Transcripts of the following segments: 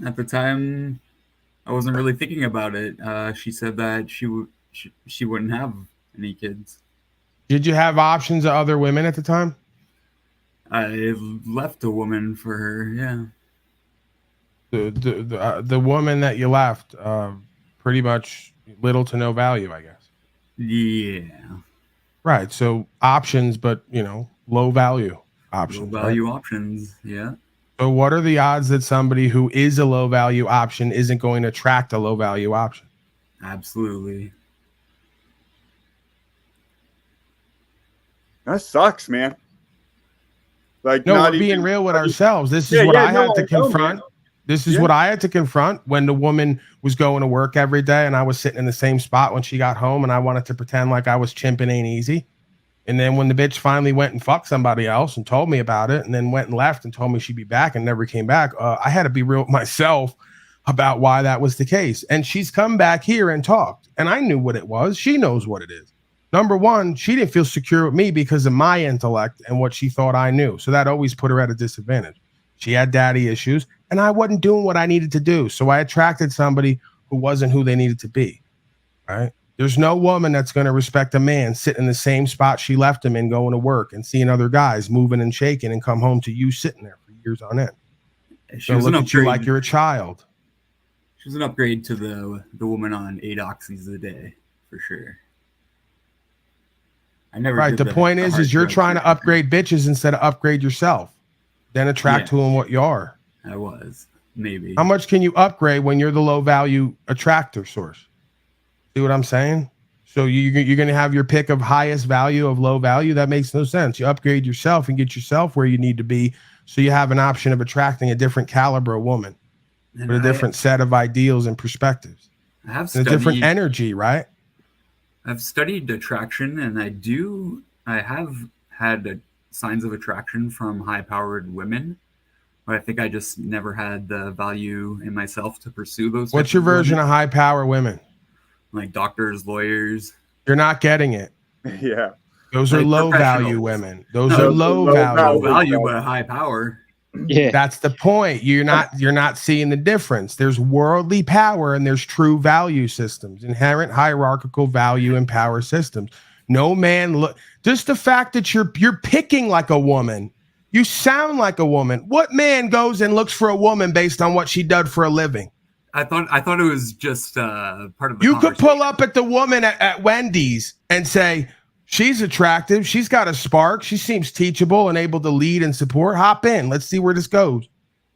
At the time, I wasn't really thinking about it. She said that she wouldn't have any kids. Did you have options of other women at the time? I left a woman for her. Yeah. The woman that you left, pretty much little to no value, I guess. Yeah. Right. So options, but low value Low options, right? value options. Yeah. So what are the odds that somebody who is a low value option isn't going to attract a low value option? Absolutely. That sucks, man. Like, no, not we're being even real with ourselves. This is what I had to confront. This is what I had to confront when the woman was going to work every day and I was sitting in the same spot when she got home and I wanted to pretend like I was chimping ain't easy. And then when the bitch finally went and fucked somebody else and told me about it and then went and left and told me she'd be back and never came back, I had to be real with myself about why that was the case. And she's come back here and talked. And I knew what it was. She knows what it is. Number one, she didn't feel secure with me because of my intellect and what she thought I knew. So that always put her at a disadvantage. She had daddy issues and I wasn't doing what I needed to do. So I attracted somebody who wasn't who they needed to be. Right? There's no woman that's going to respect a man sitting in the same spot she left him in, going to work and seeing other guys moving and shaking and come home to you sitting there for years on end. She look at you like you're a child. She was an upgrade to the woman on 8 oxys a day, for sure. I never. Right. The point is you're trying to upgrade bitches instead of upgrade yourself. Then attract to them what you are. I was. Maybe. How much can you upgrade when you're the low value attractor source? See what I'm saying? So you're going to have your pick of highest value of low value. That makes no sense. You upgrade yourself and get yourself where you need to be. So you have an option of attracting a different caliber of woman with a different set of ideals and perspectives. I have a different energy, right? I've studied attraction and I have had signs of attraction from high-powered women, but I think I just never had the value in myself to pursue those. What's your version of high-power women? Like doctors, lawyers. You're not getting it. Yeah. Those are low value women. Those are low value, but high power. Yeah. That's the point. You're not seeing the difference. There's worldly power and there's true value systems, inherent hierarchical value and power systems. No man just the fact that you're picking like a woman. You sound like a woman. What man goes and looks for a woman based on what she did for a living? I thought it was just part of the You could pull up at the woman at Wendy's and say, she's attractive. She's got a spark. She seems teachable and able to lead and support. Hop in. Let's see where this goes.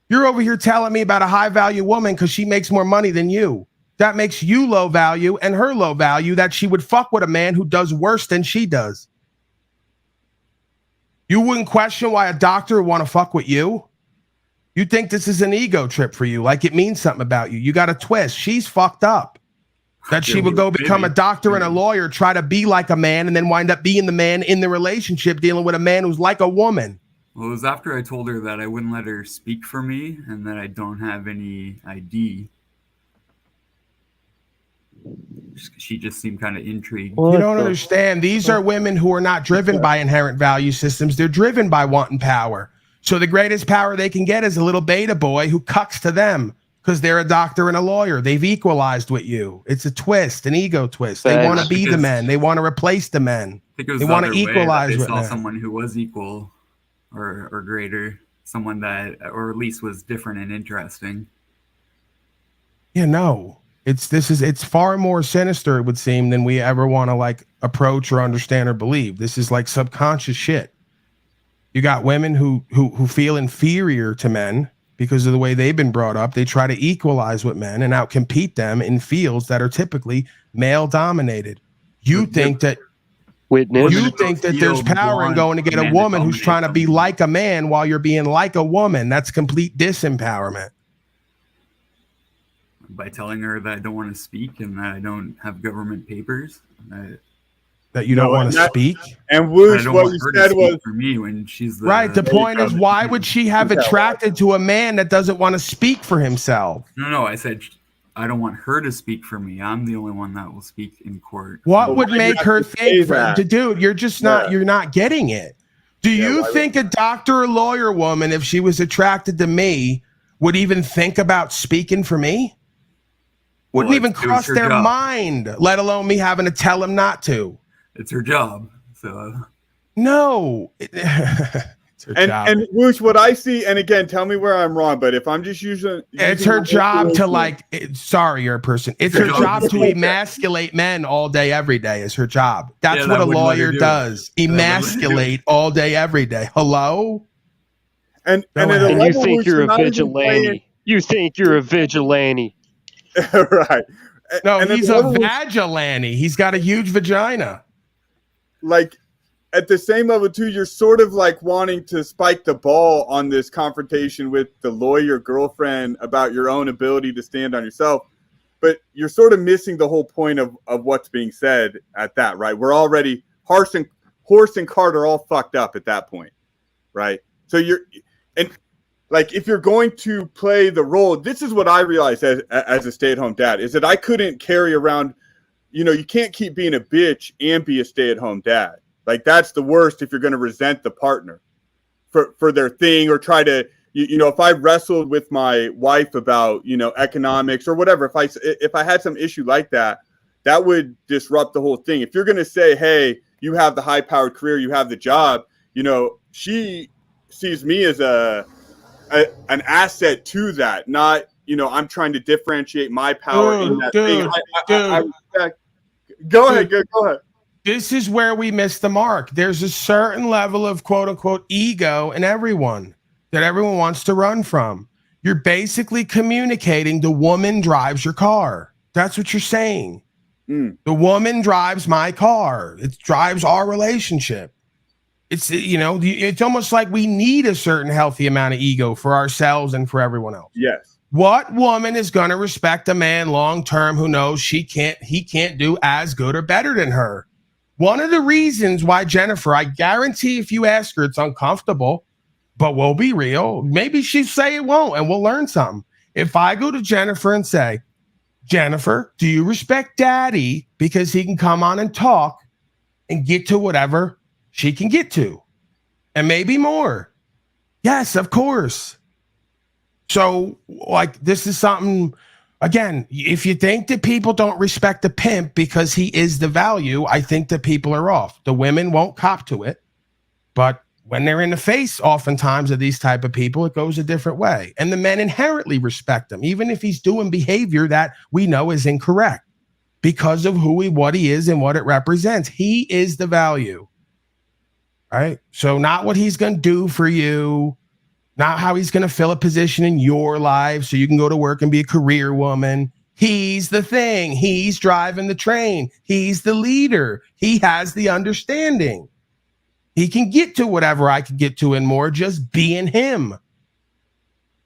You're over here telling me about a high value woman because she makes more money than you. That makes you low value and her low value that she would fuck with a man who does worse than she does. You wouldn't question why a doctor would want to fuck with you? You think this is an ego trip for you, like it means something about you. You got a twist. She's fucked up. That she would go become a doctor and a lawyer, try to be like a man, and then wind up being the man in the relationship, dealing with a man who's like a woman. Well, it was after I told her that I wouldn't let her speak for me and that I don't have any ID. She just seemed kind of intrigued. You don't understand. These are women who are not driven by inherent value systems. They're driven by wanting power. So the greatest power they can get is a little beta boy who cucks to them because they're a doctor and a lawyer. They've equalized with you. It's a twist, an ego twist. They want to be the men. They want to replace the men. They want to equalize with men. Someone who was equal or greater, someone that, or at least was different and interesting. Yeah, no. It's far more sinister, it would seem, than we ever want to like approach or understand or believe. This is like subconscious shit. You got women who feel inferior to men because of the way they've been brought up. They try to equalize with men and outcompete them in fields that are typically male dominated. You think that there's power in going to get a woman who's trying to be like a man while you're being like a woman. That's complete disempowerment. By telling her that I don't want to speak and that I don't have government papers. That you don't want to speak? And Woosh, what you said was for me when she's right. The point is, why would she have attracted to a man that doesn't want to speak for himself? No, I said I don't want her to speak for me. I'm the only one that will speak in court. What would make her think dude, you're just not you're not getting it. Do you think a doctor or lawyer woman, if she was attracted to me, would even think about speaking for me. Wouldn't even cross their mind, let alone me having to tell them not to. It's her job. So no. And Whoosh, what I see, and again, tell me where I'm wrong, but if I'm just using it's her job to sorry, you're a person. It's her job to emasculate men all day, every day is her job. That's what a lawyer does. Emasculate all day, every day. Hello? And you think you're a vigilante. You think you're a vigilante. Right. No, he's a vigilante. He's got a huge vagina. Like, at the same level, too, you're sort of like wanting to spike the ball on this confrontation with the lawyer girlfriend about your own ability to stand on yourself. But you're sort of missing the whole point of what's being said at that, right? We're already, horse and cart are all fucked up at that point, right? So if you're going to play the role, this is what I realized as a stay-at-home dad, is that I couldn't carry around, you can't keep being a bitch and be a stay-at-home dad. Like, that's the worst if you're going to resent the partner for their thing, or try to, if I wrestled with my wife about, economics or whatever, if I had some issue like that, that would disrupt the whole thing. If you're going to say, hey, you have the high-powered career, you have the job, she sees me as an asset to that, not, I'm trying to differentiate my power in that thing. I respect. Go ahead. This is where we miss the mark. There's a certain level of quote unquote ego in everyone that everyone wants to run from. You're basically communicating the woman drives your car. That's what you're saying. The woman drives my car. It drives our relationship. It's almost like we need a certain healthy amount of ego for ourselves and for everyone else. Yes. What woman is going to respect a man long term who knows he can't do as good or better than her? One of the reasons why Jennifer, I guarantee if you ask her, it's uncomfortable, but we'll be real. Maybe she'll say it won't, and we'll learn something. If I go to Jennifer and say, Jennifer, do you respect daddy because he can come on and talk and get to whatever she can get to, and maybe more? Yes, of course. So, this is something, again, if you think that people don't respect the pimp because he is the value, I think that people are off. The women won't cop to it, but when they're in the face, oftentimes, of these type of people, it goes a different way. And the men inherently respect him, even if he's doing behavior that we know is incorrect because of what he is and what it represents. He is the value, right? So not what he's going to do for you, not how he's going to fill a position in your life so you can go to work and be a career woman. He's the thing. He's driving the train. He's the leader. He has the understanding. He can get to whatever I can get to and more just being him.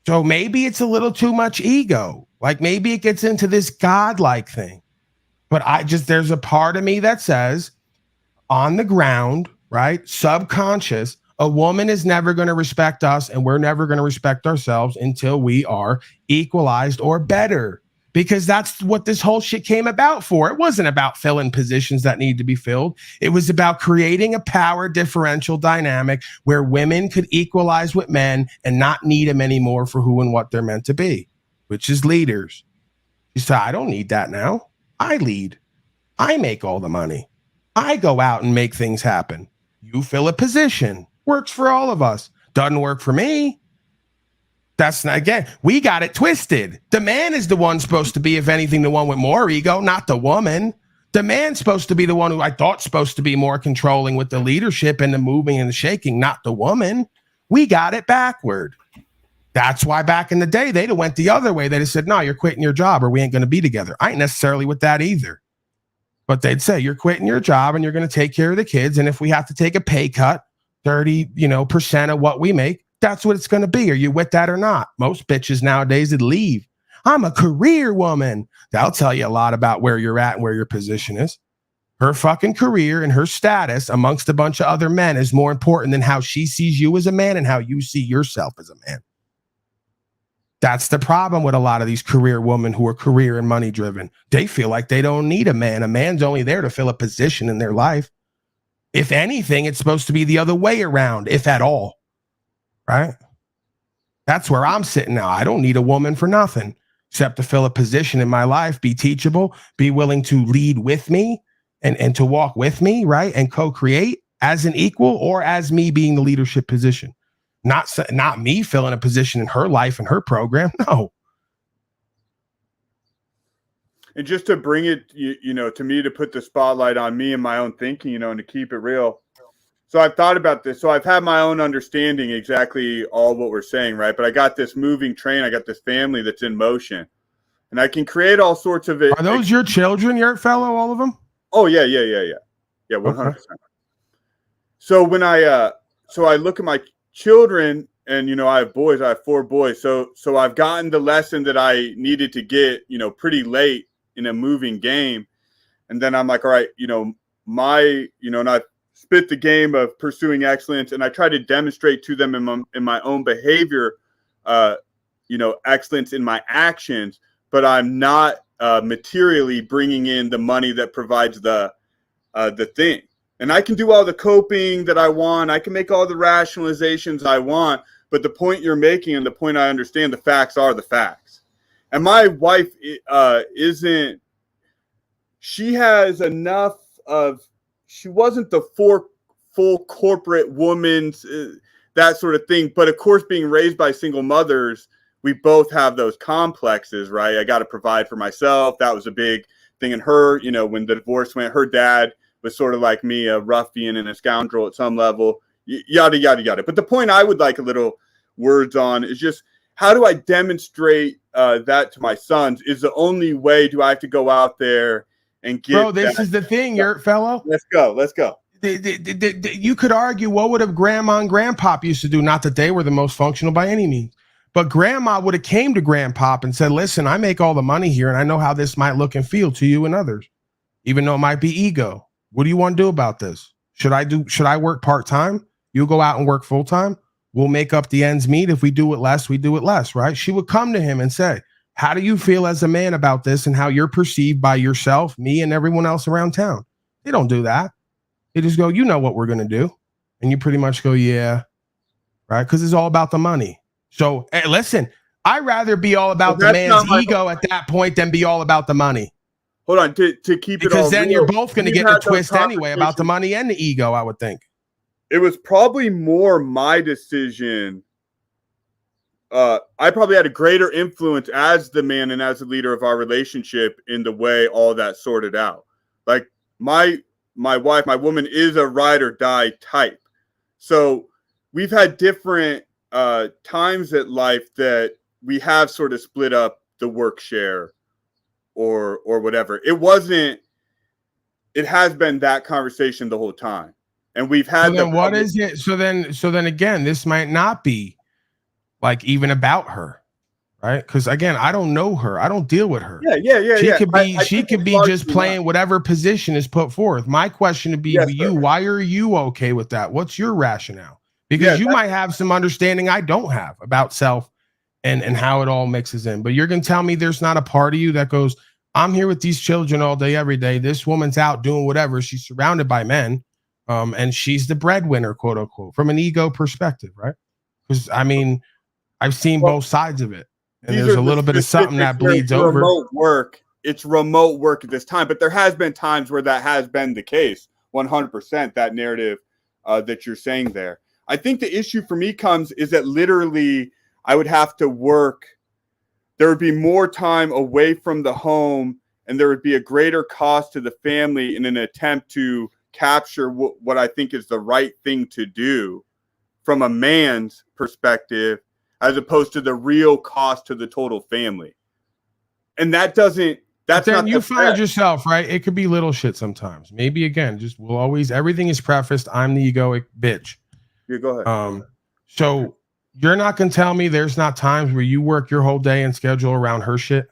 So maybe it's a little too much ego. Like maybe it gets into this godlike thing. But there's a part of me that says on the ground, right? Subconscious, a woman is never going to respect us and we're never going to respect ourselves until we are equalized or better. Because that's what this whole shit came about for. It wasn't about filling positions that need to be filled. It was about creating a power differential dynamic where women could equalize with men and not need them anymore for who and what they're meant to be, which is leaders. You say, I don't need that now. I lead. I make all the money. I go out and make things happen. You fill a position. Works for all of us. Doesn't work for me. That's not, again, we got it twisted. The man is the one supposed to be, if anything, the one with more ego, not the woman. The man's supposed to be the one who I thought supposed to be more controlling with the leadership and the moving and the shaking, not the woman. We got it backward. That's why back in the day, they'd have went the other way. They'd have said, no, you're quitting your job or we ain't going to be together. I ain't necessarily with that either. But they'd say, you're quitting your job and you're going to take care of the kids. And if we have to take a pay cut, 30% of what we make, that's what it's going to be. Are you with that or not? Most bitches nowadays would leave. I'm a career woman. That'll tell you a lot about where you're at and where your position is. Her fucking career and her status amongst a bunch of other men is more important than how she sees you as a man and how you see yourself as a man. That's the problem with a lot of these career women who are career and money driven. They feel like they don't need a man. A man's only there to fill a position in their life. If anything, it's supposed to be the other way around, if at all. Right? That's where I'm sitting now. I don't need a woman for nothing except to fill a position in my life, be teachable, be willing to lead with me and to walk with me, right? And co-create as an equal or as me being the leadership position. Not me filling a position in her life and her program. No. And just to bring it, to me, to put the spotlight on me and my own thinking, and to keep it real. So I've thought about this. So I've had my own understanding exactly all what we're saying, right? But I got this moving train. I got this family that's in motion. And I can create all sorts of it. Are those your children, your fellow, all of them? Oh, yeah. Yeah, 100%. Okay. So when I look at my children, and, I have boys, I have 4 boys. So I've gotten the lesson that I needed to get, pretty late in a moving game. And then I'm like, all right, and I spit the game of pursuing excellence. And I try to demonstrate to them in my own behavior, excellence in my actions, but I'm not materially bringing in the money that provides the thing. And I can do all the coping that I want. I can make all the rationalizations I want. But the point you're making and the point I understand, the facts are the facts. And my wife she has enough of, she wasn't the full corporate woman, that sort of thing. But of course, being raised by single mothers, we both have those complexes, right? I got to provide for myself. That was a big thing in her, when the divorce went, her dad was sort of like me, a ruffian and a scoundrel at some level, yada, yada, yada. But the point I would like a little words on is just, how do I demonstrate that to my sons? Is the only way, do I have to go out there and get Bro, this is the thing, your fellow. Let's go. You could argue, what would have grandma and grandpop used to do? Not that they were the most functional by any means, but grandma would have came to grandpop and said, listen, I make all the money here and I know how this might look and feel to you and others, even though it might be ego. What do you want to do about this? Should I work part-time? You go out and work full-time. We'll make up the ends meet. If we do it less, we do it less, right? She would come to him and say, how do you feel as a man about this and how you're perceived by yourself, me, and everyone else around town? They don't do that. They just go, you know what we're going to do. And you pretty much go, yeah, right? Because it's all about the money. So, hey, listen, I'd rather be all about the man's ego at that point than be all about the money. Hold on, to keep it all because then real, you're both going to get the twist anyway about the money and the ego, I would think. It was probably more my decision. I probably had a greater influence as the man and as the leader of our relationship in the way all that sorted out. Like my wife, my woman is a ride or die type. So we've had different times at life that we have sort of split up the work share or whatever. It has been that conversation the whole time. And we've had. So then what is it? So then again, this might not be like even about her, right? Because again, I don't know her. I don't deal with her. Yeah. She could be just playing whatever position is put forth. My question would be to you, why are you okay with that? What's your rationale? Because you might have some understanding I don't have about self and how it all mixes in. But you're going to tell me there's not a part of you that goes, I'm here with these children all day, every day. This woman's out doing whatever. She's surrounded by men. And she's the breadwinner, quote unquote, from an ego perspective, right? Because I mean, I've seen both sides of it, and there's a little bit of something that bleeds over. It's remote work at this time, but there has been times where that has been the case. 100%. That narrative that you're saying there. I think the issue for me is that literally I would have to work. There would be more time away from the home, and there would be a greater cost to the family in an attempt to capture what I think is the right thing to do from a man's perspective, as opposed to the real cost to the total family. And that's not you find yourself, right? It could be little shit sometimes. Maybe again, everything is prefaced. I'm the egoic bitch. Yeah, go ahead. So you're not going to tell me there's not times where you work your whole day and schedule around her shit?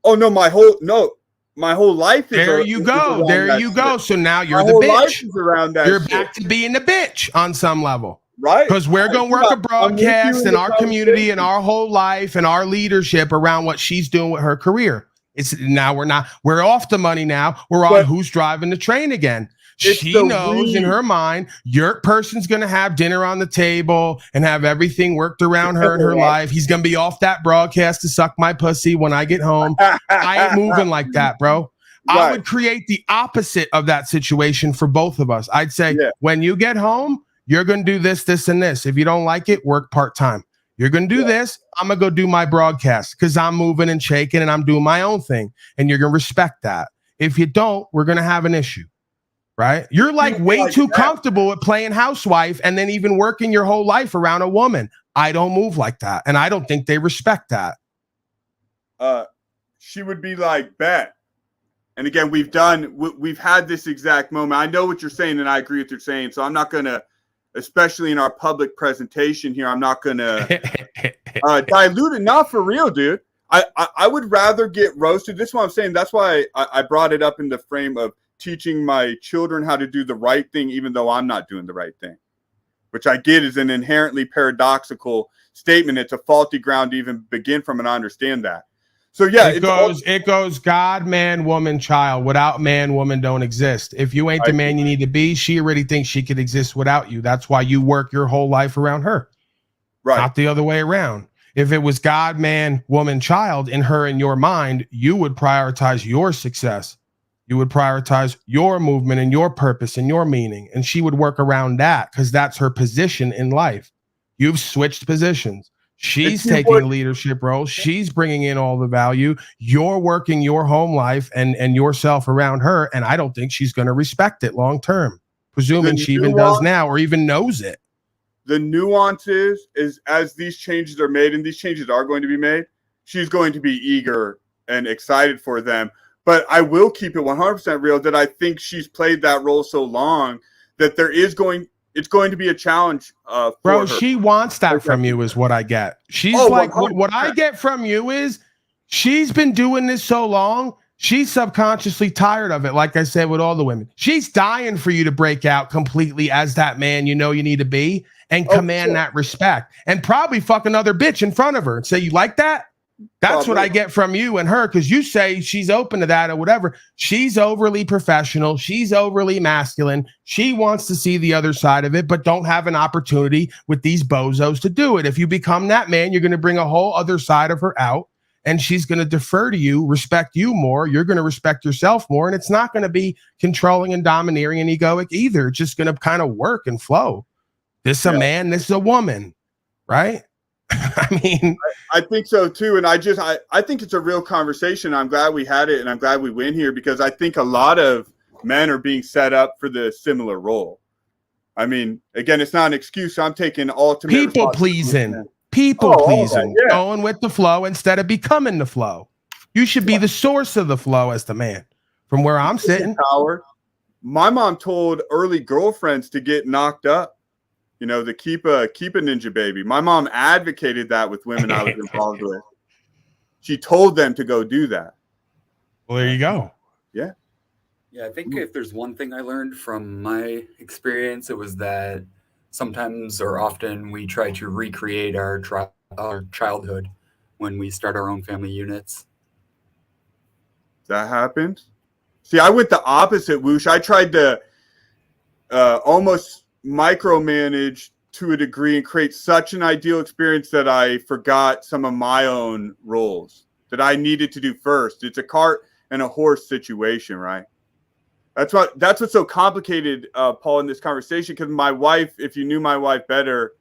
Oh no, my whole life is there you go. So now you're the bitch. Around that you're shit. back to being the bitch on some level. Right. Because we're going to work a broadcast in our community and our whole life and our leadership around what she's doing with her career. We're off the money now. We're on who's driving the train again. She knows in her mind your person's going to have dinner on the table and have everything worked around her and her life. He's going to be off that broadcast to suck my pussy when I get home. I ain't moving like that, bro. Right. I would create the opposite of that situation for both of us. I'd say, when you get home, you're going to do this, this, and this. If you don't like it, work part-time. You're going to do this. I'm going to go do my broadcast because I'm moving and shaking and I'm doing my own thing. And you're going to respect that. If you don't, we're going to have an issue. Right? You're like way too comfortable with playing housewife and then even working your whole life around a woman. I don't move like that. And I don't think they respect that. She would be like, bet. And again, we've had this exact moment. I know what you're saying and I agree with what you're saying. So I'm not going to, especially in our public presentation here, I'm not going to dilute it. Not for real, dude. I would rather get roasted. This is what I'm saying. That's why I brought it up in the frame of teaching my children how to do the right thing, even though I'm not doing the right thing, which I get is an inherently paradoxical statement. It's a faulty ground to even begin from, and I understand that. So yeah, it goes God, man, woman, child. Without man, woman don't exist. If you ain't the man you need to be, she already thinks she could exist without you. That's why you work your whole life around her, right? Not the other way around. If it was God, man, woman, child in her and your mind, you would prioritize your success. You would prioritize your movement and your purpose and your meaning. And she would work around that because that's her position in life. You've switched positions. She's taking the leadership role. She's bringing in all the value. You're working your home life and yourself around her. And I don't think she's going to respect it long term, presuming she even does now or even knows it. The nuances is as these changes are made, and these changes are going to be made, she's going to be eager and excited for them. But I will keep it 100% real that I think she's played that role so long that it's going to be a challenge for Bro, her. She wants that from you is what I get. She's like, what I get from you is she's been doing this so long, she's subconsciously tired of it, like I said with all the women. She's dying for you to break out completely as that man you know you need to be and command that respect. And probably fuck another bitch in front of her and say, you like that? That's what I get from you and her, because you say she's open to that or whatever. She's overly professional. She's overly masculine. She wants to see the other side of it, but don't have an opportunity with these bozos to do it. If you become that man, you're going to bring a whole other side of her out, and she's going to defer to you, respect you more. You're going to respect yourself more, and it's not going to be controlling and domineering and egoic either. It's just going to kind of work and flow. This is a man, this is a woman, right? I mean, I think so too. And I think it's a real conversation. I'm glad we had it, and I'm glad we went here because I think a lot of men are being set up for the similar role. I mean, again, it's not an excuse. I'm taking ultimate people pleasing, going with the flow instead of becoming the flow. You should be the source of the flow as the man. From where I'm sitting, my mom told early girlfriends to get knocked up. You know, to keep a ninja baby. My mom advocated that with women I was involved with. She told them to go do that. Well, there you go. Yeah. Yeah, I think if there's one thing I learned from my experience, it was that sometimes or often we try to recreate our childhood when we start our own family units. That happened? See, I went the opposite, Whoosh. I tried to almost micromanage to a degree and create such an ideal experience that I forgot some of my own roles that I needed to do first. It's a cart and a horse situation, right? That's what's so complicated, Paul, in this conversation, because my wife, if you knew my wife better,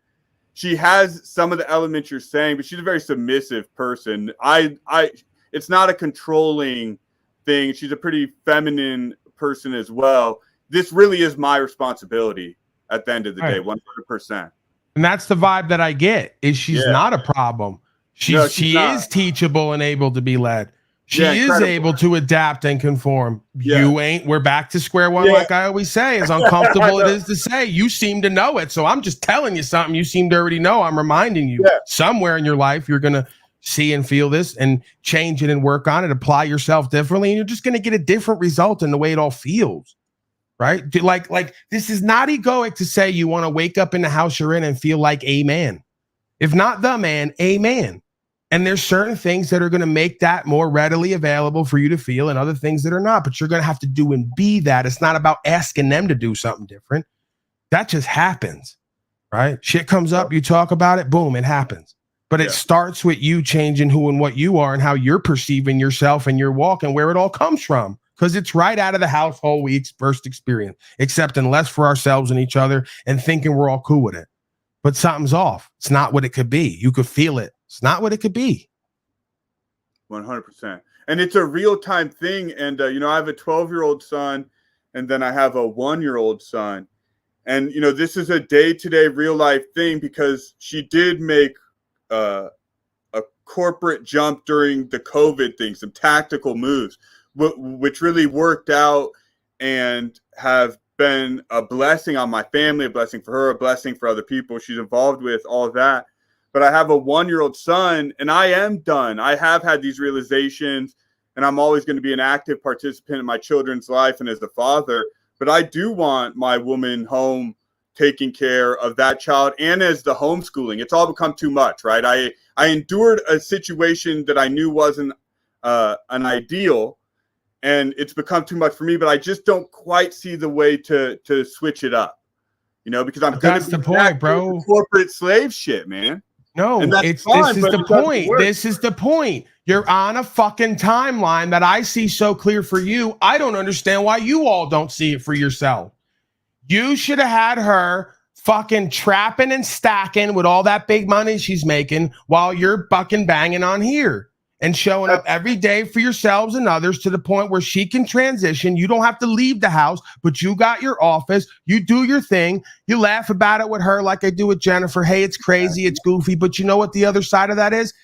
she has some of the elements you're saying, but she's a very submissive person. It's not a controlling thing. She's a pretty feminine person as well. This really is my responsibility at the end of the day, 100%. And that's the vibe that I get, is she's not a problem. She is teachable and able to be led. She is able to adapt and conform. You ain't. We're back to square one, like I always say, as uncomfortable it is to say. You seem to know it, so I'm just telling you something you seem to already know. I'm reminding you somewhere in your life you're going to see and feel this and change it and work on it, apply yourself differently, and you're just going to get a different result in the way it all feels. Right? Like this is not egoic to say you want to wake up in the house you're in and feel like a man. If not the man, a man. And there's certain things that are going to make that more readily available for you to feel and other things that are not. But you're going to have to do and be that. It's not about asking them to do something different. That just happens, right? Shit comes up, you talk about it, boom, it happens. But it starts with you changing who and what you are and how you're perceiving yourself and your walk and where it all comes from. Because it's right out of the household we first experience, accepting less for ourselves and each other and thinking we're all cool with it. But something's off. It's not what it could be. You could feel it. It's not what it could be. 100%. And it's a real-time thing. And, I have a 12-year-old son, and then I have a 1-year-old son. And, this is a day-to-day real-life thing because she did make a corporate jump during the COVID thing, some tactical moves, which really worked out and have been a blessing on my family, a blessing for her, a blessing for other people she's involved with, all of that. But I have a 1-year-old son, and I am done. I have had these realizations, and I'm always going to be an active participant in my children's life and as a father. But I do want my woman home taking care of that child, and as the homeschooling. It's all become too much, right? I endured a situation that I knew wasn't an ideal, and it's become too much for me, but I just don't quite see the way to switch it up, because I'm going to be the point, bro. Corporate slave shit, man. No, this is the point. This is the point. You're on a fucking timeline that I see so clear for you. I don't understand why you all don't see it for yourself. You should have had her fucking trapping and stacking with all that big money she's making while you're bucking banging on here and showing up every day for yourselves and others to the point where she can transition. You don't have to leave the house, but you got your office. You do your thing. You laugh about it with her like I do with Jennifer. Hey, it's crazy. It's goofy. But you know what the other side of that is?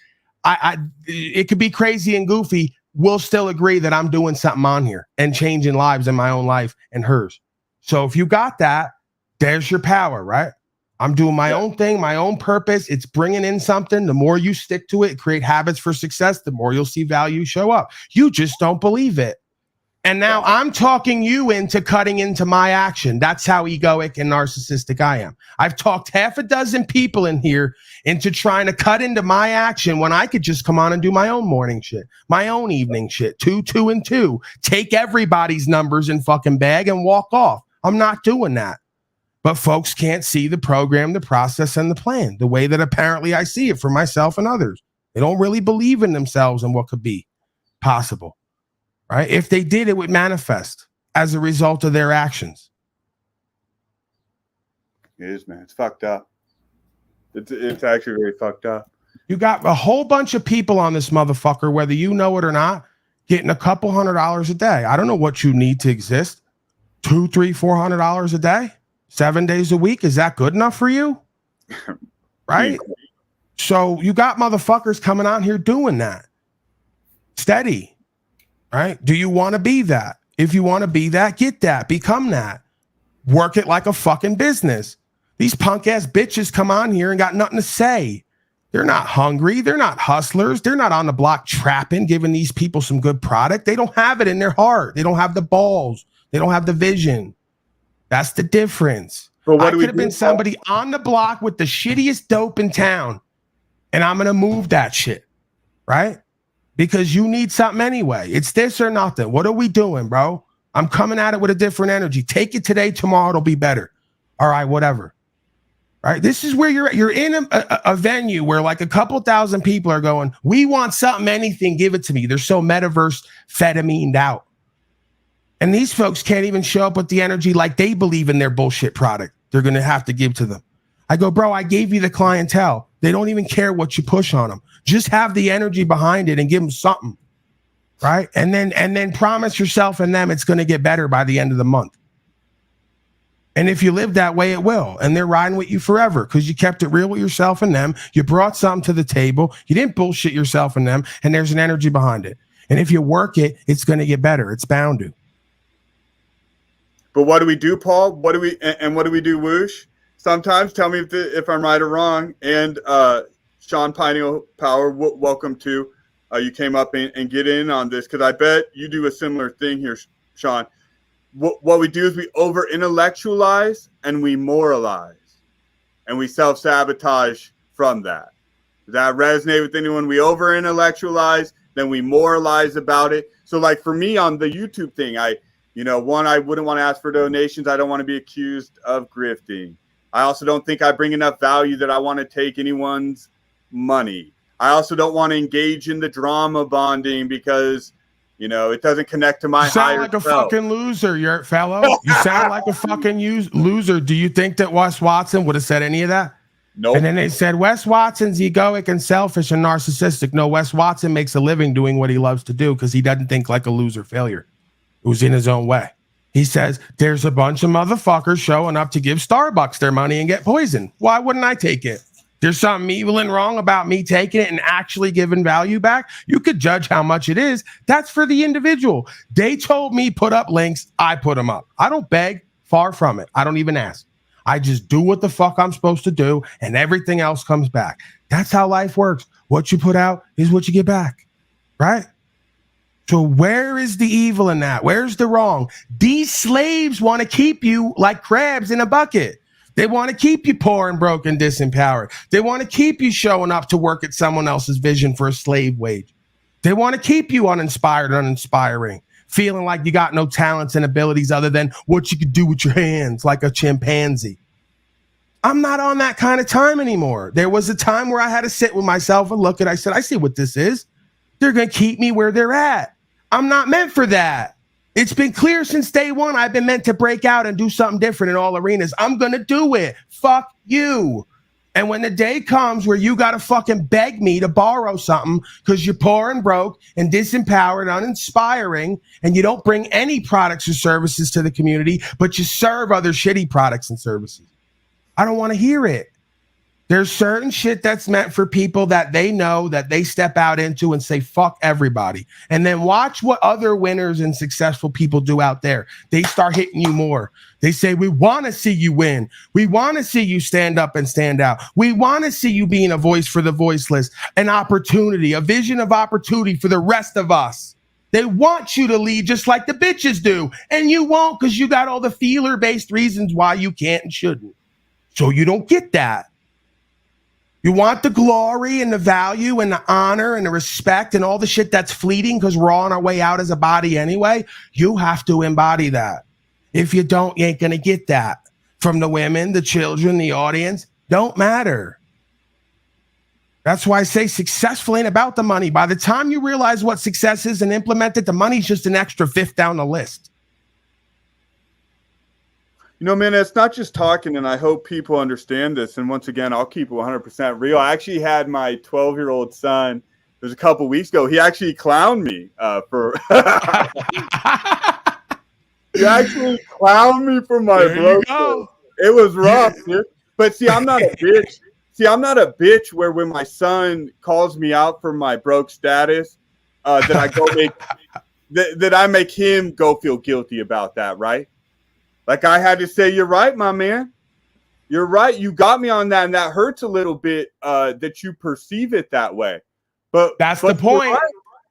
It could be crazy and goofy. We'll still agree that I'm doing something on here and changing lives in my own life and hers. So if you got that, there's your power, right? I'm doing my own thing, my own purpose. It's bringing in something. The more you stick to it, create habits for success, the more you'll see value show up. You just don't believe it. And now I'm talking you into cutting into my action. That's how egoic and narcissistic I am. I've talked half a dozen people in here into trying to cut into my action when I could just come on and do my own morning shit, my own evening shit, 2, 2, and 2. Take everybody's numbers and fucking bag and walk off. I'm not doing that. But folks can't see the program, the process, and the plan the way that apparently I see it for myself and others. They don't really believe in themselves and what could be possible, right? If they did, it would manifest as a result of their actions. It is, man. It's fucked up. It's actually very fucked up. You got a whole bunch of people on this motherfucker, whether you know it or not, getting a couple $100 a day. I don't know what you need to exist. $200, $300, $400 a day, 7 days a week. Is that good enough for you? Right? So you got motherfuckers coming out here doing that. Steady. Right? Do you want to be that? If you want to be that, get that. Become that. Work it like a fucking business. These punk ass bitches come on here and got nothing to say. They're not hungry. They're not hustlers. They're not on the block trapping, giving these people some good product. They don't have it in their heart. They don't have the balls. They don't have the vision. That's the difference. I could have been somebody on the block with the shittiest dope in town, and I'm going to move that shit, right? Because you need something anyway. It's this or nothing. What are we doing, bro? I'm coming at it with a different energy. Take it today. Tomorrow it'll be better. All right, whatever. Right? This is where you're in a venue where like a couple thousand people are going, we want something, anything, give it to me. They're so metaverse fetamined out. And these folks can't even show up with the energy like they believe in their bullshit product they're going to have to give to them. I go, bro, I gave you the clientele. They don't even care what you push on them. Just have the energy behind it and give them something, right? And then promise yourself and them it's going to get better by the end of the month. And if you live that way, it will. And they're riding with you forever because you kept it real with yourself and them. You brought something to the table. You didn't bullshit yourself and them. And there's an energy behind it. And if you work it, it's going to get better. It's bound to. But what do we do, Paul? What do we do, Whoosh? Sometimes, tell me if I'm right or wrong. And Sean PinealPower, welcome to. You came up and get in on this because I bet you do a similar thing here, Sean. What we do is we over-intellectualize and we moralize. And we self-sabotage from that. Does that resonate with anyone? We over intellectualize, then we moralize about it. So like for me on the YouTube thing, I wouldn't want to ask for donations. I don't want to be accused of grifting. I also don't think I bring enough value that I want to take anyone's money. I also don't want to engage in the drama bonding because, it doesn't connect to my higher self. You sound like a fucking loser, your fellow. You sound like a fucking loser. Do you think that Wes Watson would have said any of that? Nope. And then they said Wes Watson's egoic and selfish and narcissistic. No, Wes Watson makes a living doing what he loves to do because he doesn't think like a loser failure who's in his own way. He says there's a bunch of motherfuckers showing up to give Starbucks their money and get poisoned. Why wouldn't I take it? There's something evil and wrong about me taking it and actually giving value back. You could judge how much it is. That's for the individual. They told me put up links. I put them up. I don't beg. Far from it. I don't even ask. I just do what the fuck I'm supposed to do, and everything else comes back. That's how life works. What you put out is what you get back, right? So where is the evil in that? Where's the wrong? These slaves want to keep you like crabs in a bucket. They want to keep you poor and broke and disempowered. They want to keep you showing up to work at someone else's vision for a slave wage. They want to keep you uninspired, uninspiring, feeling like you got no talents and abilities other than what you could do with your hands like a chimpanzee. I'm not on that kind of time anymore. There was a time where I had to sit with myself and look at it. I said, I see what this is. They're going to keep me where they're at. I'm not meant for that. It's been clear since day one. I've been meant to break out and do something different in all arenas. I'm going to do it. Fuck you. And when the day comes where you got to fucking beg me to borrow something because you're poor and broke and disempowered, uninspiring, and you don't bring any products or services to the community, but you serve other shitty products and services, I don't want to hear it. There's certain shit that's meant for people that they know that they step out into and say, fuck everybody. And then watch what other winners and successful people do out there. They start hitting you more. They say, we want to see you win. We want to see you stand up and stand out. We want to see you being a voice for the voiceless, an opportunity, a vision of opportunity for the rest of us. They want you to lead just like the bitches do. And you won't because you got all the feeler-based reasons why you can't and shouldn't. So you don't get that. You want the glory and the value and the honor and the respect and all the shit that's fleeting because we're all on our way out as a body anyway. You have to embody that. If you don't, you ain't going to get that from the women, the children, the audience. Don't matter. That's why I say successful ain't about the money. By the time you realize what success is and implement it, the money's just an extra fifth down the list. Man, it's not just talking, and I hope people understand this. And once again, I'll keep it 100% real. I actually had my 12-year-old son, it was a couple weeks ago. He actually clowned me for he actually clowned me for my broke. It was rough, dude. But see, I'm not a bitch. I'm not a bitch where when my son calls me out for my broke status, that I go make that I make him go feel guilty about that, right? Like I had to say, you're right, my man. You're right. You got me on that, and that hurts a little bit that you perceive it that way. But that's the point.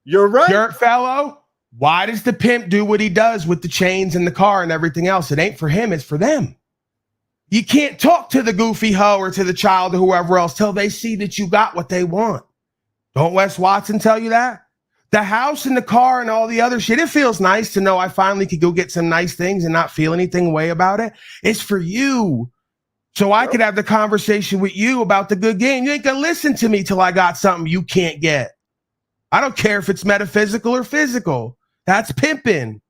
You're right. Dirt fellow. Why does the pimp do what he does with the chains and the car and everything else? It ain't for him. It's for them. You can't talk to the goofy hoe or to the child or whoever else till they see that you got what they want. Don't Wes Watson tell you that? The house and the car and all the other shit, it feels nice to know I finally could go get some nice things and not feel anything way about it. It's for you. So I could have the conversation with you about the good game. You ain't gonna listen to me till I got something you can't get. I don't care if it's metaphysical or physical. That's pimping.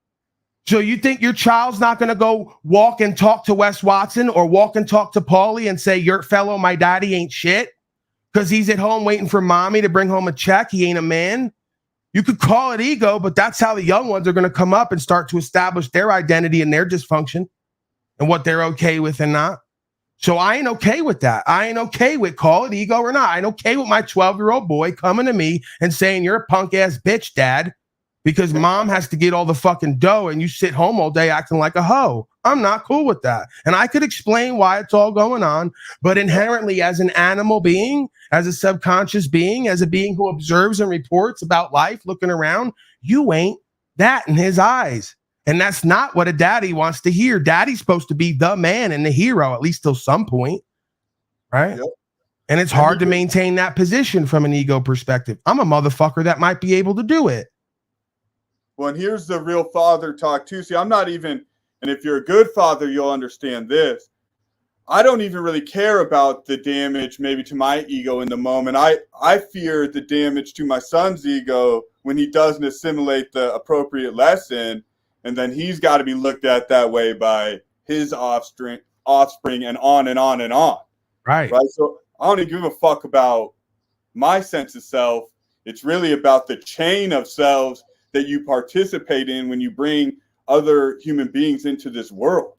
So you think your child's not gonna go walk and talk to Wes Watson or walk and talk to Paulie and say, your fellow, my daddy ain't shit? Because he's at home waiting for mommy to bring home a check. He ain't a man. You could call it ego, but that's how the young ones are going to come up and start to establish their identity and their dysfunction and what they're okay with and not. So I ain't okay with that. I ain't okay with call it ego or not. I ain't okay with my 12-year-old boy coming to me and saying, you're a punk ass bitch, dad, because mom has to get all the fucking dough and you sit home all day acting like a hoe. I'm not cool with that. And I could explain why it's all going on, but inherently as an animal being, as a subconscious being, as a being who observes and reports about life, looking around, you ain't that in his eyes. And that's not what a daddy wants to hear. Daddy's supposed to be the man and the hero, at least till some point, right? Yep. And it's hard to maintain that position from an ego perspective. I'm a motherfucker that might be able to do it. Well, and here's the real father talk too. See, I'm not even, and if you're a good father, you'll understand this. I don't even really care about the damage maybe to my ego in the moment. I fear the damage to my son's ego when he doesn't assimilate the appropriate lesson, and then he's got to be looked at that way by his offspring and on and on and on. Right. So I don't even give a fuck about my sense of self. It's really about the chain of selves that you participate in when you bring other human beings into this world.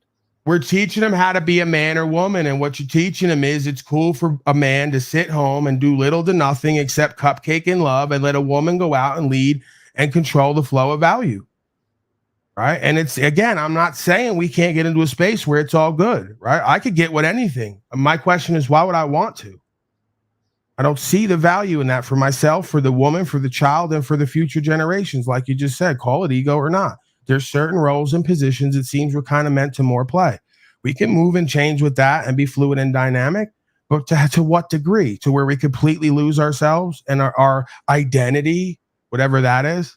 We're teaching them how to be a man or woman. And what you're teaching them is it's cool for a man to sit home and do little to nothing except cupcake and love and let a woman go out and lead and control the flow of value. Right. And it's, again, I'm not saying we can't get into a space where it's all good. Right. I could get with anything. My question is, why would I want to? I don't see the value in that for myself, for the woman, for the child, and for the future generations. Like you just said, call it ego or not. There's certain roles and positions it seems we're kind of meant to more play. We can move and change with that and be fluid and dynamic, but to what degree? To where we completely lose ourselves and our identity, whatever that is.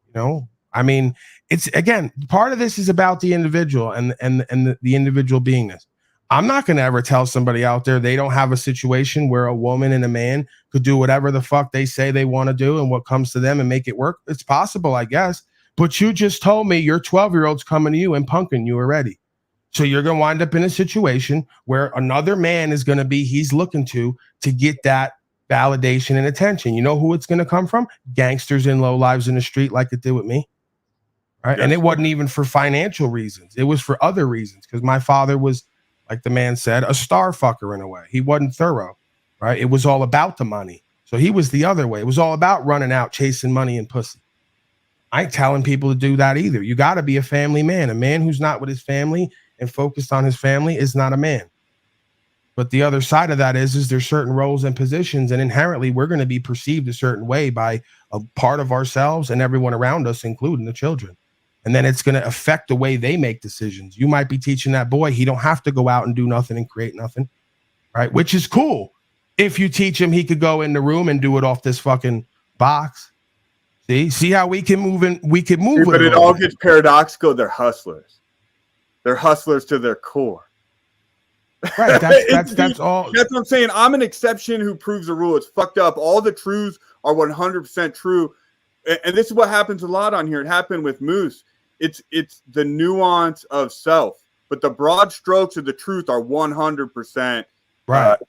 You know, I mean, it's, again, part of this is about the individual and the individual beingness. I'm not going to ever tell somebody out there they don't have a situation where a woman and a man could do whatever the fuck they say they want to do and what comes to them and make it work. It's possible, I guess. But you just told me your 12-year-old's coming to you and punking you already. So you're going to wind up in a situation where another man is going to be, he's looking to get that validation and attention. You know who it's going to come from? Gangsters and low lives in the street like it did with me. Right? Yes. And it wasn't even for financial reasons. It was for other reasons because my father was, like the man said, a star fucker in a way. He wasn't thorough, right? It was all about the money. So he was the other way. It was all about running out, chasing money and pussy. I ain't telling people to do that either. You got to be a family man. A man who's not with his family and focused on his family is not a man. But the other side of that is there's certain roles and positions, and inherently we're going to be perceived a certain way by a part of ourselves and everyone around us, including the children. And then it's going to affect the way they make decisions. You might be teaching that boy he don't have to go out and do nothing and create nothing, right? Which is cool. If you teach him he could go in the room and do it off this fucking box. See how we can move in. We can move. But it all gets paradoxical. They're hustlers. They're hustlers to their core. Right. That's all. That's what I'm saying. I'm an exception who proves the rule. It's fucked up. All the truths are 100% true. And this is what happens a lot on here. It happened with Moose. It's the nuance of self, but the broad strokes of the truth are 100% right.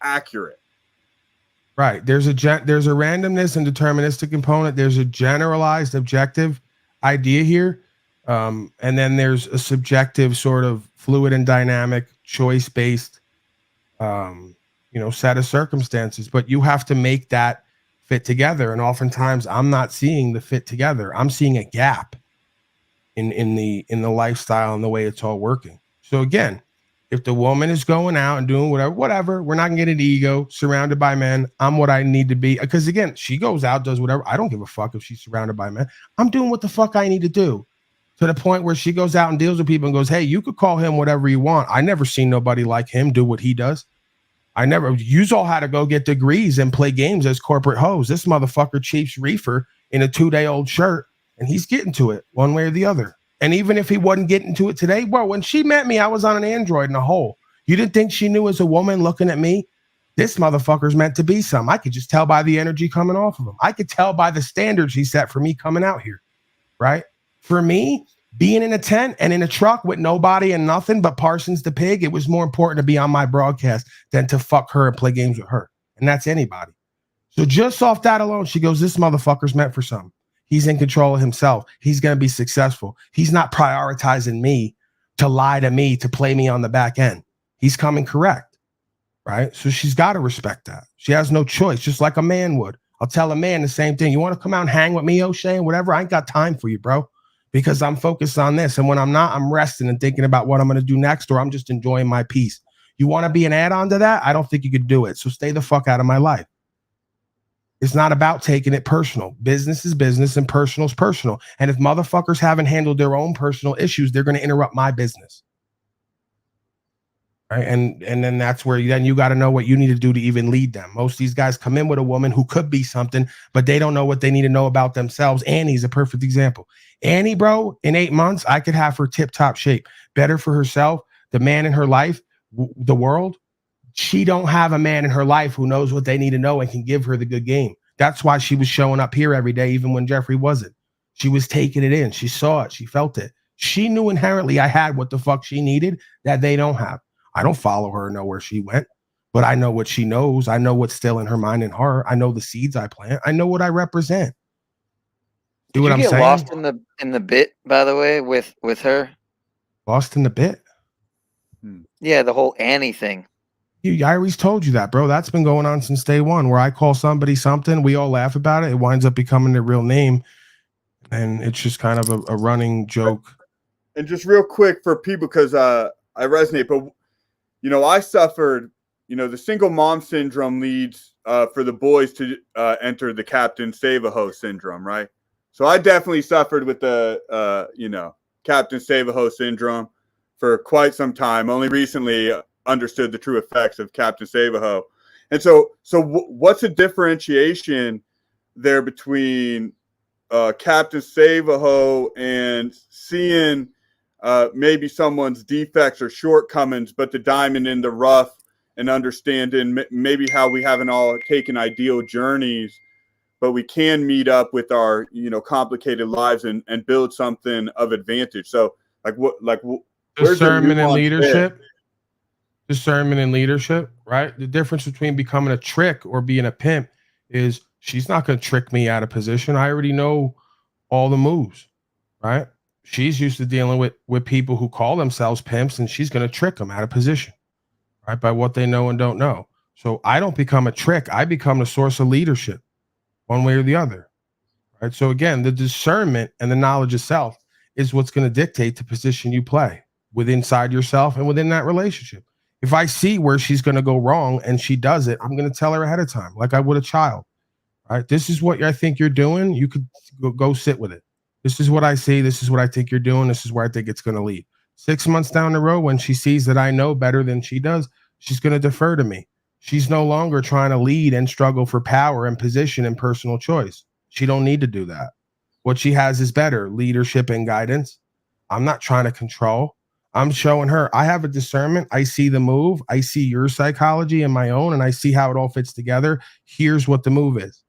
Accurate. Right. There's a randomness and deterministic component. There's a generalized objective idea here. And then there's a subjective sort of fluid and dynamic choice-based, set of circumstances, but you have to make that fit together. And oftentimes I'm not seeing the fit together. I'm seeing a gap in the lifestyle and the way it's all working. So again, if the woman is going out and doing whatever, we're not gonna get an ego, surrounded by men. I'm what I need to be. Because again, she goes out, does whatever. I don't give a fuck if she's surrounded by men. I'm doing what the fuck I need to do. To the point where she goes out and deals with people and goes, hey, you could call him whatever you want. I never seen nobody like him do what he does. You all had to go get degrees and play games as corporate hoes. This motherfucker chiefs reefer in a 2-day-old shirt, and he's getting to it one way or the other. And even if he wasn't getting to it today, bro, when she met me, I was on an Android in a hole. You didn't think she knew as a woman looking at me? This motherfucker's meant to be some. I could just tell by the energy coming off of him. I could tell by the standards he set for me coming out here, right? For me, being in a tent and in a truck with nobody and nothing but Parsons the pig, it was more important to be on my broadcast than to fuck her and play games with her. And that's anybody. So just off that alone, she goes, this motherfucker's meant for something. He's in control of himself. He's going to be successful. He's not prioritizing me to lie to me, to play me on the back end. He's coming correct, right? So she's got to respect that. She has no choice, just like a man would. I'll tell a man the same thing. You want to come out and hang with me, O'Shea, and whatever? I ain't got time for you, bro, because I'm focused on this. And when I'm not, I'm resting and thinking about what I'm going to do next, or I'm just enjoying my peace. You want to be an add-on to that? I don't think you could do it. So stay the fuck out of my life. It's not about taking it personal. Business is business and personal is personal. And if motherfuckers haven't handled their own personal issues, they're going to interrupt my business. Right. And then that's where you got to know what you need to do to even lead them. Most of these guys come in with a woman who could be something, but they don't know what they need to know about themselves. Annie's a perfect example. Annie, bro, in 8 months, I could have her tip top shape, better for herself, the man in her life, the world. She don't have a man in her life who knows what they need to know and can give her the good game. That's why she was showing up here every day, even when Jeffrey wasn't. She was taking it in. She saw it. She felt it. She knew inherently I had what the fuck she needed that they don't have. I don't follow her, know where she went, but I know what she knows. I know what's still in her mind and heart. I know the seeds I plant. I know what I represent. Did you get lost in the bit, by the way, with her? Lost in the bit? Yeah, the whole Annie thing. I always told you that, bro. That's been going on since day one, where I call somebody something, we all laugh about it. It winds up becoming their real name, and it's just kind of a running joke. And just real quick for people, because I resonate, but I suffered. The single mom syndrome leads for the boys to enter the Captain Save-A-Ho syndrome, right? So I definitely suffered with the Captain Save-A-Ho syndrome for quite some time. Only recently understood the true effects of Captain Save-A-Ho. And so what's the differentiation there between Captain Save-A-Ho and seeing maybe someone's defects or shortcomings, but the diamond in the rough, and understanding maybe how we haven't all taken ideal journeys, but we can meet up with our complicated lives and build something of advantage. So discernment and leadership. Discernment and leadership, right? The difference between becoming a trick or being a pimp is she's not going to trick me out of position. I already know all the moves, right? She's used to dealing with people who call themselves pimps, and she's going to trick them out of position, right? By what they know and don't know. So I don't become a trick. I become the source of leadership one way or the other, right? So again, the discernment and the knowledge of self is what's going to dictate the position you play inside yourself and within that relationship. If I see where she's going to go wrong and she does it, I'm going to tell her ahead of time, like I would a child. All right, this is what I think you're doing. You could go sit with it. This is what I see. This is what I think you're doing. This is where I think it's going to lead. 6 months down the road, when she sees that I know better than she does, she's going to defer to me. She's no longer trying to lead and struggle for power and position and personal choice. She don't need to do that. What she has is better leadership and guidance. I'm not trying to control. I'm showing her I have a discernment. I see the move. I see your psychology and my own, and I see how it all fits together. Here's what the move is.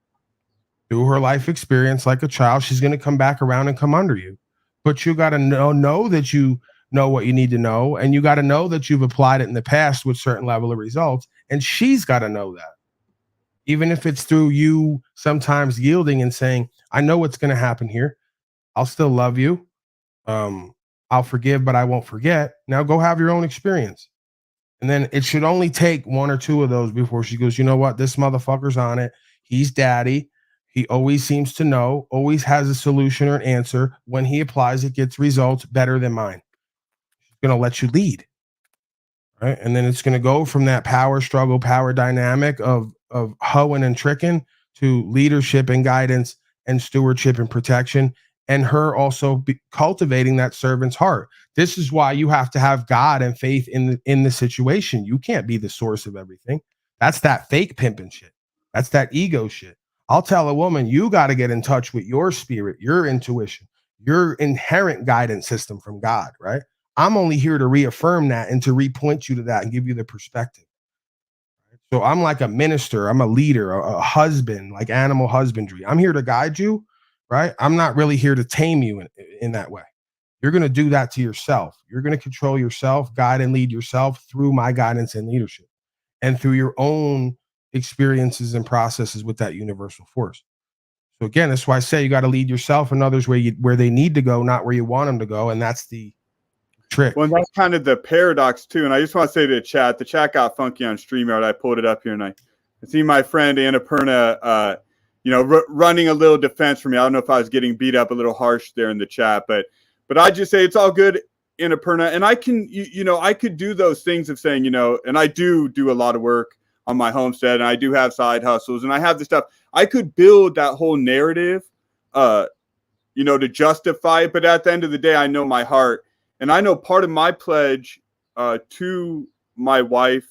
Through her life experience like a child, she's going to come back around and come under you. But you got to know that you know what you need to know, and you got to know that you've applied it in the past with certain level of results, and she's got to know that. Even if it's through you sometimes yielding and saying, I know what's going to happen here. I'll still love you. I'll forgive, but I won't forget. Now go have your own experience. And then it should only take 1 or 2 of those before she goes, you know what? This motherfucker's on it. He's daddy. He always seems to know, always has a solution or an answer. When he applies, it gets results better than mine. She's going to let you lead. Right. And then it's going to go from that power struggle, power dynamic of hoeing and tricking to leadership and guidance and stewardship and protection. And her also cultivating that servant's heart. This is why you have to have God and faith in the situation. You can't be the source of everything. That's that fake pimping shit. That's that ego shit. I'll tell a woman, you got to get in touch with your spirit, your intuition, your inherent guidance system from God, right? I'm only here to reaffirm that and to repoint you to that and give you the perspective. So I'm like a minister. I'm a leader, a husband, like animal husbandry. I'm here to guide you. Right? I'm not really here to tame you in that way. You're going to do that to yourself. You're going to control yourself, guide and lead yourself through my guidance and leadership and through your own experiences and processes with that universal force. So again, that's why I say you got to lead yourself and others where they need to go, not where you want them to go. And that's the trick. Well, that's kind of the paradox too. And I just want to say to the chat got funky on StreamYard. I pulled it up here and I see my friend Annapurna, running a little defense for me. I don't know if I was getting beat up a little harsh there in the chat, but I just say it's all good, Annapurna. And I can, I could do those things of saying, and I do a lot of work on my homestead and I do have side hustles and I have the stuff. I could build that whole narrative, to justify it. But at the end of the day, I know my heart and I know part of my pledge to my wife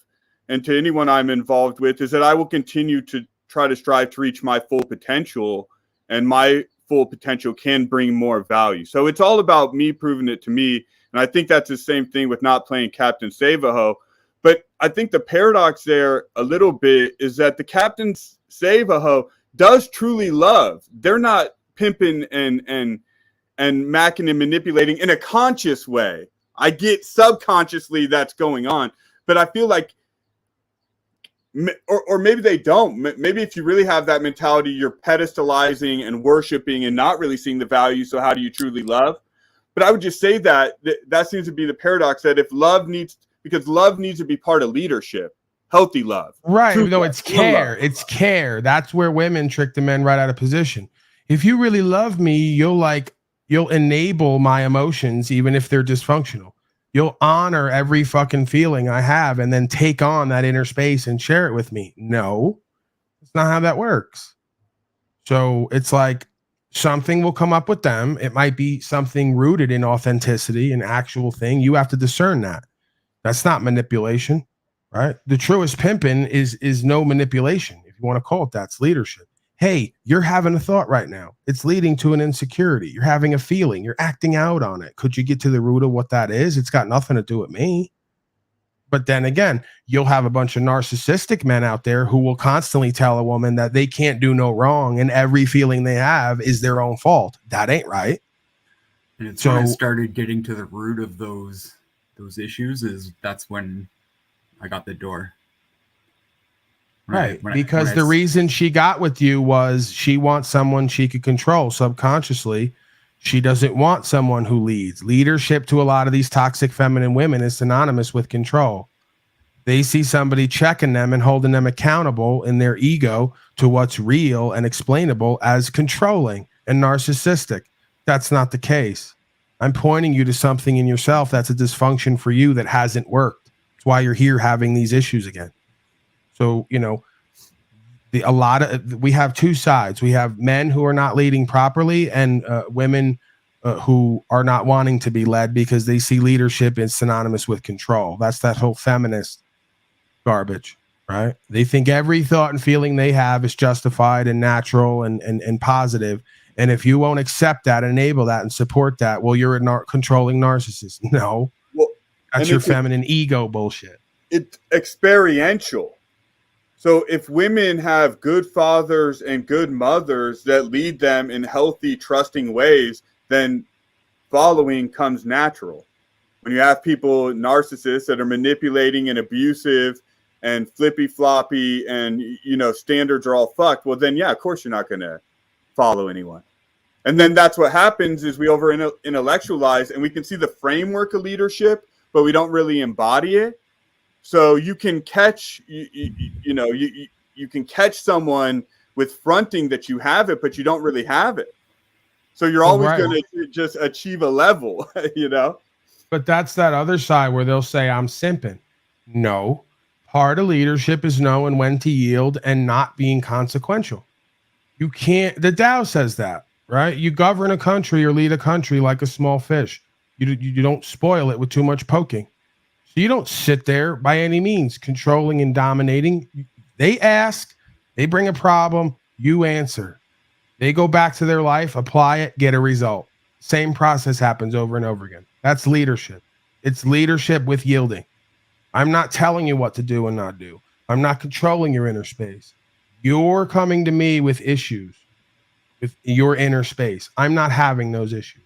and to anyone I'm involved with is that I will continue to try to strive to reach my full potential, and my full potential can bring more value. So it's all about me proving it to me. And I think that's the same thing with not playing Captain Save-A-Ho. But I think the paradox there a little bit is that the Captain Save-A-Ho does truly love. They're not pimping and macking and manipulating in a conscious way. I get subconsciously that's going on, but I feel like, or maybe they don't. Maybe if you really have that mentality, you're pedestalizing and worshiping and not really seeing the value. So how do you truly love? But I would just say that seems to be the paradox, that if love needs to be part of leadership, healthy love. Right. No, it's care. It's care. That's where women trick the men right out of position. If you really love me, you'll enable my emotions, even if they're dysfunctional. You'll honor every fucking feeling I have and then take on that inner space and share it with me. No, it's not how that works. So it's like something will come up with them. It might be something rooted in authenticity, an actual thing. You have to discern that. That's not manipulation, right? The truest pimping is no manipulation. If you want to call it that, it's leadership. Hey, you're having a thought right now. It's leading to an insecurity. You're having a feeling. You're acting out on it. Could you get to the root of what that is? It's got nothing to do with me. But then again, you'll have a bunch of narcissistic men out there who will constantly tell a woman that they can't do no wrong and every feeling they have is their own fault. That ain't right. And it's when I started getting to the root of those issues, that's when I got the door. Right, because the reason she got with you was she wants someone she could control subconsciously. She doesn't want someone who leads. Leadership to a lot of these toxic feminine women is synonymous with control. They see somebody checking them and holding them accountable in their ego to what's real and explainable as controlling and narcissistic. That's not the case. I'm pointing you to something in yourself that's a dysfunction for you that hasn't worked. That's why you're here having these issues again. So, we have two sides. We have men who are not leading properly and women who are not wanting to be led because they see leadership is synonymous with control. That's that whole feminist garbage, right? They think every thought and feeling they have is justified and natural and positive. And if you won't accept that, enable that, and support that, well, you're a controlling narcissist. No, that's your feminine ego bullshit. It's experiential. So if women have good fathers and good mothers that lead them in healthy, trusting ways, then following comes natural. When you have people, narcissists, that are manipulating and abusive and flippy-floppy and, standards are all fucked, well, then, yeah, of course you're not going to follow anyone. And then that's what happens is we over-intellectualize, and we can see the framework of leadership, but we don't really embody it. So you can catch, you can catch someone with fronting that you have it, but you don't really have it. So you're always going to just achieve a level, But that's that other side where they'll say, I'm simping. No, part of leadership is knowing when to yield and not being consequential. You can't, the Tao says that, right? You govern a country or lead a country like a small fish. You don't spoil it with too much poking. So you don't sit there by any means controlling and dominating. They ask, they bring a problem, you answer. They go back to their life, apply it, get a result. Same process happens over and over again. That's leadership. It's leadership with yielding. I'm not telling you what to do and not do. I'm not controlling your inner space. You're coming to me with issues with your inner space. I'm not having those issues.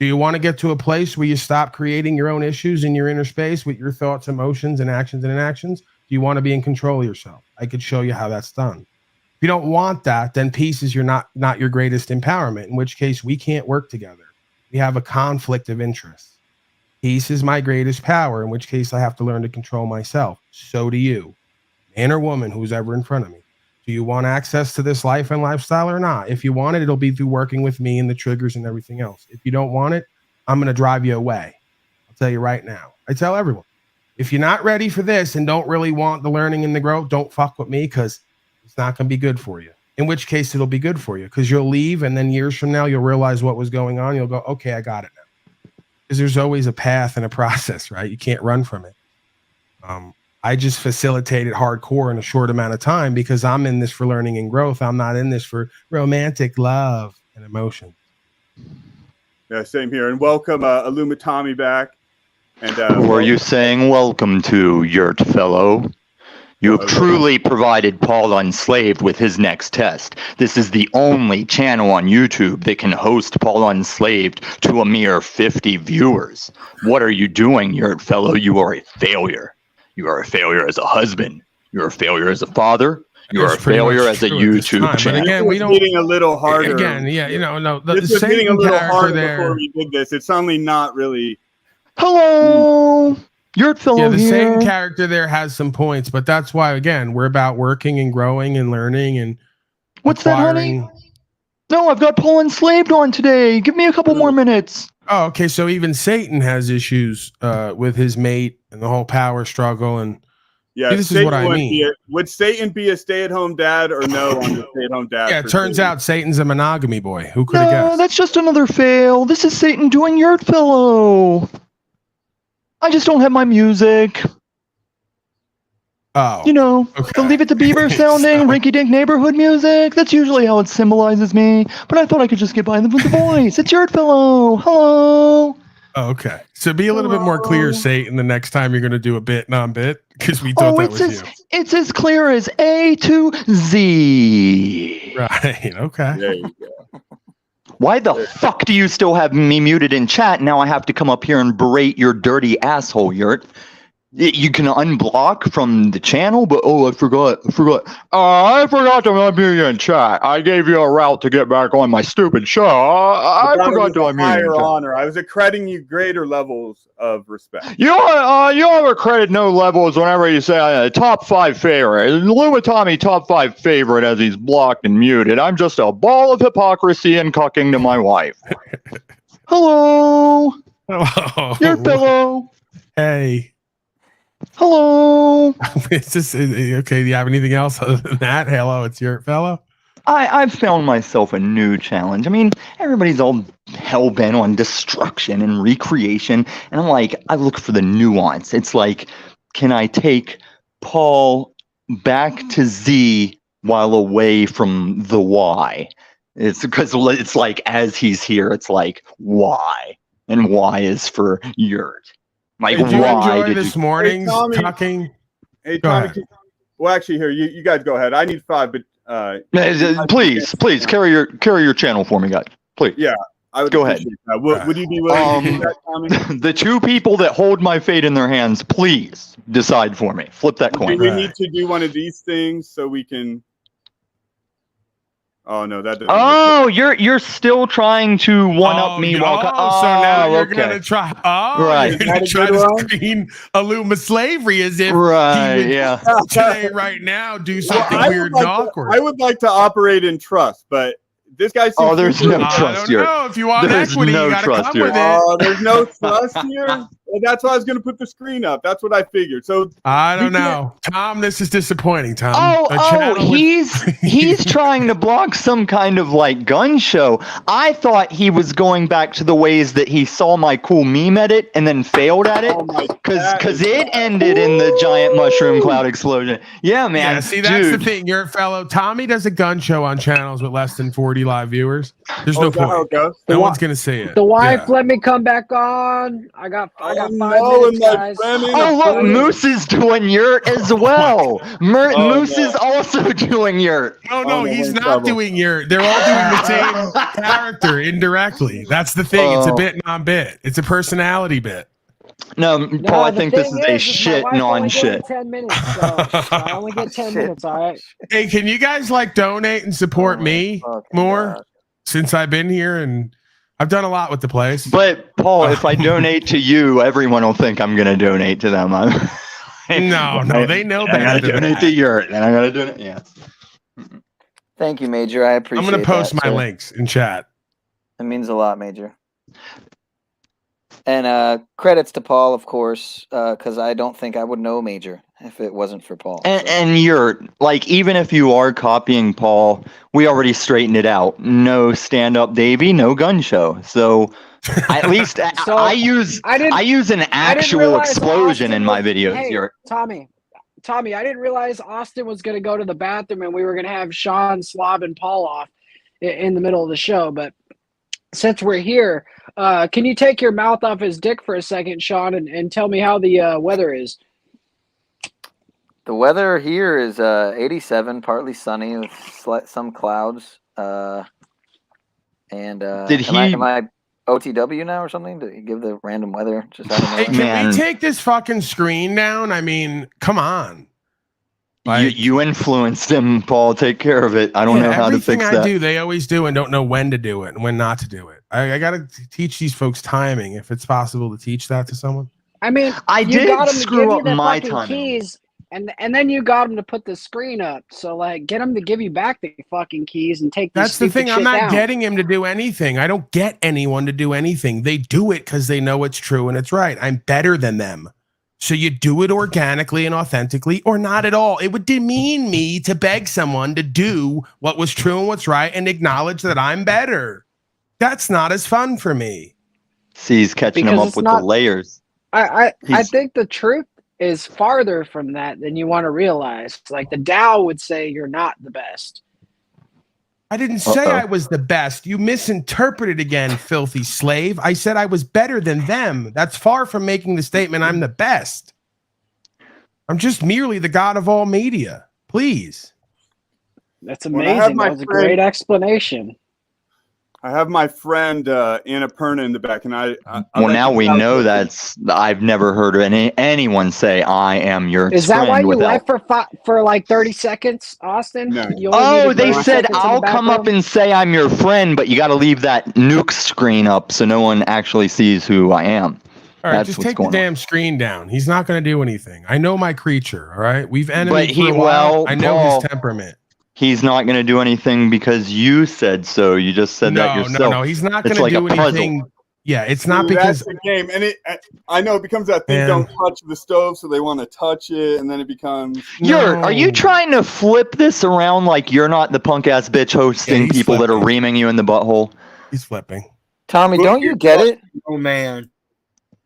Do you want to get to a place where you stop creating your own issues in your inner space with your thoughts, emotions, and actions and inactions? Do you want to be in control of yourself? I could show you how that's done. If you don't want that, then peace is not your greatest empowerment, in which case we can't work together. We have a conflict of interests. Peace is my greatest power, in which case I have to learn to control myself. So do you, man or woman who's ever in front of me. Do you want access to this life and lifestyle or not? If you want it, it'll be through working with me and the triggers and everything else. If you don't want it, I'm going to drive you away. I'll tell you right now. I tell everyone, if you're not ready for this and don't really want the learning and the growth, don't fuck with me because it's not going to be good for you. In which case it'll be good for you because you'll leave and then years from now, you'll realize what was going on. You'll go, okay, I got it now. Because there's always a path and a process, right? You can't run from it. I just facilitated hardcore in a short amount of time because I'm in this for learning and growth. I'm not in this for romantic love and emotion. Yeah, same here. And welcome Illumitami back. And who are you saying welcome to, Yurt fellow? You have truly provided Paul Unslaved with his next test. This is the only channel on YouTube that can host Paul Unslaved to a mere 50 viewers. What are you doing, Yurt fellow? You are a failure. You are a failure as a husband. You're a failure as a father. You're a failure as a YouTube channel. Again, we don't getting a little harder. Again, yeah, the Satan character there. Before we did this, it's suddenly not really. Hello. Yurt fellow yeah, the here. same character there has some points, but that's why, again, we're about working and growing and learning and what's acquiring. That, honey? No, I've got Paul Enslaved on today. Give me a couple more minutes. Oh, okay. So even Satan has issues with his mate and the whole power struggle. And yeah, this is what I mean. Would Satan be a stay-at-home dad or no on the stay-at-home dad? Yeah, it turns out Satan's a monogamy boy. Who could have guessed? That's just another fail. This is Satan doing Yurt fellow. I just don't have my music. Oh. The Leave It to Beaver sounding, rinky-dink neighborhood music. That's usually how it symbolizes me. But I thought I could just get by with the voice. It's Yurt fellow. Hello. Oh, okay. So be a little bit more clear, Satan, the next time you're going to do a bit, non-bit, because we thought that was you. It's as clear as A to Z. Right. Okay. There you go. Why the fuck do you still have me muted in chat? Now I have to come up here and berate your dirty asshole, Yurt. You can unblock from the channel, but I forgot. I forgot to unmute you in chat. I gave you a route to get back on my stupid show. I forgot to unmute you in chat. Honor. I was accrediting you greater levels of respect. You ever credit no levels whenever you say top 5 favorite. Illumitami top 5 favorite as he's blocked and muted. I'm just a ball of hypocrisy and cucking to my wife. Hello. Hello. Your pillow. Hey. Hello. It's just okay. Do you have anything else other than that? Hello, it's Yurt fellow. I've found myself a new challenge. I mean, everybody's all hell bent on destruction and recreation, and I'm like, I look for the nuance. It's like, can I take Paul back to Z while away from the Y? It's because it's like as he's here, it's like Y, and Y is for Yurt. Like, did you why enjoy this morning's talking? Hey, Tommy. Well, actually, here you guys go ahead. I need 5, but please carry your channel for me, guys. Please. Yeah, I would go ahead. Would you be willing to do that, Tommy? The 2 people that hold my fate in their hands, please decide for me. Flip that coin. We need to do one of these things so we can. Oh no, that doesn't. Oh, you're still trying to one-up me. So now you're gonna try. Right. You're gonna try to screen Illuma slavery as if today, right now, do something weird and awkward. I would like to operate in trust, but this guy. There's no trust here. No, if you want equity, you gotta come with it. Oh, there's no trust here. Well, that's why I was going to put the screen up. That's what I figured. So I don't know, Tom. This is disappointing, Tom. He's trying to block some kind of like gun show. I thought he was going back to the ways that he saw my cool meme edit and then failed at it because it ended in the giant mushroom cloud explosion. Yeah, man. Yeah, see, that's the thing. You're a fellow. Tommy does a gun show on channels with less than 40 live viewers. There's no point. No one's gonna see it. The wife let me come back on. I got 5 minutes, guys. Look, Moose is doing Yurt as well. Moose is also doing Yurt. No, he's not doing Yurt. They're all doing the same character indirectly. That's the thing. It's a bit non-bit. It's a personality bit. No, Paul, I think this is a shit non-shit. 10 minutes, so I only get 10 minutes, all right? Hey, can you guys donate and support me more since I've been here? And I've done a lot with the place. But Paul, if I donate to you, everyone will think I'm going to donate to them. No, they know better. I got to donate to Yurt, and I got to donate. Yeah. Thank you, Major. I appreciate it. I'm going to post my links in chat. It means a lot, Major. And credits to Paul, of course, because I don't think I would know Major if it wasn't for Paul. And Yurt, like, even if you are copying Paul, we already straightened it out. No stand-up Davey, no gun show. So At least So, I use an actual realize explosion Austin in my was- videos. Hey, Tommy, I didn't realize Austin was going to go to the bathroom and we were going to have Sean, Slob, and Paul off in the middle of the show. But since we're here, can you take your mouth off his dick for a second, Sean, and tell me how the weather is? The weather here is 87, partly sunny with some clouds. And am I OTW now or something? To give the random weather just out of Hey, nowhere? can we take this fucking screen down? I mean, come on. You influenced him, Paul. Take care of it. I don't know how to fix that. Everything I do, they always do and don't know when to do it and when not to do it. I got to teach these folks timing. If it's possible to teach that to someone. I mean, I you did got him to screw give up you the my fucking timing. keys, and then you got him to put the screen up. So like, get him to give you back the fucking keys and take. That's the thing. I'm not getting him to do anything. I don't get anyone to do anything. They do it because they know it's true and it's right. I'm better than them. So you do it organically and authentically, or not at all. It would demean me to beg someone to do what was true and what's right and acknowledge that I'm better. That's not as fun for me. See, he's catching him up with the layers. I think the truth is farther from that than you want to realize. Like the Tao would say, you're not the best. I didn't say I was the best. You misinterpreted again, filthy slave. I said I was better than them. That's far from making the statement I'm the best. I'm just merely the god of all media. Please. That's amazing. That was a great explanation. I have my friend Annapurna in the back, and well, now we know I've never heard anyone say I am your. Is that why you left for like 30 seconds, Austin? No. They said I'll come up and say I'm your friend, but you got to leave that nuke screen up so no one actually sees who I am. All right, just take the damn screen down. He's not going to do anything. I know my creature. All right, we've enemy for a while. I know his temperament. He's not going to do anything because you said so. You just said that yourself. No, he's not going to do anything. Yeah, it's not because that's the game, and I know it becomes that thing. Don't touch the stove, so they want to touch it, and then it becomes. Are you trying to flip this around like you're not the punk ass bitch hosting people that are reaming you in the butthole? He's flipping. Tommy, don't you get it? Oh man.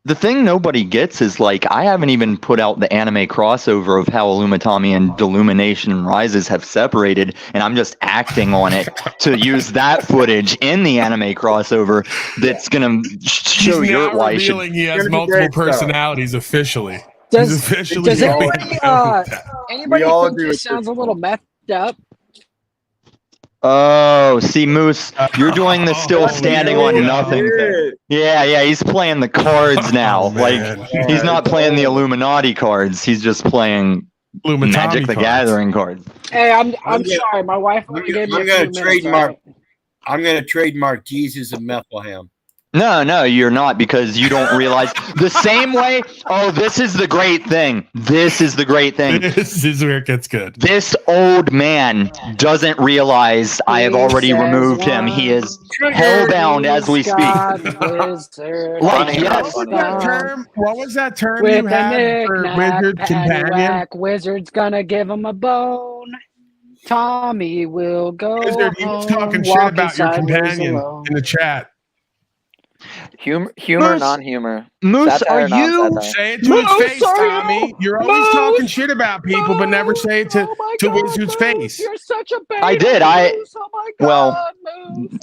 The thing nobody gets is like I haven't even put out the anime crossover of how Illumitami and Delumination Rises have separated, and I'm just acting on it to use that footage in the anime crossover that's gonna show your why he has multiple personalities officially. Does anybody think this sounds a little messed up? Oh, see, Moose, you're doing the still standing on nothing thing. Yeah, he's playing the cards now. He's not playing the Illuminati cards. He's just playing Magic the Gathering cards. Hey, I'm sorry. My wife only gave me a few minutes. I'm going to trademark Jesus of Bethlehem. No, you're not, because you don't realize the same way. Oh, this is the great thing. This is where it gets good. This old man doesn't realize I have already removed him. He is hellbound as we speak. What was that term you had for wizard companion? Wizard's gonna give him a bone. Tommy will go. Wizard, he was talking shit about your companion in the chat. Humor, Moose, non-humor. Moose, satire, are you say it to his face, Tommy? You're always talking shit about people, but never say it to Wizard's face. You're such a baby. I did. Oh my God,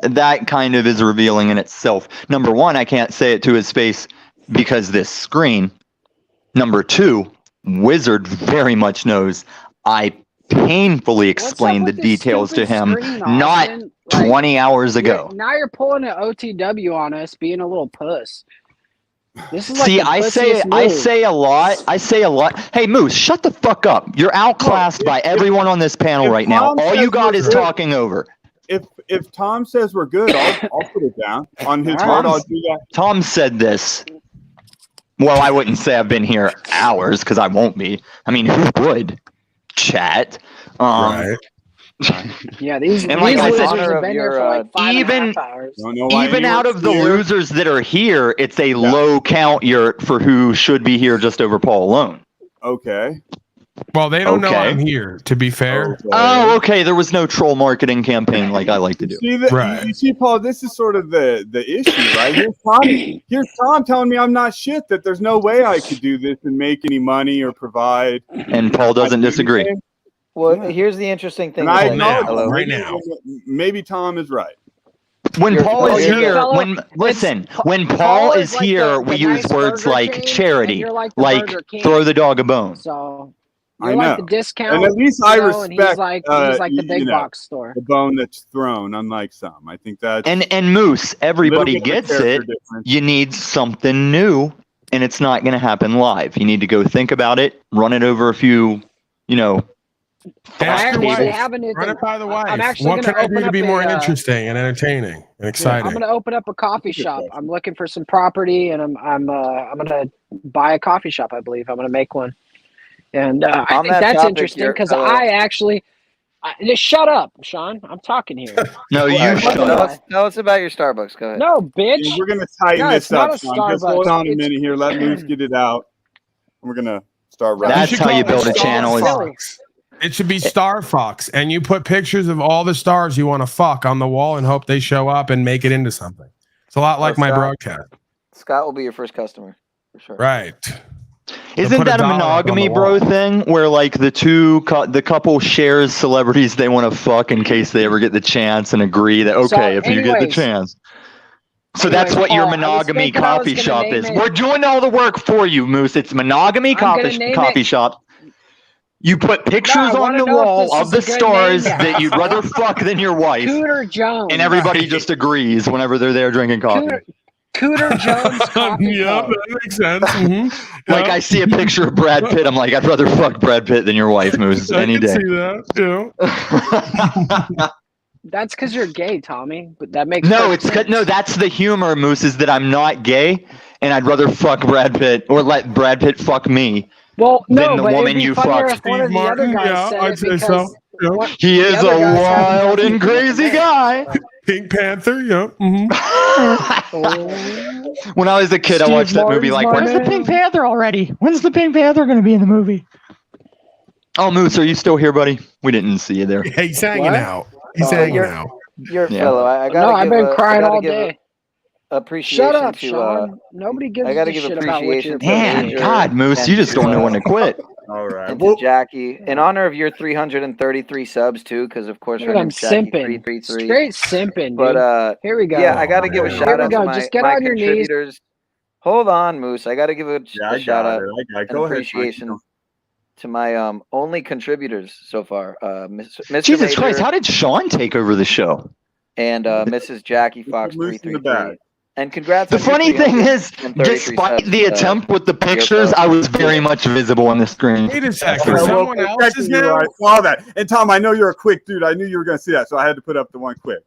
that kind of is revealing in itself. Number one, I can't say it to his face because this screen. Number two, Wizard very much knows I painfully explained the details to him, not 20 hours ago. Now you're pulling an OTW on us, being a little puss. This is See, I say a lot. Hey, Moose, shut the fuck up. You're outclassed by everyone on this panel right now. All you got is talking over. If Tom says we're good, I'll put it down. On his word, I'll do that. Tom said this. Well, I wouldn't say I've been here hours because I won't be. I mean, who would? Chat. Right. Yeah, these and like I said, have been here for like 5.5 hours. Even out of the losers that are here, it's a low count for who should be here just over Paul alone. Okay. Well, they don't know I'm here, to be fair. Oh, okay. There was no troll marketing campaign like I like to do. You see, Paul, this is sort of the issue, right? Here's Tom telling me I'm not shit, that there's no way I could do this and make any money or provide. And Paul doesn't disagree. Well, here's the interesting thing. And I acknowledge right now. Maybe Tom is right. When Paul is here, when Paul is like here, we use words like charity, like throw the dog a bone. So I you're know. like the discount, And at least I respect. and he's like the big box store. The bone that's thrown, unlike some. I think that. And Moose, everybody gets it. You need something new, and it's not going to happen live. You need to go think about it, run it over a few, Ask your wife. Run it by the wife. I'm actually what can I do to be more interesting and entertaining and Yeah, exciting? I'm going to open up a coffee shop. I'm looking for some property, and I'm going to buy a coffee shop. I believe I'm going to make one, and I think that's interesting because I actually. Just shut up, Sean. I'm talking here. No, you shut up. Tell us about your Starbucks. Go ahead. No, bitch. Yeah, we're gonna tighten this up, Sean. Just hold on a minute here. Let Moose get it out. We're gonna start. That's how you build a channel. It should be Star Fox, and you put pictures of all the stars you want to fuck on the wall and hope they show up and make it into something. It's a lot like my broadcast. Scott will be your first customer for sure. Right. Isn't that a monogamy bro thing where like the couple shares celebrities they want to fuck in case they ever get the chance and agree that you get the chance. So that's what your monogamy coffee shop is. We're doing all the work for you, Moose. It's monogamy coffee shop. You put pictures on the wall of the stars that you'd rather fuck than your wife. Cooter Jones. And everybody just agrees whenever they're there drinking coffee. Cooter Jones coffee. Yeah, that makes sense. Mm-hmm. Like I see a picture of Brad Pitt, I'm like, I'd rather fuck Brad Pitt than your wife, Moose, any day. I can see that, yeah. That's because you're gay, Tommy. But that makes that's the humor, Moose, is that I'm not gay, and I'd rather fuck Brad Pitt or let Brad Pitt fuck me. Well, no, than the woman you fucked. Steve Martin, I'd say so. Yeah. He is a wild and crazy guy. Pink Panther, yeah. Mm-hmm. When I was a kid, I watched that movie like, when's the Pink Panther already? When's the Pink Panther going to be in the movie? Oh, Moose, are you still here, buddy? We didn't see you there. Yeah, he's hanging out. He's hanging out. You're a fellow. I've been crying all day. Appreciation. Shut up, Sean. Nobody gives a shit about what you're doing. Man, God, Moose, you just don't know when to quit. All right. And to Jackie, in honor of your 333 subs too, because of course her name's Jackie 333. Straight simping, dude. But here we go. Yeah, I got to give a shout out to my contributors. Knees. Hold on, Moose. I got to give a shout out and appreciation to my only contributors so far. Mr. Jesus Major Christ, how did Sean take over the show? And Mrs. Jackie Fox 333. And congrats. The funny thing is, despite the attempt with the pictures, I was very much visible on the screen. Wait a second. Someone else is now? I saw that. And Tom, I know you're a quick dude. I knew you were going to see that, so I had to put up the one quick.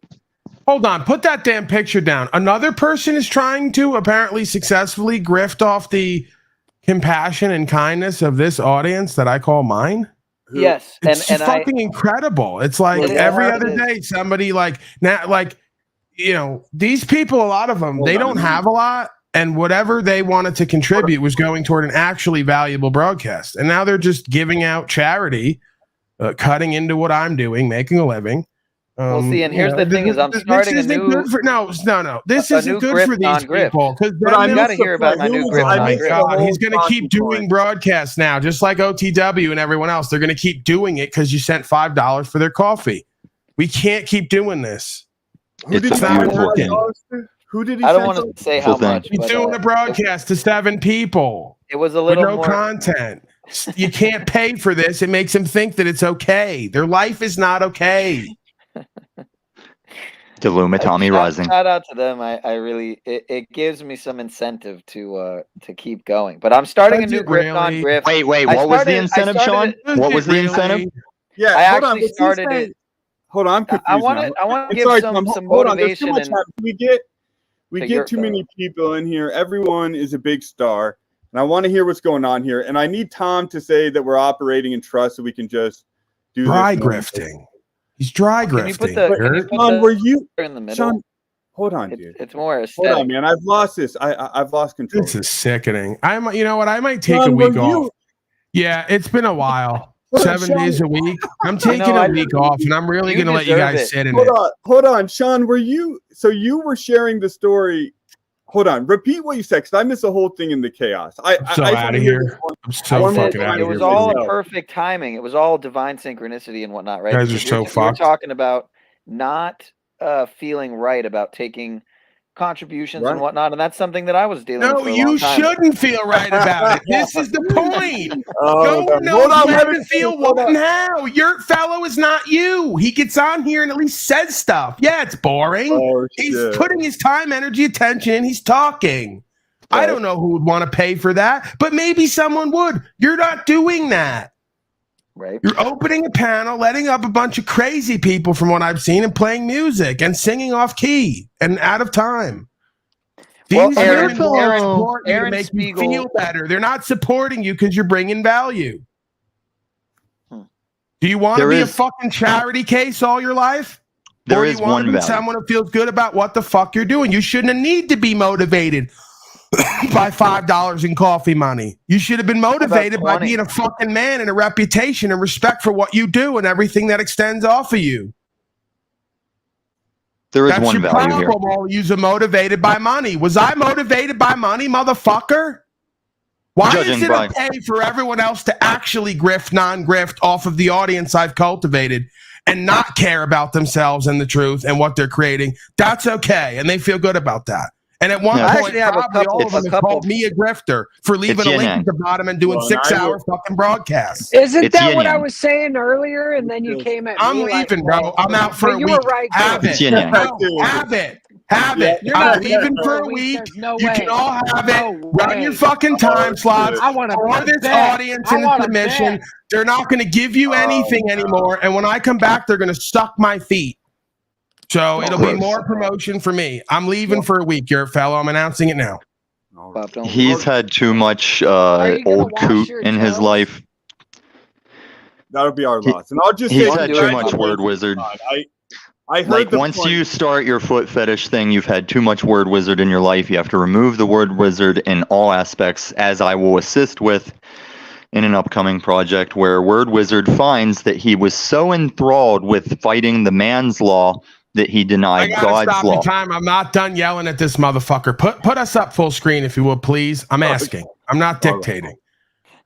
Hold on. Put that damn picture down. Another person is trying to apparently successfully grift off the compassion and kindness of this audience that I call mine. Yes. It's fucking incredible. It's like every other day, somebody these people, a lot of them, they don't have a lot, and whatever they wanted to contribute was going toward an actually valuable broadcast. And now they're just giving out charity, cutting into what I'm doing, making a living. We'll see. And here's the thing: is I'm starting a new. This isn't good for these people. But I got to hear about my new grip. Oh my God, he's going to keep doing broadcasts now, just like OTW and everyone else. They're going to keep doing it because you sent $5 for their coffee. We can't keep doing this. It's not working. Who did he? I don't want to say how much. He's doing a broadcast to 7 people. It was a little with no content. You can't pay for this. It makes them think that it's okay. Their life is not okay. Deluma Tommy Rising. Shout out to them. I really it gives me some incentive to keep going. But I'm starting a new grip on Griff. Wait, what was the incentive, Sean? What was the incentive? Yeah, I actually started it. Hold on, I'm confused. I want to give some motivation. We get too many people in here. Everyone is a big star, and I want to hear what's going on here. And I need Tom to say that we're operating in trust, so we can just do dry grifting. He's dry grifting. Sean, were you in the middle? Sean, hold on, dude. It's more aesthetic. Hold on, man. I've lost this. I've lost control. This is sickening. You know what? I might take a week off. Yeah, it's been a while. 7 days a week. I'm taking a week off, and I'm really going to let you guys sit in it. Hold on, Sean. You were sharing the story. Hold on. Repeat what you said, because I missed the whole thing in the chaos. I'm so out of here. I'm so fucking out of here. It was all a perfect timing. It was all divine synchronicity and whatnot, right? You guys are so fucked. You're talking about not feeling right about taking contributions and whatnot, and that's something that I was dealing with. No, you shouldn't feel right about it. This is the point. Hold on, let me feel what and how. Your fellow is not you. He gets on here and at least says stuff. Yeah, it's boring. He's putting his time, energy, attention. He's talking. I don't know who would want to pay for that, but maybe someone would. You're not doing that. Right. You're opening a panel, letting up a bunch of crazy people from what I've seen, and playing music and singing off key and out of time. These Aaron support you to make you feel better. They're not supporting you because you're bringing value. Do you want to be a fucking charity case all your life? There is one value. Someone who feels good about what the fuck you're doing. You shouldn't need to be motivated by $5 in coffee money. You should have been motivated by being a fucking man and a reputation and respect for what you do and everything that extends off of you. There is one value here. All you're motivated by money. Was I motivated by money, motherfucker? Why is it okay for everyone else to actually grift, non-grift off of the audience I've cultivated and not care about themselves and the truth and what they're creating? That's okay, and they feel good about that. And at one point, probably all of them have called me a grifter for leaving a link at the bottom and doing 6-hour fucking broadcasts. Isn't that what I was saying earlier? And then you came at me. I'm leaving, bro. I'm out for a week. You were right. Have it. Have it. I'm leaving for a week. You can all have it. Run your fucking time slots. I want to for this audience and the submission. They're not going to give you anything anymore. And when I come back, they're going to suck my feet. So it'll be more promotion for me. I'm leaving for a week, your fellow. I'm announcing it now. He's had too much old coot in his life. That'll be our loss. And I'll just he's had too much word wizard. I heard once you start your foot fetish thing, you've had too much word wizard in your life. You have to remove the word wizard in all aspects, as I will assist with in an upcoming project where word wizard finds that he was so enthralled with fighting the man's law that he denied God's law. I'm not done yelling at this motherfucker. Put us up full screen if you will, please. I'm asking. I'm not dictating.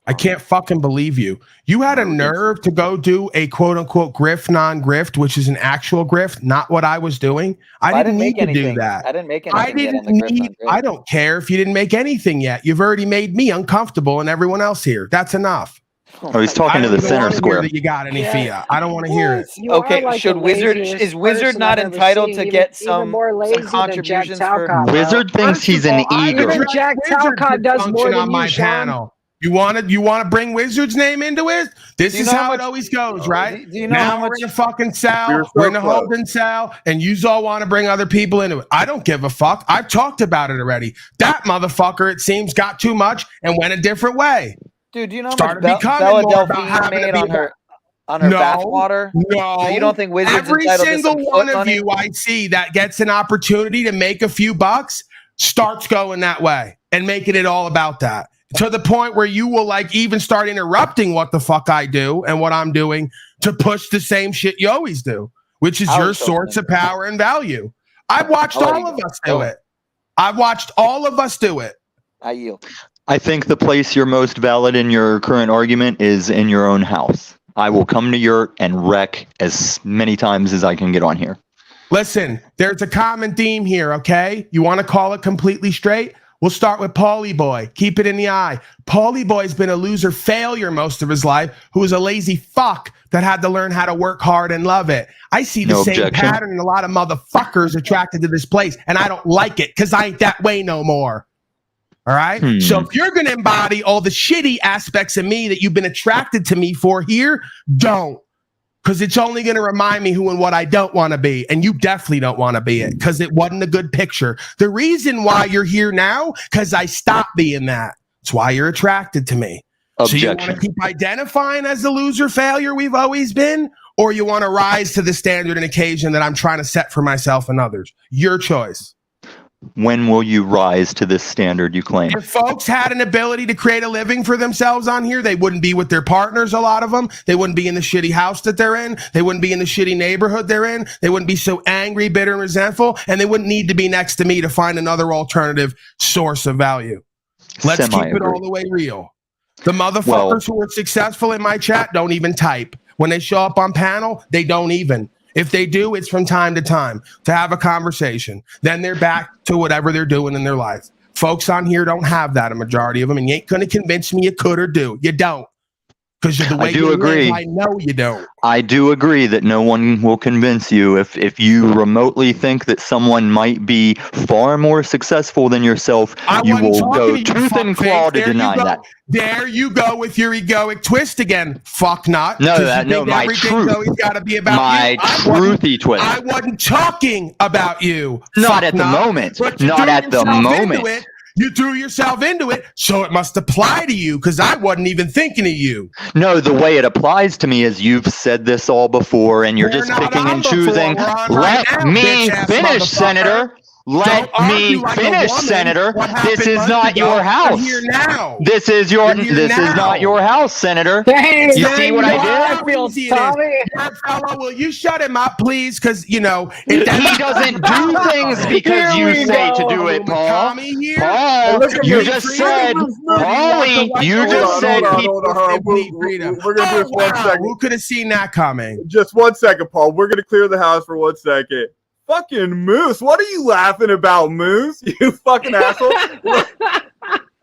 I can't fucking believe you. You had a nerve to go do a quote unquote grift, non-grift, which is an actual grift, not what I was doing. I didn't need to do that. I didn't make anything. I don't care if you didn't make anything yet. You've already made me uncomfortable and everyone else here. That's enough. Oh, he's talking to the center square. That you got any fiat? I don't want to hear it. Okay, like should Wizard is Wizard not entitled to get some contributions for? Wizard thinks he's an eager. Jack Talcott does more than my panel. You want to bring Wizard's name into it? This is how it always goes, right? Do you know how much we're in a fucking cell? We're in a holding cell, and you all want to bring other people into it. I don't give a fuck. I've talked about it already. That motherfucker, it seems, got too much and went a different way. Dude, do you know how much Bella Delphine made on her bathwater? No. So you don't think Wizard's every entitled single to some one foot of money? you I see that gets an opportunity to make a few bucks starts going that way and making it all about that, to the point where you will even start interrupting what the fuck I do and what I'm doing to push the same shit you always do, which is your source of power and value. I've watched all of us do it. I've watched all of us do it. I yield. I think the place you're most valid in your current argument is in your own house. I will come to your and wreck as many times as I can get on here. Listen, there's a common theme here, okay? You want to call it completely straight? We'll start with Paulie Boy. Keep it in the eye. Paulie Boy's been a loser failure most of his life, who was a lazy fuck that had to learn how to work hard and love it. I see the same pattern in a lot of motherfuckers attracted to this place, and I don't like it because I ain't that way no more. All right. So if you're going to embody all the shitty aspects of me that you've been attracted to me for here, don't. Because it's only going to remind me who and what I don't want to be. And you definitely don't want to be it because it wasn't a good picture. The reason why you're here now, because I stopped being that. That's why you're attracted to me. Objection. So you want to keep identifying as the loser failure we've always been, or you want to rise to the standard and occasion that I'm trying to set for myself and others? Your choice. When will you rise to this standard you claim? If folks had an ability to create a living for themselves on here, they wouldn't be with their partners, a lot of them. They wouldn't be in the shitty house that they're in. They wouldn't be in the shitty neighborhood they're in. They wouldn't be so angry, bitter, and resentful. And they wouldn't need to be next to me to find another alternative source of value. Let's keep it all the way real. The motherfuckers who are successful in my chat don't even type. When they show up on panel, they don't even. If they do, it's from time to time to have a conversation. Then they're back to whatever they're doing in their life. Folks on here don't have that, a majority of them, and you ain't going to convince me you could or do. You don't. Because the way you live, I know you don't. I do agree that no one will convince you if you remotely think that someone might be far more successful than yourself. You will go tooth and claw to deny that. There you go with your egoic twist again. Fuck not. No, my truth. Gotta be about my truthy twist. I wasn't talking about you. Not at the moment. Not at the moment. You threw yourself into it, so it must apply to you, because I wasn't even thinking of you. No, the way it applies to me is you've said this all before, and you're just picking and choosing. Let me finish, Senator. Let me finish, Senator. This is not your house. This is not your house, Senator. You see what I did? Fellow, will you shut him up, please? Because, you know, he doesn't do things because you say to do it, Paul. Paul, you just said, Paulie, you just said people. We're going to do this 1 second. Who could have seen that coming? Just 1 second, Paul. We're going to clear the house for 1 second. Fucking Moose, what are you laughing about, Moose? You fucking asshole.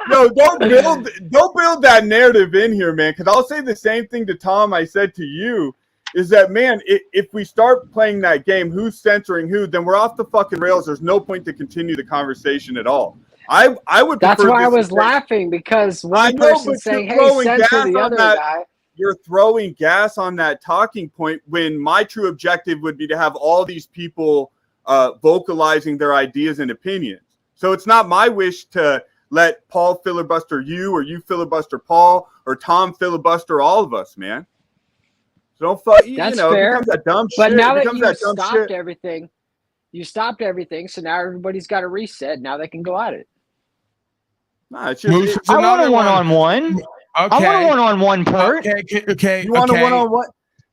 No, don't build that narrative in here, man, because I'll say the same thing to Tom I said to you, is that, man, if we start playing that game, who's censoring who, then we're off the fucking rails. There's no point to continue the conversation at all. I would. That's why I was laughing, because one person saying, hey, censor the other guy. You're throwing gas on that talking point when my true objective would be to have all these people vocalizing their ideas and opinions. So it's not my wish to let Paul filibuster you, or you filibuster Paul, or Tom filibuster all of us, man. So don't fuck. That's fair. It becomes that dumb but shit. Now that you stopped everything, so now everybody's got a reset. Now they can go at it. Nah, it's just, I want a one-on-one. Okay. I want a one-on-one part. Okay. You want a one-on-one?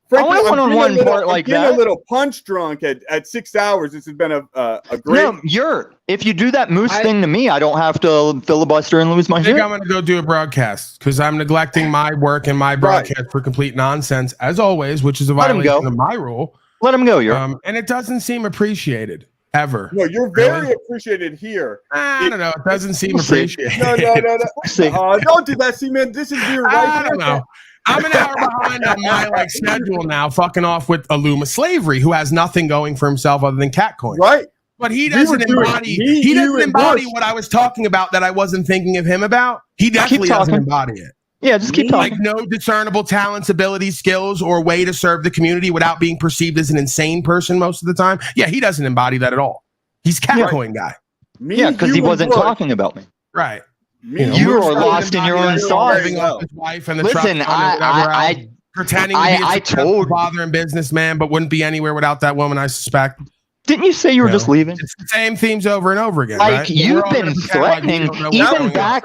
Frankly, I want a one-on-one part like that. I'm a little punch drunk at 6 hours. This has been a great. No, if you do that Moose thing to me, I don't have to filibuster and lose my shit. I think I'm going to go do a broadcast because I'm neglecting my work and my broadcast for complete nonsense, as always, which is a violation of my rule. Let him go, and it doesn't seem appreciated. Ever. No, you're very appreciated here. I don't know. It doesn't seem appreciated. No. Don't do that. See, man, this is your right. I don't know. I'm an hour behind on my schedule now, fucking off with Illuma Slavery, who has nothing going for himself other than Catcoin. Right. But he doesn't embody. He doesn't embody what I was talking about that I wasn't thinking of him about. He definitely doesn't embody it. Yeah, just keep talking. Like no discernible talents, abilities, skills, or way to serve the community without being perceived as an insane person most of the time. Yeah, he doesn't embody that at all. He's Catcoin guy. Yeah, because he wasn't talking about me. Right. You are lost in your own thoughts. Listen, I pretending to be a father and businessman, but wouldn't be anywhere without that woman, I suspect. Didn't you say you were just leaving? It's the same themes over and over again. Like right? You've been threatening, even back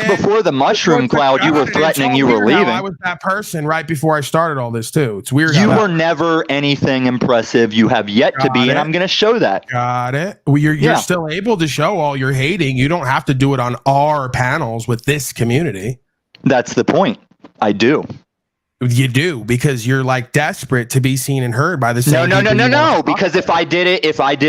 before the mushroom cloud. You were threatening you were leaving. I was that person right before I started all this too. It's weird. You were never anything impressive. You have yet to be, and I'm going to show that. Got it. Well, you're still able to show all your hating. You don't have to do it on our panels with this community. That's the point. I do. You do, because you're desperate to be seen and heard by the same. No. Because if I did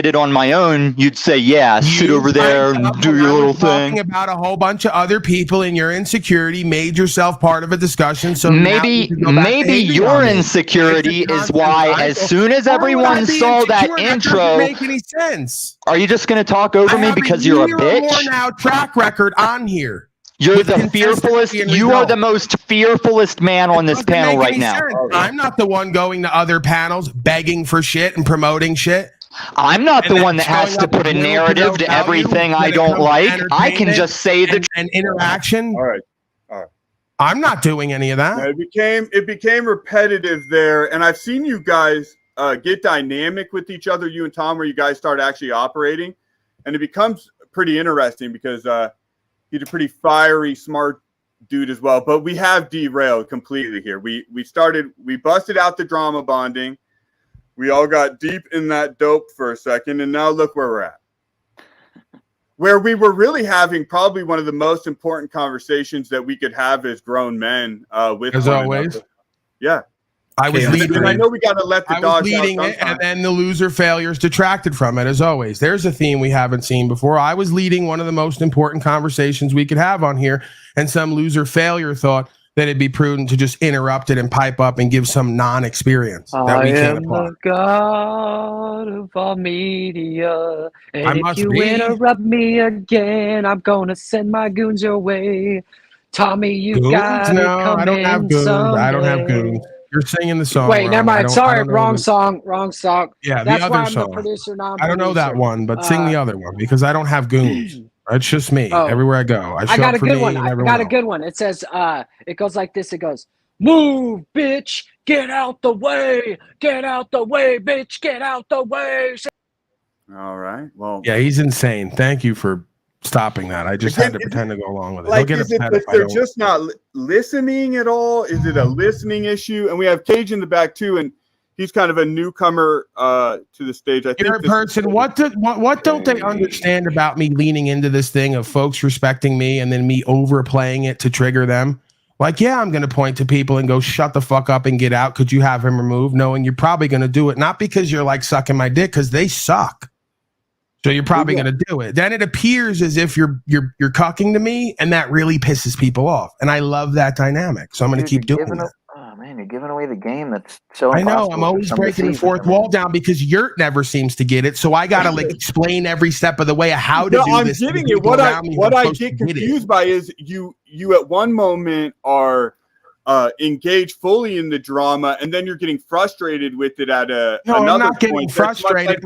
it on my own, you'd say, sit over there and do your little thing. Talking about a whole bunch of other people and your insecurity made yourself part of a discussion. So maybe your insecurity is why, as soon as everyone saw that intro, doesn't make any sense. Are you just going to talk over me because you're a bitch? More now track record on here. You're the fearfulest. You are the most fearfulest man on this panel right now. I'm not the one going to other panels begging for shit and promoting shit. I'm not the one that has to put a narrative to everything I don't like. I can just say the interaction. All right. I'm not doing any of that. It became repetitive there, and I've seen you guys get dynamic with each other, you and Tom, where you guys start actually operating. and it becomes pretty interesting because he's a pretty fiery, smart dude as well. But we have derailed completely here. We busted out the drama bonding. We all got deep in that dope for a second, and now look where we're at. Where we were really having probably one of the most important conversations that we could have as grown men with as always. Another. Yeah. I was leading. And I know we got to let the dogs out it, and then the loser failures detracted from it, as always. There's a theme we haven't seen before. I was leading one of the most important conversations we could have on here, and some loser failure thought that it'd be prudent to just interrupt it and pipe up and give some non-experience that we can't apply. I am the god of all media, and if you interrupt me again, I'm gonna send my goons your way. Tommy, you got no, I don't have goons. I don't have goons. You're singing the song. Wait, never mind. Sorry, wrong song. Yeah, that's the other why I'm song. the producer, I don't know that one, but sing the other one because I don't have goons. It's just me. Everywhere I go, I got a good one. I got a good one. It says, it goes like this. It goes, "Move, bitch, get out the way, bitch, get out the way." All right. Well, yeah, he's insane. Thank you for stopping that. I just had to pretend to go along with it. Like, is it that they're just not listening at all? Is it a listening issue? And we have Cage in the back too, and he's kind of a newcomer to the stage. I think person. What don't they understand about me leaning into this thing of folks respecting me and then me overplaying it to trigger them? Like, yeah, I'm going to point to people and go, shut the fuck up and get out. Could you have him removed? Knowing you're probably going to do it, not because you're like sucking my dick, because they suck. So you're probably going to do it. Then it appears as if you're cucking to me, and that really pisses people off. And I love that dynamic. So I'm going to keep doing that. Oh man, you're giving away the game. That's so. I know. I'm always breaking the fourth wall down because Yurt never seems to get it. So I got to like explain every step of the way of how to do this. I'm getting it. What I get confused by is you at one moment are engaged fully in the drama, and then you're getting frustrated with it at another I'm not getting point. frustrated.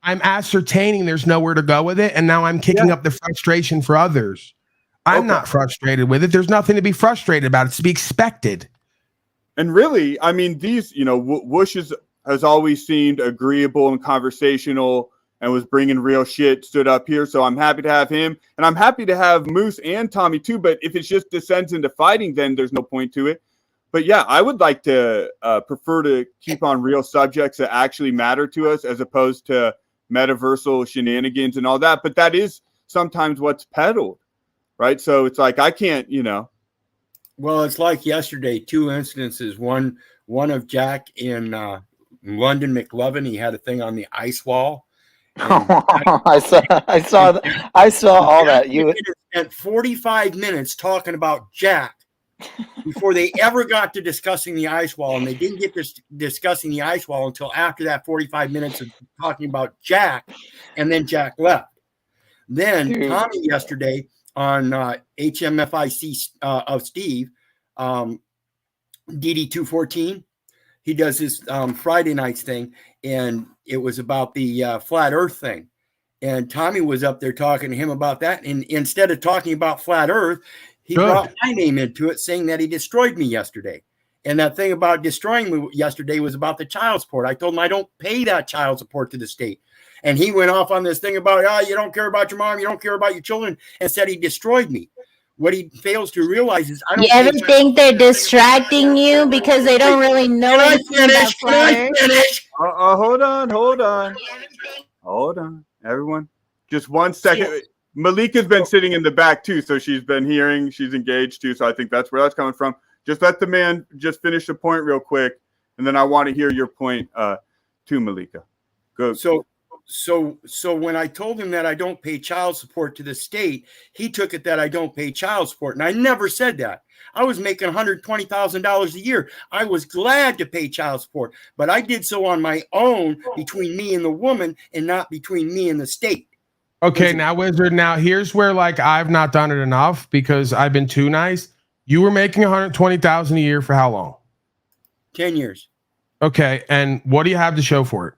I'm ascertaining there's nowhere to go with it, and now I'm kicking up the frustration for others. I'm not frustrated with it. There's nothing to be frustrated about. It's to be expected. And really, I mean, these, Whoosh has always seemed agreeable and conversational and was bringing real shit, stood up here. So I'm happy to have him. And I'm happy to have Moose and Tommy too. But if it just descends into fighting, then there's no point to it. But yeah, I would like to prefer to keep on real subjects that actually matter to us as opposed to metaversal shenanigans and all that. But that is sometimes what's peddled, right? So it's like, I can't, Well, it's like yesterday, two incidences. One of Jack in London McLovin. He had a thing on the ice wall. I saw all that. You spent 45 minutes talking about Jack before they ever got to discussing the ice wall, and they didn't get to discussing the ice wall until after that 45 minutes of talking about Jack, and then Jack left. Then Tommy yesterday on HMFIC of Steve, DD214, he does his Friday nights thing, and it was about the flat earth thing. And Tommy was up there talking to him about that. And instead of talking about flat earth, he brought my name into it, saying that he destroyed me yesterday. And that thing about destroying me yesterday was about the child support. I told him I don't pay that child support to the state. And he went off on this thing about, you don't care about your mom, you don't care about your children, and said he destroyed me. What he fails to realize is I don't. You ever think they're distracting you because they don't really know anything about fire? Hold on, everyone. Just 1 second. Malika's been sitting in the back too, so she's been hearing, she's engaged too. So I think that's where that's coming from. Just let the man just finish the point real quick, and then I want to hear your point too, Malika. Go. So when I told him that I don't pay child support to the state, he took it that I don't pay child support. And I never said that. I was making $120,000 a year. I was glad to pay child support, but I did so on my own between me and the woman and not between me and the state. Okay, now, Wizard, here's where I've not done it enough because I've been too nice. You were making $120,000 a year for how long? 10 years. Okay, and what do you have to show for it?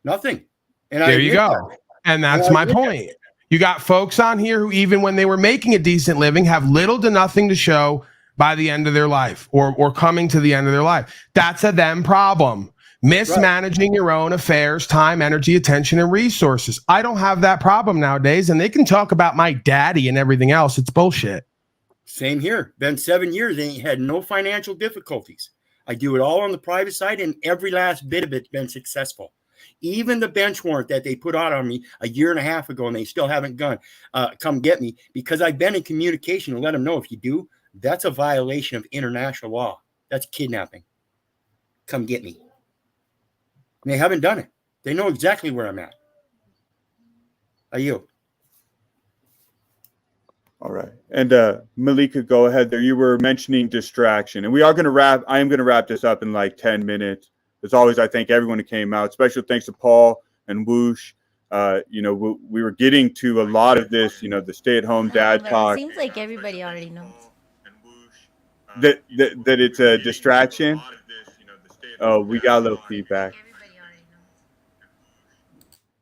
Nothing. And there you go. And that's my point. You got folks on here who, even when they were making a decent living, have little to nothing to show by the end of their life or coming to the end of their life. That's a them problem. Mismanaging your own affairs, time, energy, attention, and resources. I don't have that problem nowadays, and they can talk about my daddy and everything else. It's bullshit. Same here. Been 7 years and had no financial difficulties. I do it all on the private side, and every last bit of it's been successful. Even the bench warrant that they put out on me a year and a half ago, and they still haven't come get me, because I've been in communication and let them know, if you do, that's a violation of international law. That's kidnapping. Come get me. And they haven't done it. They know exactly where I'm at. I yield. All right. And Malika, go ahead there. You were mentioning distraction. And we are going to wrap. I am going to wrap this up in like 10 minutes. As always, I thank everyone who came out. Special thanks to Paul and Whoosh. We were getting to a lot of this, the stay-at-home dad talk. It seems like everybody already knows. That it's a distraction. Oh, we got a little feedback.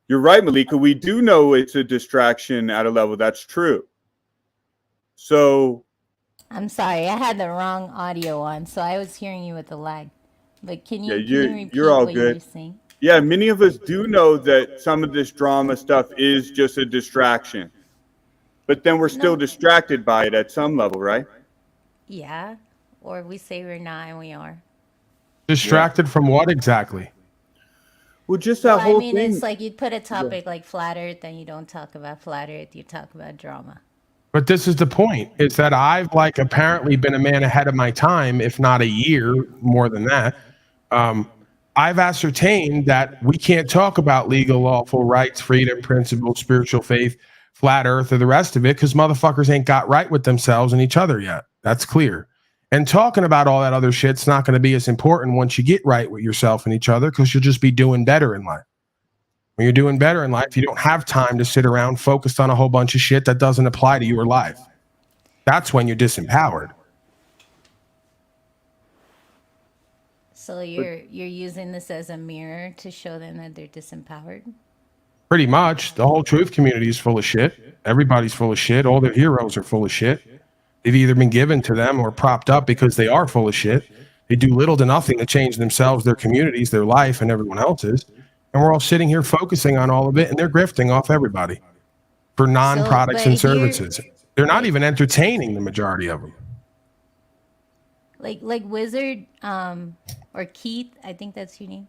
You're right, Malika. We do know it's a distraction at a level. That's true. So I'm sorry, I had the wrong audio on, so I was hearing you with the lag. But can you repeat you're all what good. you were saying? Yeah, many of us do know that some of this drama stuff is just a distraction. But then we're still distracted by it at some level, right? Yeah. Or we say we're not and we are. Distracted from what exactly? Well, just that whole thing. It's like you'd put a topic like flat earth, and you don't talk about flat earth, you talk about drama. But this is the point, is that I've apparently been a man ahead of my time, if not a year, more than that. I've ascertained that we can't talk about legal, lawful rights, freedom, principles, spiritual faith, flat earth, or the rest of it, because motherfuckers ain't got right with themselves and each other yet. That's clear. And talking about all that other shit's not going to be as important once you get right with yourself and each other, because you'll just be doing better in life. When you're doing better in life, you don't have time to sit around focused on a whole bunch of shit that doesn't apply to your life. That's when you're disempowered. So you're using this as a mirror to show them that they're disempowered? Pretty much. The whole truth community is full of shit. Everybody's full of shit. All their heroes are full of shit. They've either been given to them or propped up because they are full of shit. They do little to nothing to change themselves, their communities, their life, and everyone else's. And we're all sitting here focusing on all of it, and they're grifting off everybody for non-products and services. They're not even entertaining the majority of them. Like Wizard or Keith, I think that's your name.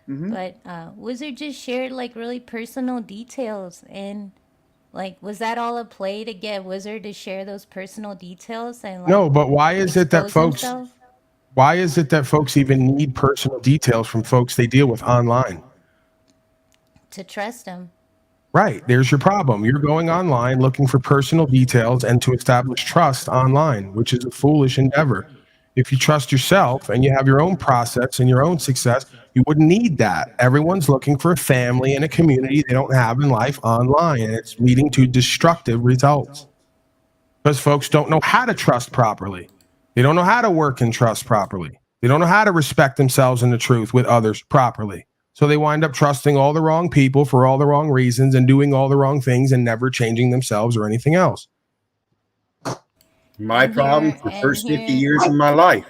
Mm-hmm. But Wizard just shared really personal details, and was that all a play to get Wizard to share those personal details? And no, but why is it that folks? Himself? Why is it that folks even need personal details from folks they deal with online? To trust them. Right. There's your problem. You're going online looking for personal details and to establish trust online, which is a foolish endeavor. If you trust yourself and you have your own process and your own success, you wouldn't need that. Everyone's looking for a family and a community they don't have in life online, and it's leading to destructive results. Because folks don't know how to trust properly. They don't know how to work and trust properly. They don't know how to respect themselves and the truth with others properly. So they wind up trusting all the wrong people for all the wrong reasons and doing all the wrong things and never changing themselves or anything else. My problem for the first 50 years of my life,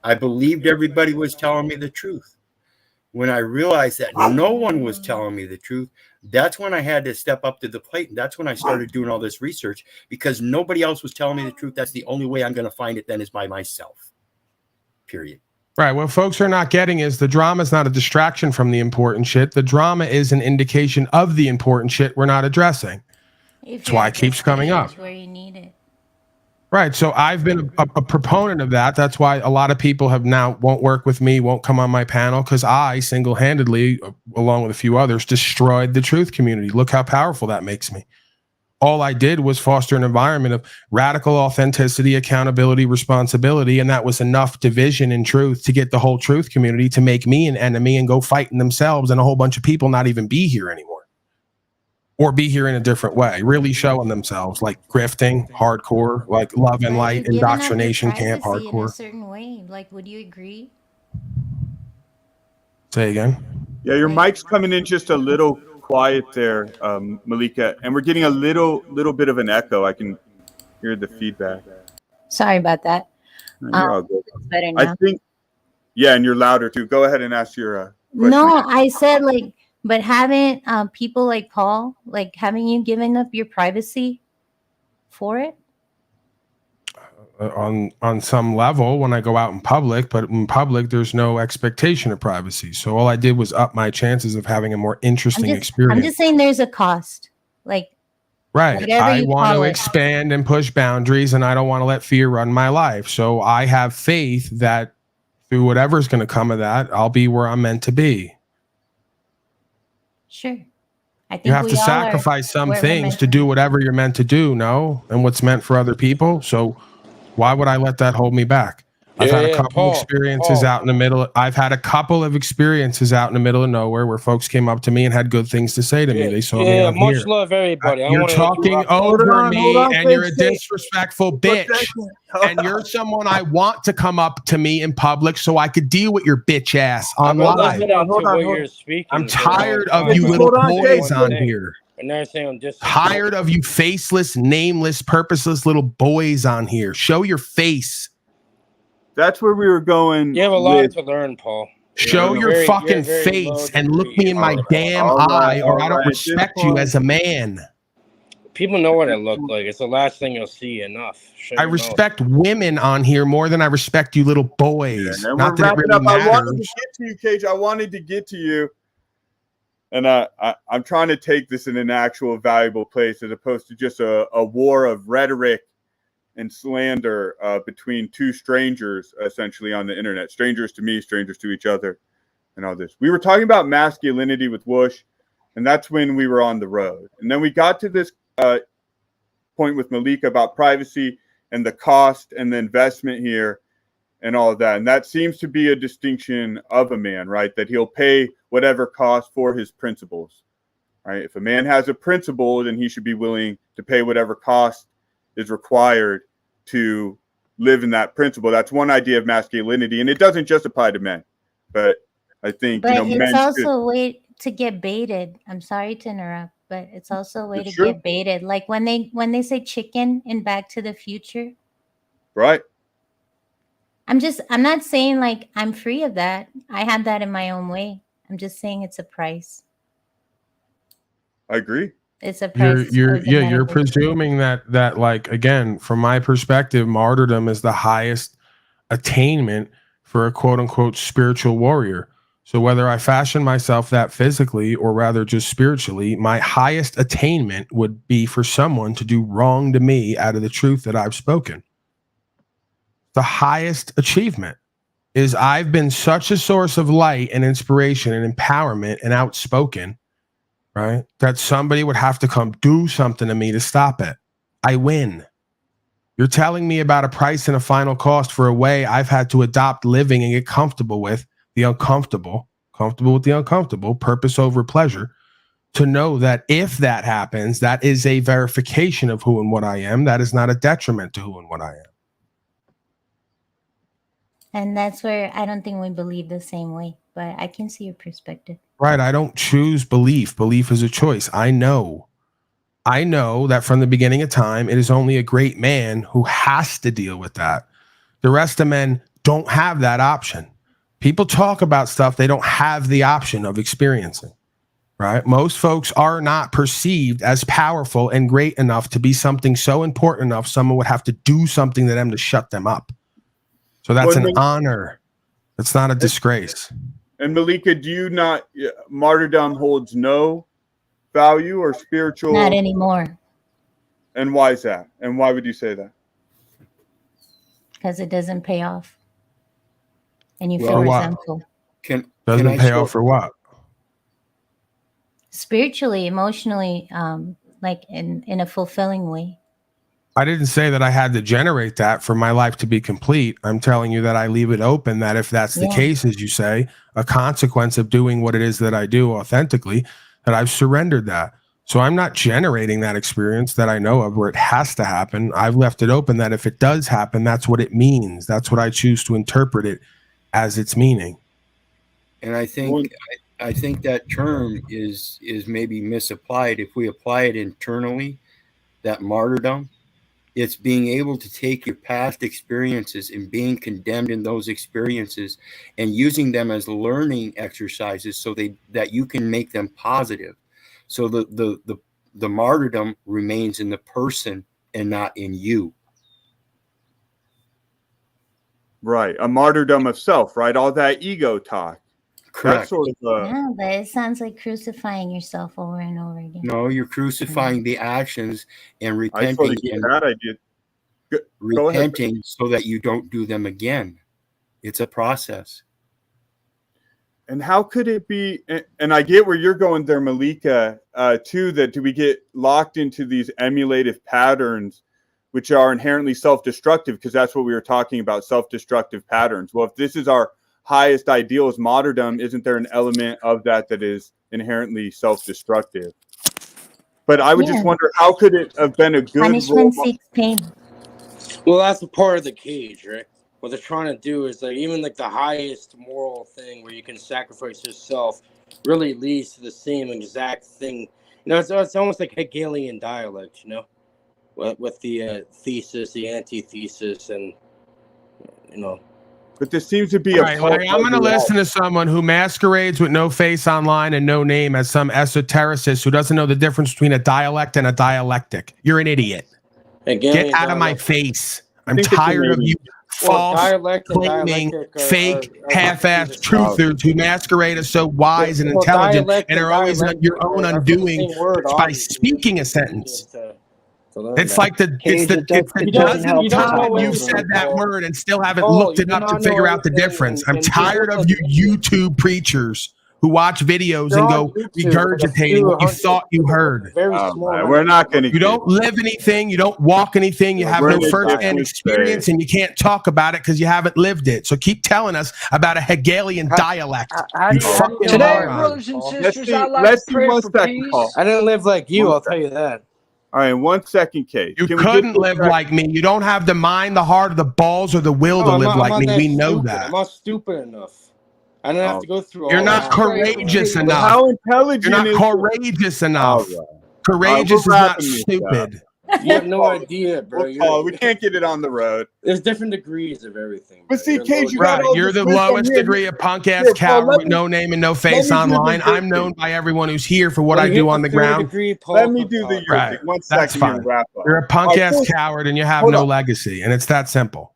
I believed everybody was telling me the truth. When I realized that no one was telling me the truth, that's when I had to step up to the plate. And that's when I started doing all this research, because nobody else was telling me the truth. That's the only way I'm going to find it then, is by myself. Period. Right. What folks are not getting is the drama is not a distraction from the important shit. The drama is an indication of the important shit we're not addressing. That's why it keeps coming up. Where you need it. Right. So I've been a proponent of that. That's why a lot of people won't work with me, won't come on my panel, because I single-handedly, along with a few others, destroyed the truth community. Look how powerful that makes me. All I did was foster an environment of radical authenticity, accountability, responsibility, and that was enough division in truth to get the whole truth community to make me an enemy and go fighting themselves and a whole bunch of people not even be here anymore. Or be here in a different way, really showing themselves, like grifting, hardcore, like love and light, indoctrination camp, hardcore. In a certain way, would you agree? Say again? Yeah, your mic's coming in just a little quiet there, Malika, and we're getting a little bit of an echo. I can hear the feedback. Sorry about that. You're all good. It's better now. Yeah, and you're louder too. Go ahead and ask your question. No, I said like, but haven't people like Paul, like, haven't you given up your privacy for it? On some level when I go out in public, but in public there's no expectation of privacy. So all I did was up my chances of having a more interesting experience. I'm just saying there's a cost. Like, right. I want to expand and push boundaries, and I don't want to let fear run my life. So I have faith that through whatever's going to come of that, I'll be where I'm meant to be. Sure. I think you have to sacrifice some things to do whatever you're meant to do, no? And what's meant for other people. So why would I let that hold me back? I've had a couple experiences out in the middle. I've had a couple of experiences out in the middle of nowhere where folks came up to me and had good things to say to me. They saw me on much here. love, everybody. You're talking over me, and you're a disrespectful bitch. And you're someone I want to come up to me in public so I could deal with your bitch ass on live. I'm tired of you little boys on here. Tired of you faceless, nameless, purposeless little boys on here. Show your face. That's where we were going. You have a lot to learn, Paul. Show your fucking face and look me in my damn eye, or I don't respect you as a man. People know what I look like. It's the last thing you'll see. Enough. I respect women on here more than I respect you little boys. Yeah, not that it really matters. I wanted to get to you, Cage. I wanted to get to you. And I'm trying to take this in an actual valuable place as opposed to just a war of rhetoric and slander between two strangers, essentially, on the internet. Strangers to me, strangers to each other, and all this. We were talking about masculinity with Whoosh, and that's when we were on the road. And then we got to this point with Malika about privacy and the cost and the investment here and all of that. And that seems to be a distinction of a man, right? That he'll pay whatever cost for his principles, right? If a man has a principle, then he should be willing to pay whatever cost is required to live in that principle. That's one idea of masculinity, and it doesn't just apply to men. But I think it's also a way to get baited. I'm sorry to interrupt, but it's also a way to get baited. Like when they say chicken in Back to the Future. Right. I'm not saying like I'm free of that. I have that in my own way. I'm just saying it's a price. I agree. It's a price. You're presuming that like, again, from my perspective, martyrdom is the highest attainment for a quote unquote spiritual warrior. So whether I fashion myself that physically or rather just spiritually, my highest attainment would be for someone to do wrong to me out of the truth that I've spoken. The highest achievement is I've been such a source of light and inspiration and empowerment and outspoken, right? That somebody would have to come do something to me to stop it. I win. You're telling me about a price and a final cost for a way I've had to adopt living and get comfortable with the uncomfortable, comfortable with the uncomfortable, purpose over pleasure, to know that if that happens, that is a verification of who and what I am. That is not a detriment to who and what I am. And that's where I don't think we believe the same way, but I can see your perspective. Right. I don't choose belief. Belief is a choice. I know that from the beginning of time, it is only a great man who has to deal with that. The rest of men don't have that option. People talk about stuff they don't have the option of experiencing, right? Most folks are not perceived as powerful and great enough to be something so important enough someone would have to do something to them to shut them up. So that's an honor. It's not a disgrace. And Malika, do you not, martyrdom holds no value or spiritual? Not anymore. And why is that? And why would you say that? Because it doesn't pay off. And you feel resentful. Doesn't pay off for what? Spiritually, emotionally, like in a fulfilling way. I didn't say that I had to generate that for my life to be complete. I'm telling you that I leave it open that if that's the case, as you say, a consequence of doing what it is that I do authentically, that I've surrendered that. So I'm not generating that experience that I know of where it has to happen. I've left it open that if it does happen, that's what it means. That's what I choose to interpret it as its meaning. And I think that term is maybe misapplied. If we apply it internally, that martyrdom, It's being able to take your past experiences and being condemned in those experiences and using them as learning exercises so that you can make them positive. So the martyrdom remains in the person and not in you. Right. A martyrdom of self, right? All that ego talk. Correct. Sort of yeah, but it sounds like crucifying yourself over and over again. No, you're crucifying the actions and repenting. I sort of get that idea. Repenting so that you don't do them again. It's a process. And how could it be? And I get where you're going there, Malika, too, that do we get locked into these emulative patterns, which are inherently self-destructive, because that's what we were talking about, self-destructive patterns. Well, if this is our highest ideal as martyrdom, isn't there an element of that is inherently self-destructive? But I would just wonder, how could it have been a good punishment seeks pain? Well, that's a part of the cage, right? What they're trying to do is like even like the highest moral thing where you can sacrifice yourself really leads to the same exact thing. You know, it's almost like Hegelian dialect, you know, with the thesis, the antithesis, and you know. But this seems to be I'm going to listen to someone who masquerades with no face online and no name as some esotericist who doesn't know the difference between a dialect and a dialectic. You're an idiot. Get out of my face. I'm tired of you false, claiming, fake, half-assed truthers who masquerade as so wise and intelligent and are always on your own undoing by speaking a sentence. It's like it's the dozenth time you've said that word and still haven't looked it up to figure out the difference. I'm tired of you YouTube preachers who watch videos and go regurgitating what you thought you heard. We're not going to. You don't live anything. You don't walk anything. You have no first-hand experience, and you can't talk about it because you haven't lived it. So keep telling us about a Hegelian dialect. Today, brothers and sisters, I like to pray for peace. I didn't live like you. I'll tell you that. All right, 1 second, Case. You couldn't live like me. You don't have the mind, the heart, or the balls, or the will to live like me. We know that. I'm not stupid enough. I don't have to go through all You're not courageous enough. How intelligent You're not courageous enough. Courageous is not stupid. You have no idea, bro. We can't get it on the road. There's different degrees of everything. But see, Cage, you're the lowest degree of punk-ass coward with no name and no face online. I'm known by everyone who's here for what I do on the ground. Let me do the right. 1 second. That's fine. You're a punk-ass coward and you have no legacy, and it's that simple.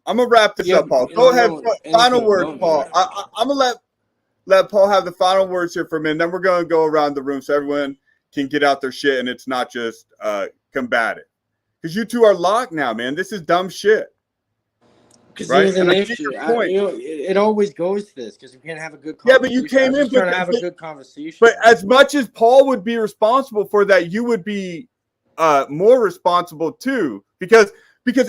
I'm gonna wrap this up, Paul. Go ahead. Final words, Paul. I'm gonna let Paul have the final words here for a minute. Then we're gonna go around the room so everyone can get out their shit and it's not just combative. Because you two are locked now, man. This is dumb shit. Because there's an issue. It always goes to this because we can't have a good conversation. Yeah, but you came in trying to have a good conversation. But as much as Paul would be responsible for that, you would be more responsible too. Because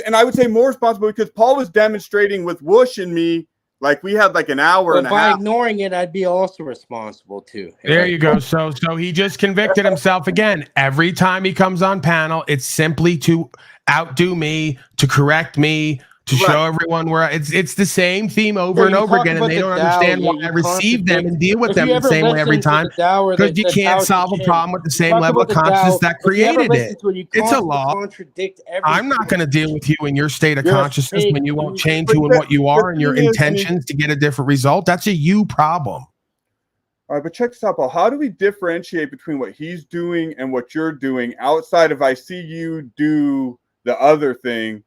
and I would say more responsible because Paul was demonstrating with Whoosh and me, like we had like an hour and a half. By ignoring it, I'd be also responsible too. There you go. So he just convicted himself again. Every time he comes on panel, it's simply to outdo me, to correct me, to show everyone where it's the same theme over and over again, and they don't understand why I receive them and deal with them the same way every time. Because you can't solve a problem with the same level of consciousness that created it. It's a law. I'm not going to deal with you in your state of consciousness when you won't change who and what you are and your intentions to get a different result. That's a you problem. All right, but check this out, Paul. How do we differentiate between what he's doing and what you're doing outside of I see you do the other thing?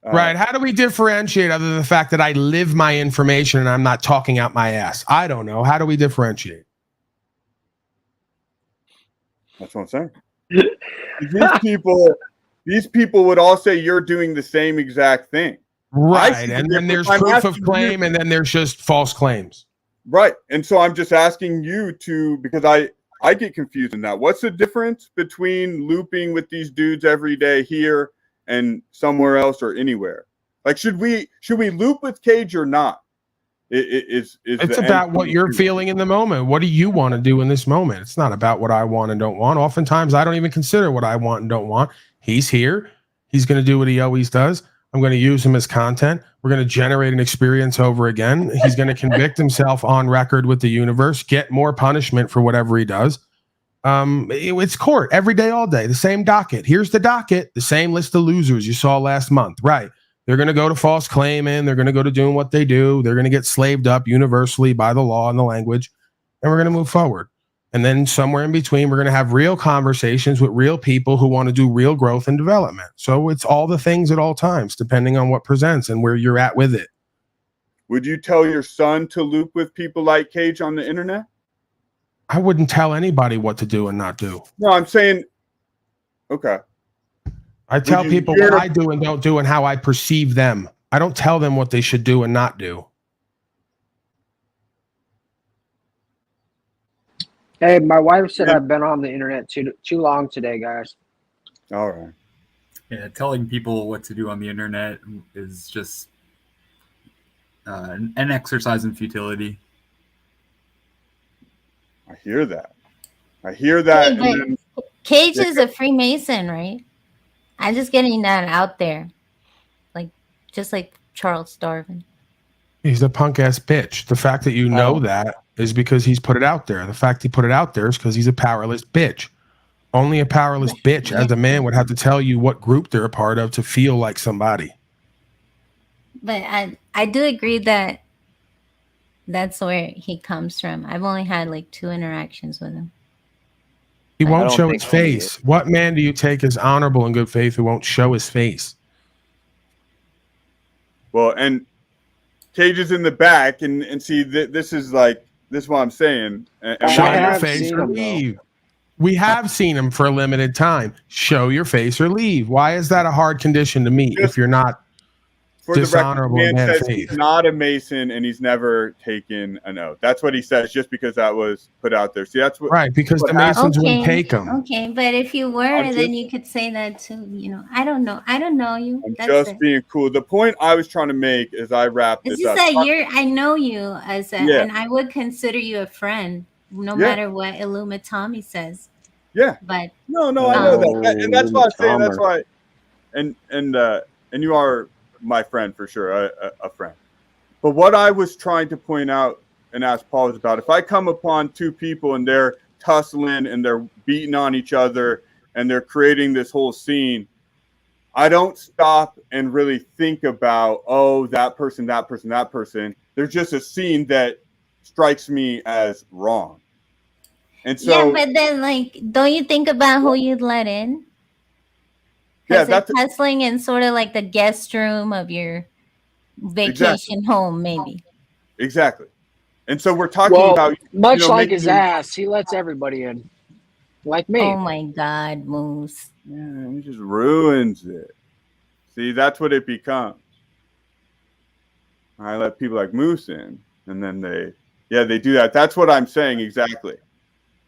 Right. How do we differentiate other than the fact that I live my information and I'm not talking out my ass? I don't know. How do we differentiate? That's what I'm saying. These people would all say you're doing the same exact thing. Right. And then there's proof of claim and then there's just false claims. Right. And so I'm just asking you to, because I get confused in that. What's the difference between looping with these dudes every day here and somewhere else or anywhere? Like, should we loop with Cage or not? It's about what you're feeling in the moment. What do you want to do in this moment? It's not about what I want and don't want. Oftentimes, I don't even consider what I want and don't want. He's here. He's going to do what he always does. I'm going to use him as content. We're going to generate an experience over again. He's going to convict himself on record with the universe, get more punishment for whatever he does. It's court every day, all day. The same docket. Here's the docket. The same list of losers you saw last month. Right. They're going to go to false claiming. They're going to go to doing what they do. They're going to get slaved up universally by the law and the language. And we're going to move forward. And then somewhere in between, we're going to have real conversations with real people who want to do real growth and development. So it's all the things at all times, depending on what presents and where you're at with it. Would you tell your son to loop with people like Cage on the internet? I wouldn't tell anybody what to do and not do. No, I'm saying, okay. I tell people what I do and don't do and how I perceive them. I don't tell them what they should do and not do. Hey, my wife said I've been on the internet too long today, guys. All right. Yeah, telling people what to do on the internet is just an exercise in futility. I hear that. Hey, Cage is a Freemason, right? I'm just getting that out there. Just like Charles Darwin. He's a punk ass bitch. The fact that you know that is because he's put it out there. The fact he put it out there is because he's a powerless bitch. Only a powerless bitch as a man would have to tell you what group they're a part of to feel like somebody. But I do agree that that's where he comes from. I've only had 2 interactions with him. He won't show his face. What man do you take as honorable and good faith who won't show his face? Well, and Cage is in the back, and see, this is what I'm saying. And show your face or leave. We have seen him for a limited time. Show your face or leave. Why is that a hard condition to meet if you're not dishonorable? The man says he's not a Mason and he's never taken an oath. That's what he says, just because that was put out there. See, that's what because the Masons wouldn't take them. Okay, but if you were, then you could say that too. I don't know. I don't know you. I'm just being cool. The point I was trying to make as I wrap this up. I know you and I would consider you a friend, no matter what Illumitami says. Yeah. But no, I know that. And that's why I'm saying that's why. And you are my friend for sure, a friend. But what I was trying to point out and ask Paul is about, if I come upon two people and they're tussling and they're beating on each other and they're creating this whole scene, I don't stop and really think about, that person. There's just a scene that strikes me as wrong. And so, but then don't you think about who you'd let in? Yeah, that's tussling in sort of like the guest room of your vacation home, maybe. Exactly. And so we're talking about much like his ass, he lets everybody in, like me. Oh my God, Moose! Yeah, he just ruins it. See, that's what it becomes. I let people like Moose in, and then they do that. That's what I'm saying exactly.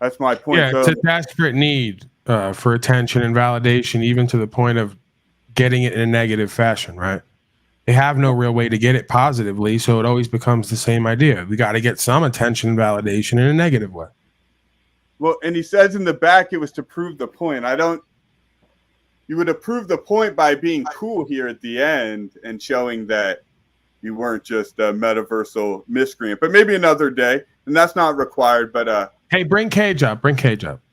That's my point. Yeah, it's a desperate need for attention and validation, even to the point of getting it in a negative fashion, right? They have no real way to get it positively, so it always becomes the same idea. We got to get some attention and validation in a negative way. Well, and he says in the back it was to prove the point. You would have proved the point by being cool here at the end and showing that you weren't just a metaversal miscreant. But maybe another day, and that's not required, but hey, bring Cage up.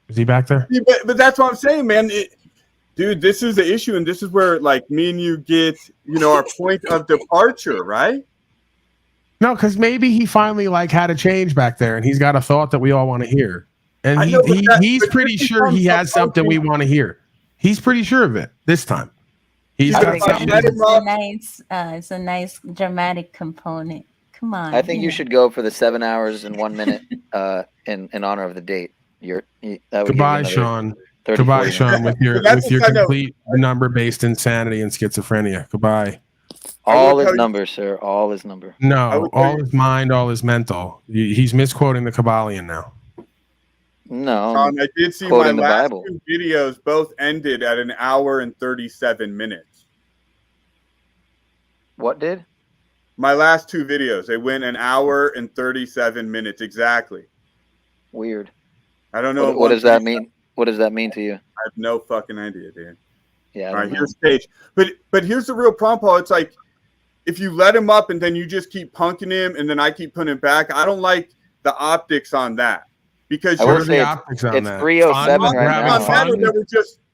Is he back there? Yeah, but that's what I'm saying, man. Dude, this is the issue, and this is where me and you get, our point of departure, right? No, because maybe he finally had a change back there, and he's got a thought that we all want to hear, and he's pretty sure he has something we want to hear. He's pretty sure of it this time. He's got something. It's a nice dramatic component. Come on. I think you should go for the 7 hours and 1 minute in honor of the date. Goodbye, Sean. Goodbye, Sean, with your complete number-based insanity and schizophrenia. Goodbye. All his numbers, sir. All his number. No, all his mind, all his mental. He's misquoting the Kabbalion now. No. Sean, I did see my last two videos both ended at 1 hour and 37 minutes. What did? My last two videos, they went 1 hour and 37 minutes exactly. Weird. I don't know. What does that mean? What does that mean to you? I have no fucking idea, dude. Yeah. All right, here's Stage. But here's the real problem, Paul. It's like if you let him up and then you just keep punking him and then I keep putting him back, I don't like the optics on that. because I will say optics on it's that? 307 right now.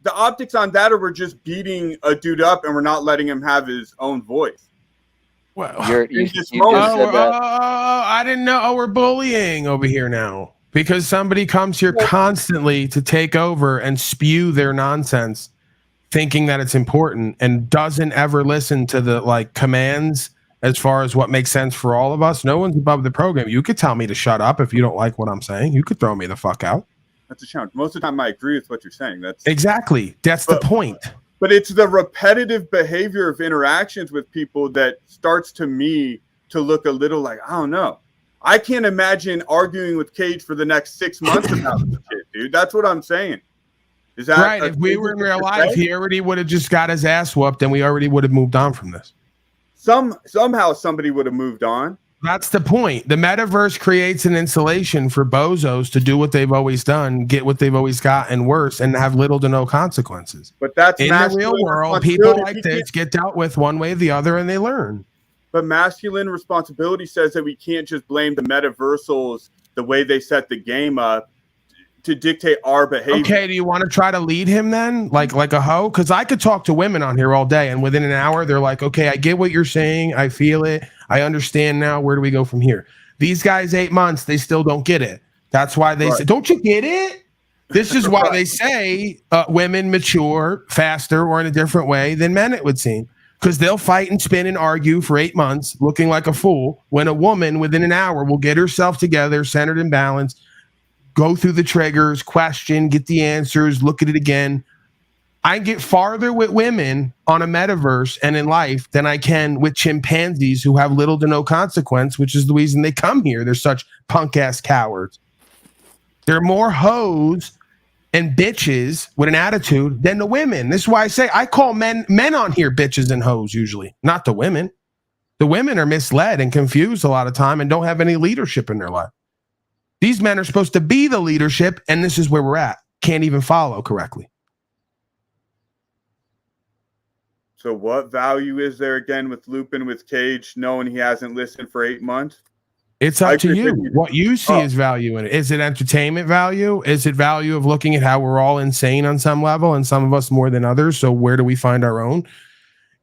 The optics on that are we're just beating a dude up and we're not letting him have his own voice. Well, you just said that. I didn't know. Oh, we're bullying over here now because somebody comes here constantly to take over and spew their nonsense, thinking that it's important and doesn't ever listen to the like commands as far as what makes sense for all of us. No one's above the program. You could tell me to shut up if you don't like what I'm saying. You could throw me the fuck out. That's a challenge. Most of the time, I agree with what you're saying. That's the point. But it's the repetitive behavior of interactions with people that starts to me to look a little like, I don't know. I can't imagine arguing with Cage for the next 6 months about this shit, dude. That's what I'm saying. Is that right? If we were in real life, he already would have just got his ass whooped, and we already would have moved on from this. Somehow somebody would have moved on. That's the point. The metaverse creates an insulation for bozos to do what they've always done, get what they've always got, and worse, and have little to no consequences. But that's in the real world. People like this get dealt with one way or the other, and they learn. But masculine responsibility says that we can't just blame the metaversals the way they set the game up to dictate our behavior. Okay, do you want to try to lead him then, like a hoe? Because I could talk to women on here all day, and within an hour, they're like, "Okay, I get what you're saying. I feel it. I understand now. Where do we go from here?" These guys, 8 months, they still don't get it. That's why they say, "Don't you get it?" This is why they say women mature faster or in a different way than men. It would seem because they'll fight and spin and argue for 8 months, looking like a fool, when a woman within an hour will get herself together, centered and balanced. Go through the triggers, question, get the answers, look at it again. I get farther with women on a metaverse and in life than I can with chimpanzees who have little to no consequence, which is the reason they come here. They're such punk-ass cowards. They're more hoes and bitches with an attitude than the women. This is why I say I call men on here bitches and hoes usually, not the women. The women are misled and confused a lot of time and don't have any leadership in their life. These men are supposed to be the leadership, and this is where we're at. Can't even follow correctly. So what value is there again with Lupin with Cage knowing he hasn't listened for 8 months? It's up to you. What you see is value in it. Is it entertainment value? Is it value of looking at how we're all insane on some level and some of us more than others? So where do we find our own?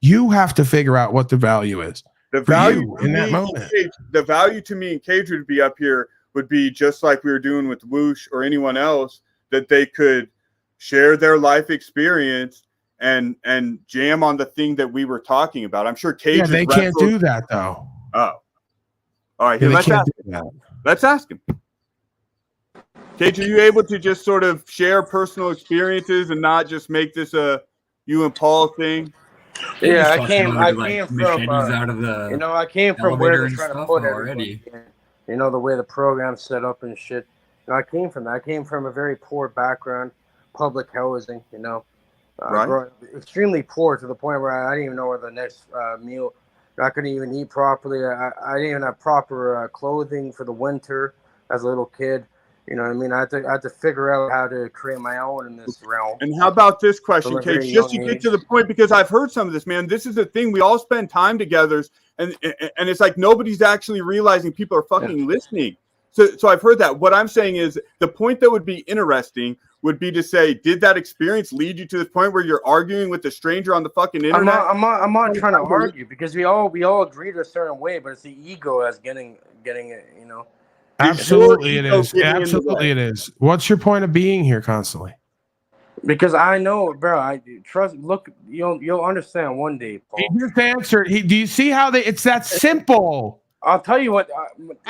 You have to figure out what the value is. The value in that moment. The value to me and Cage would be up here would be just like we were doing with Whoosh or anyone else, that they could share their life experience and jam on the thing that we were talking about. I'm sure Cage. Yeah, they can't do that though. Oh, all right. Here, let's ask him. Cage, are you able to just sort of share personal experiences and not just make this a you and Paul thing? Yeah, I came from out of the I came from where they're trying to put already. You know, the way the program's set up and shit. You know, I came from that. I came from a very poor background, public housing, extremely poor to the point where I didn't even know where the next meal, I couldn't even eat properly. I didn't even have proper clothing for the winter as a little kid. You know what I mean? I had to figure out how to create my own in this realm. And how about this question, Cage? Just to get to the point, because I've heard some of this, man. This is the thing. We all spend time together, and it's like nobody's actually realizing people are fucking listening. So I've heard that. What I'm saying is the point that would be interesting would be to say, did that experience lead you to the point where you're arguing with a stranger on the fucking internet? I'm not trying to argue because we all agreed a certain way, but it's the ego that's getting it, you know. Absolutely it is. Absolutely it is. What's your point of being here constantly? Because I know, bro. I trust. Look, you'll understand one day, Paul. He just answered. Do you see how it's that simple? I'll tell you what.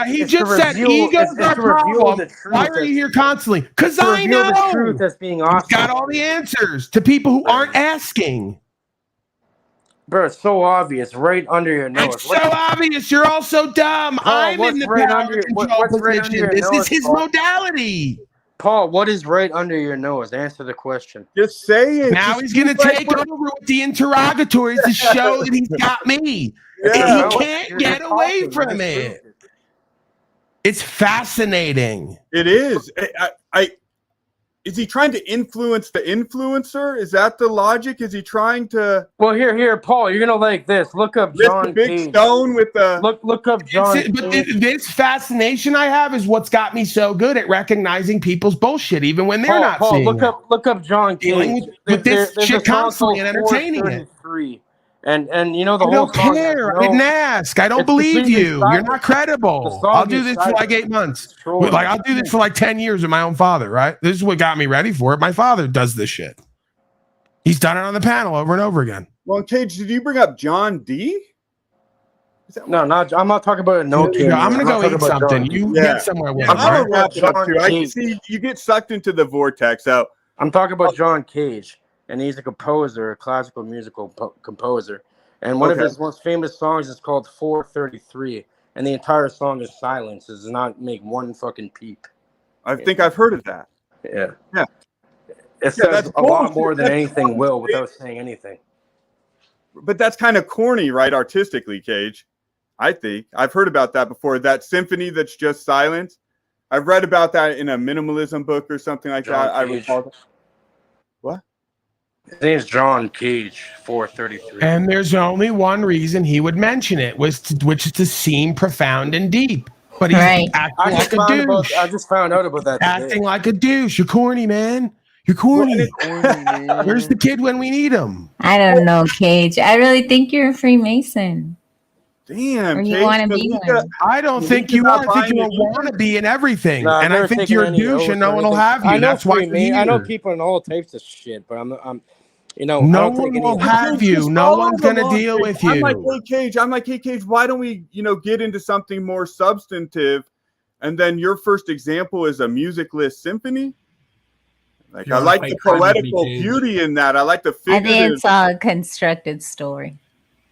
He just said ego's our problem. Why are you here constantly? Because I know the truth that's being awesome. He's got all the answers to people who aren't asking. Bro, it's so obvious, right under your nose. It's so obvious. You're all so dumb. I'm in the power control position. This is his modality. Paul, what is right under your nose? Answer the question. Just say it. Now he's going to take over with the interrogatories to show that he's got me. Yeah, he can't get away from it. It's fascinating. It is. is he trying to influence the influencer? Is that the logic? Is he trying to? Well, here, Paul, you're gonna like this. Look up John the big Cage. stone with the look up John. But this fascination I have is what's got me so good at recognizing people's bullshit, even when they're not seeing look it. look up John Cage. With this shit constantly and entertaining it. And you know the I whole don't song care. I didn't ask. I don't believe you. You're not credible. I'll do this for like 8 months. Like I'll do this for like 10 years with my own father, right? This is what got me ready for it. My father does this shit. He's done it on the panel over and over again. Well, Cage, did you bring up John D? No, I'm not talking about no. I'm gonna go eat something. You get somewhere with I'm gonna wrap it up too. I Cage. can see you get sucked into the vortex. So I'm talking about John Cage, and he's a composer, a classical musical composer. And one of his most famous songs is called 433, and the entire song is silence. It does not make one fucking peep. I think I've heard of that. Yeah. Yeah. It says a lot more than anything will without saying anything. But that's kind of corny, right? Artistically, Cage. I think. I've heard about that before. That symphony that's just silence. I've read about that in a minimalism book or something like that. I recall. What? His name's John Cage, 433. And there's only one reason he would mention it, which is to seem profound and deep. But he's acting like a douche. I just found out about that today. Acting like a douche. You're corny, man. You're corny. Where's the kid when we need him? I don't know, Cage. I really think you're a Freemason. Damn, or you want to be one. I don't think you are. I think you want to be in everything. No, and I think you're a douche and no one will have you. That's why I know people in all types of shit, but I'm you know, no one will have you. No one's going to deal with you. I'm like, hey, Cage, why don't we, get into something more substantive? And then your first example is a musicless symphony. Like, I like the poetical beauty in that. I like the figurative. I think it's all a constructed story.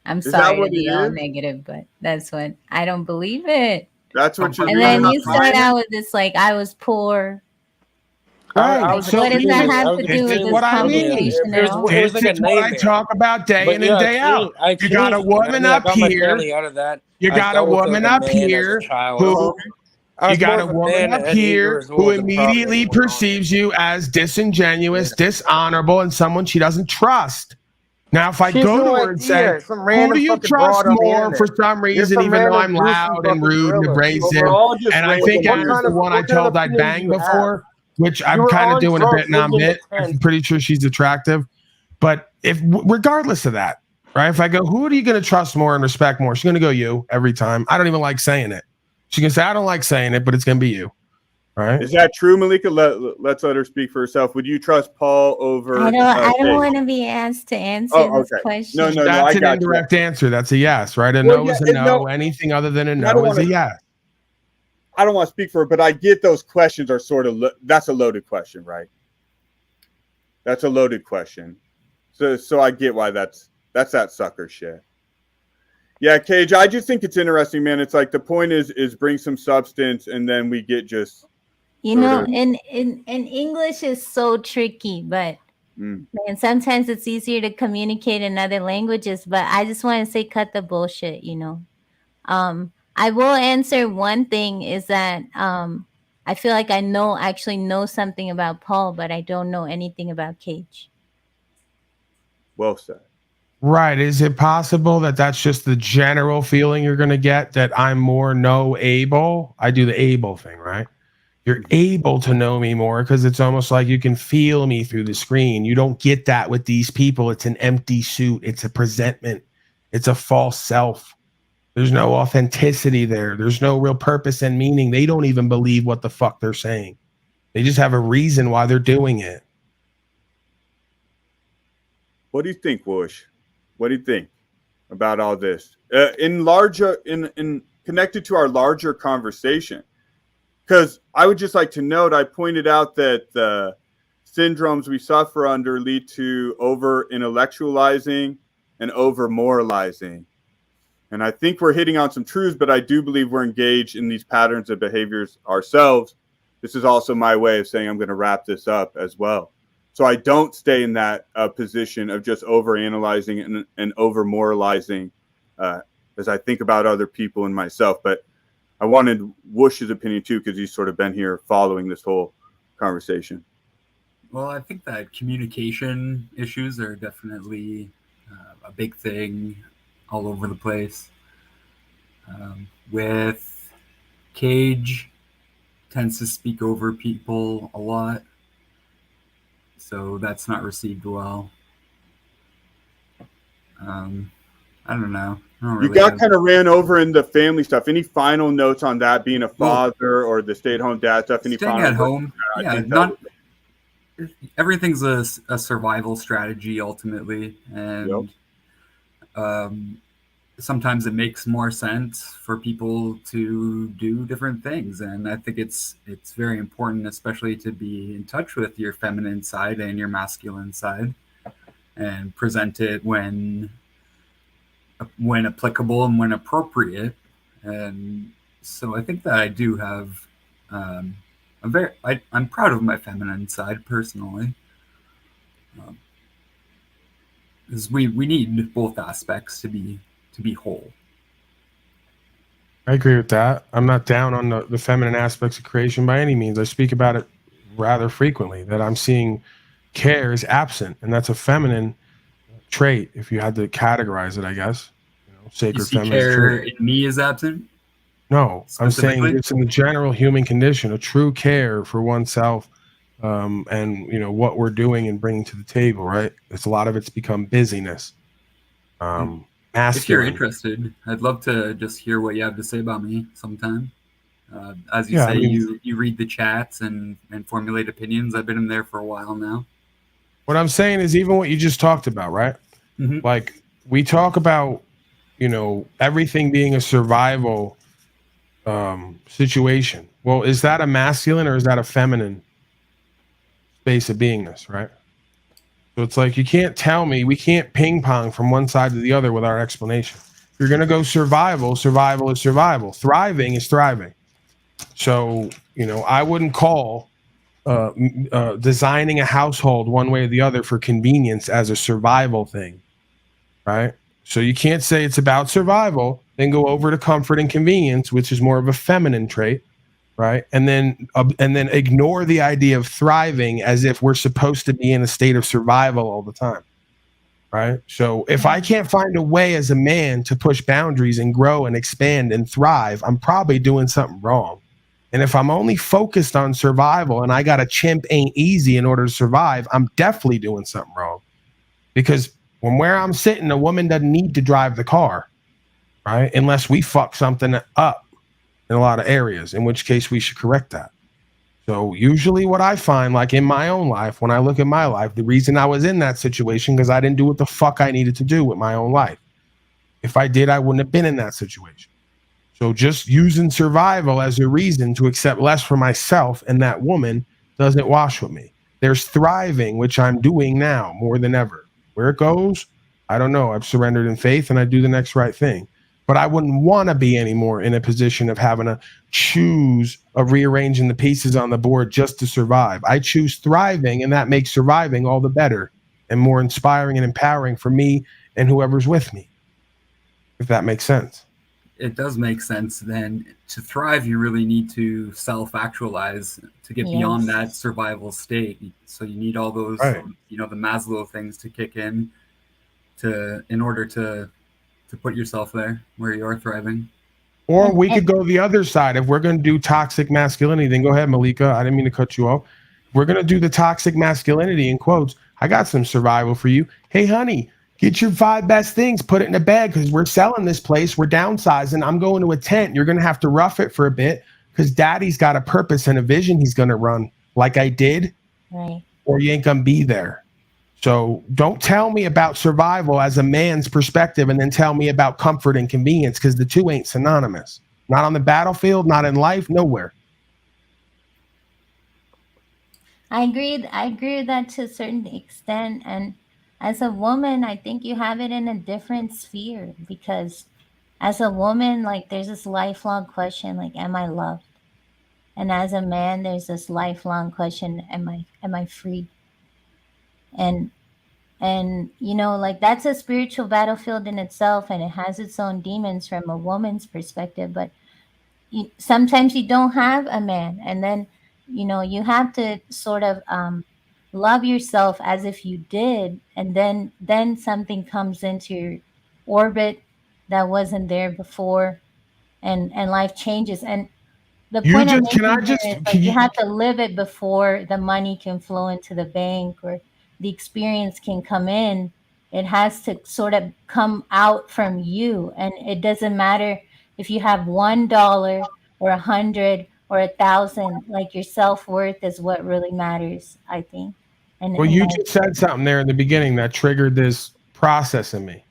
I'm sorry to be all negative, but that's what I don't believe it. That's what you're. And then you start out with this, like, I was poor. Right. What does that have to do with this conversation at all? This is what I talk about day in and day out. You got a woman up here. You got a woman up here who. You got a woman up here who immediately perceives you as disingenuous, dishonorable, and someone she doesn't trust. Now, if I go to her and say, who do you trust more for some reason, even though I'm loud and rude and abrasive, and I think Anna's the one I told I'd bang before, which I'm kind of doing a bit non-bit. I'm pretty sure she's attractive. But regardless of that, right, if I go, who are you going to trust more and respect more? She's going to go you every time. I don't even like saying it. She can say, I don't like saying it, but it's going to be you. Right? Is that true, Malika? Let's let her speak for herself. Would you trust Paul over? I don't want to be asked to answer this question. No, that's an indirect answer. That's a yes, right? A no is a no. Anything other than a no is a yes. I don't want to speak for her, but I get those questions are sort of that's a loaded question, right? That's a loaded question. So I get why that's that sucker shit. Yeah, Cage, I just think it's interesting, man. It's like the point is bring some substance and then we get just in English is so tricky, but man, sometimes it's easier to communicate in other languages, but I just want to say cut the bullshit, I will answer one thing is that I feel like I actually know something about Paul, but I don't know anything about Cage. Well said. Right. Is it possible that that's just the general feeling you're going to get, that I'm more able? I do the able thing, right? You're able to know me more because it's almost like you can feel me through the screen. You don't get that with these people. It's an empty suit. It's a presentment. It's a false self. There's no authenticity there. There's no real purpose and meaning. They don't even believe what the fuck they're saying. They just have a reason why they're doing it. What do you think, Whoosh? What do you think about all this? In connected to our larger conversation, because I would just like to note, I pointed out that the syndromes we suffer under lead to over intellectualizing and over moralizing. And I think we're hitting on some truths, but I do believe we're engaged in these patterns of behaviors ourselves. This is also my way of saying I'm going to wrap this up as well. So I don't stay in that position of just over-analyzing and over-moralizing as I think about other people and myself. But I wanted Whoosh's opinion too, because he's sort of been here following this whole conversation. Well, I think that communication issues are definitely a big thing all over the place. With Cage, tends to speak over people a lot, so that's not received well. I don't know. You got kind of ran over in the family stuff. Any final notes on that, being a father or the stay-at-home dad stuff? Any staying final at home? Yeah, not everything's a survival strategy ultimately, and sometimes it makes more sense for people to do different things. And I think it's very important, especially to be in touch with your feminine side and your masculine side, and present it when applicable and when appropriate. And so I think that I do have I'm proud of my feminine side personally. Because we need both aspects to be whole. I agree with that. I'm not down on the feminine aspects of creation by any means. I speak about it rather frequently, that I'm seeing care is absent, and that's a feminine trait, if you had to categorize it, I guess. Sacred feminine care trait. In me is absent? No, I'm saying it's in the general human condition, a true care for oneself, and what we're doing and bringing to the table, right? It's a lot of it's become busyness. If you're interested, I'd love to just hear what you have to say about me sometime. As you say, you read the chats and formulate opinions. I've been in there for a while now. What I'm saying is even what you just talked about, right? Mm-hmm. Like we talk about, everything being a survival situation. Well, is that a masculine or is that a feminine space of beingness, right? So it's like you can't tell me, we can't ping pong from one side to the other with our explanation. If you're going to go survival is survival. Thriving is thriving. So, I wouldn't call designing a household one way or the other for convenience as a survival thing, right? So you can't say it's about survival, then go over to comfort and convenience, which is more of a feminine trait, right? And then ignore the idea of thriving as if we're supposed to be in a state of survival all the time, right? So if I can't find a way as a man to push boundaries and grow and expand and thrive, I'm probably doing something wrong. And if I'm only focused on survival and I got a chimp ain't easy in order to survive, I'm definitely doing something wrong. Because from where I'm sitting, a woman doesn't need to drive the car, right? Unless we fuck something up in a lot of areas, in which case we should correct that. So usually what I find, like in my own life, when I look at my life, the reason I was in that situation, because I didn't do what the fuck I needed to do with my own life. If I did, I wouldn't have been in that situation. So just using survival as a reason to accept less for myself and that woman doesn't wash with me. There's thriving, which I'm doing now more than ever. Where it goes, I don't know. I've surrendered in faith and I do the next right thing. But I wouldn't want to be anymore in a position of having to choose of rearranging the pieces on the board just to survive. I choose thriving, and that makes surviving all the better and more inspiring and empowering for me and whoever's with me, if that makes sense. It does make sense. Then to thrive, you really need to self-actualize to get beyond that survival state. So you need all those, the Maslow things to kick in in order to put yourself there where you are thriving. Or we could go the other side. If we're going to do toxic masculinity, then go ahead, Malika. I didn't mean to cut you off. If we're going to do the toxic masculinity in quotes, I got some survival for you. Hey, honey, get your 5 best things, put it in a bag because we're selling this place. We're downsizing. I'm going to a tent. You're going to have to rough it for a bit because daddy's got a purpose and a vision he's going to run like I did. Right. Or you ain't going to be there. So don't tell me about survival as a man's perspective and then tell me about comfort and convenience because the two ain't synonymous. Not on the battlefield, not in life, nowhere. I agree with that to a certain extent. And as a woman, I think you have it in a different sphere because as a woman, like there's this lifelong question, like, am I loved? And as a man, there's this lifelong question, am I free? And like that's a spiritual battlefield in itself, and it has its own demons from a woman's perspective. But sometimes you don't have a man, and then you have to sort of love yourself as if you did, and then something comes into your orbit that wasn't there before, and life changes. And the You point I'm just can I making here just is can like you you, have to live it before the money can flow into the bank or the experience can come in. It has to sort of come out from you, and it doesn't matter if you have $1 or 100 or 1,000. Like your self-worth is what really matters, I think. And well, in you my just said something there in the beginning that triggered this process in me.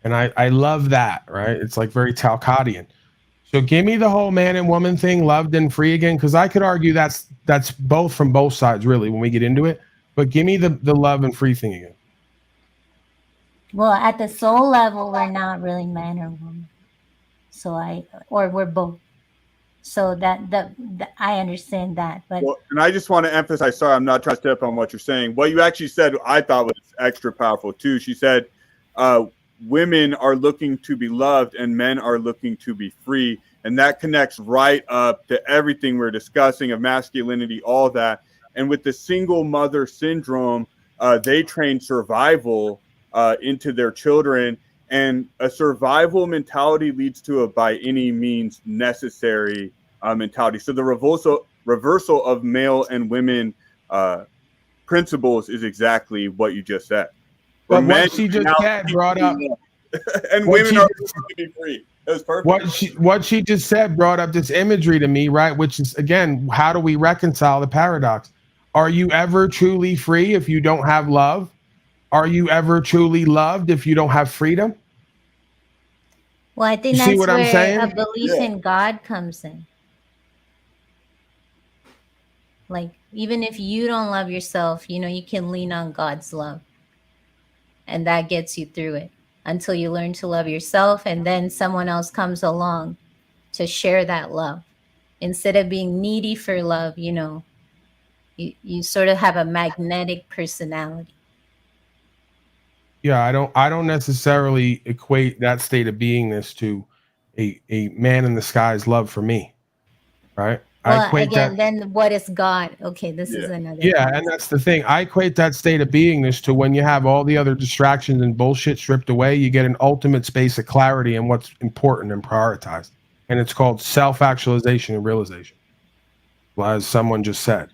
And I love that, right? It's like very Talcottian. So give me the whole man and woman thing, loved and free again, because I could argue that's both from both sides, really, when we get into it. But give me the love and free thing again. well, at the soul level, we're not really man or woman. Or we're both. So that I understand that, but Well, and I just want to emphasize, sorry, I'm not trying to step on what you're saying. What you actually said, I thought was extra powerful too. She said, women are looking to be loved and men are looking to be free. And that connects right up to everything we're discussing of masculinity, all that. And with the single mother syndrome, they train survival into their children. And a survival mentality leads to a by any means necessary mentality. So the reversal of male and women principles is exactly what you just said. But what she just said brought up, and women are to be free. That was perfect. What she just said brought up this imagery to me, right? Which is, again, how do we reconcile the paradox? Are you ever truly free if you don't have love? Are you ever truly loved if you don't have freedom? Well, I think you that's see what where I'm saying? a belief in God comes in. Like, even if you don't love yourself, you can lean on God's love. And that gets you through it until you learn to love yourself. And then someone else comes along to share that love. Instead of being needy for love, you sort of have a magnetic personality. Yeah, I don't necessarily equate that state of beingness to a man in the sky's love for me. Right? Well, I equate again, that. then what is God? Okay, this is another. Yeah, and that's the thing. I equate that state of beingness to when you have all the other distractions and bullshit stripped away, you get an ultimate space of clarity in what's important and prioritized. And it's called self-actualization and realization, as someone just said.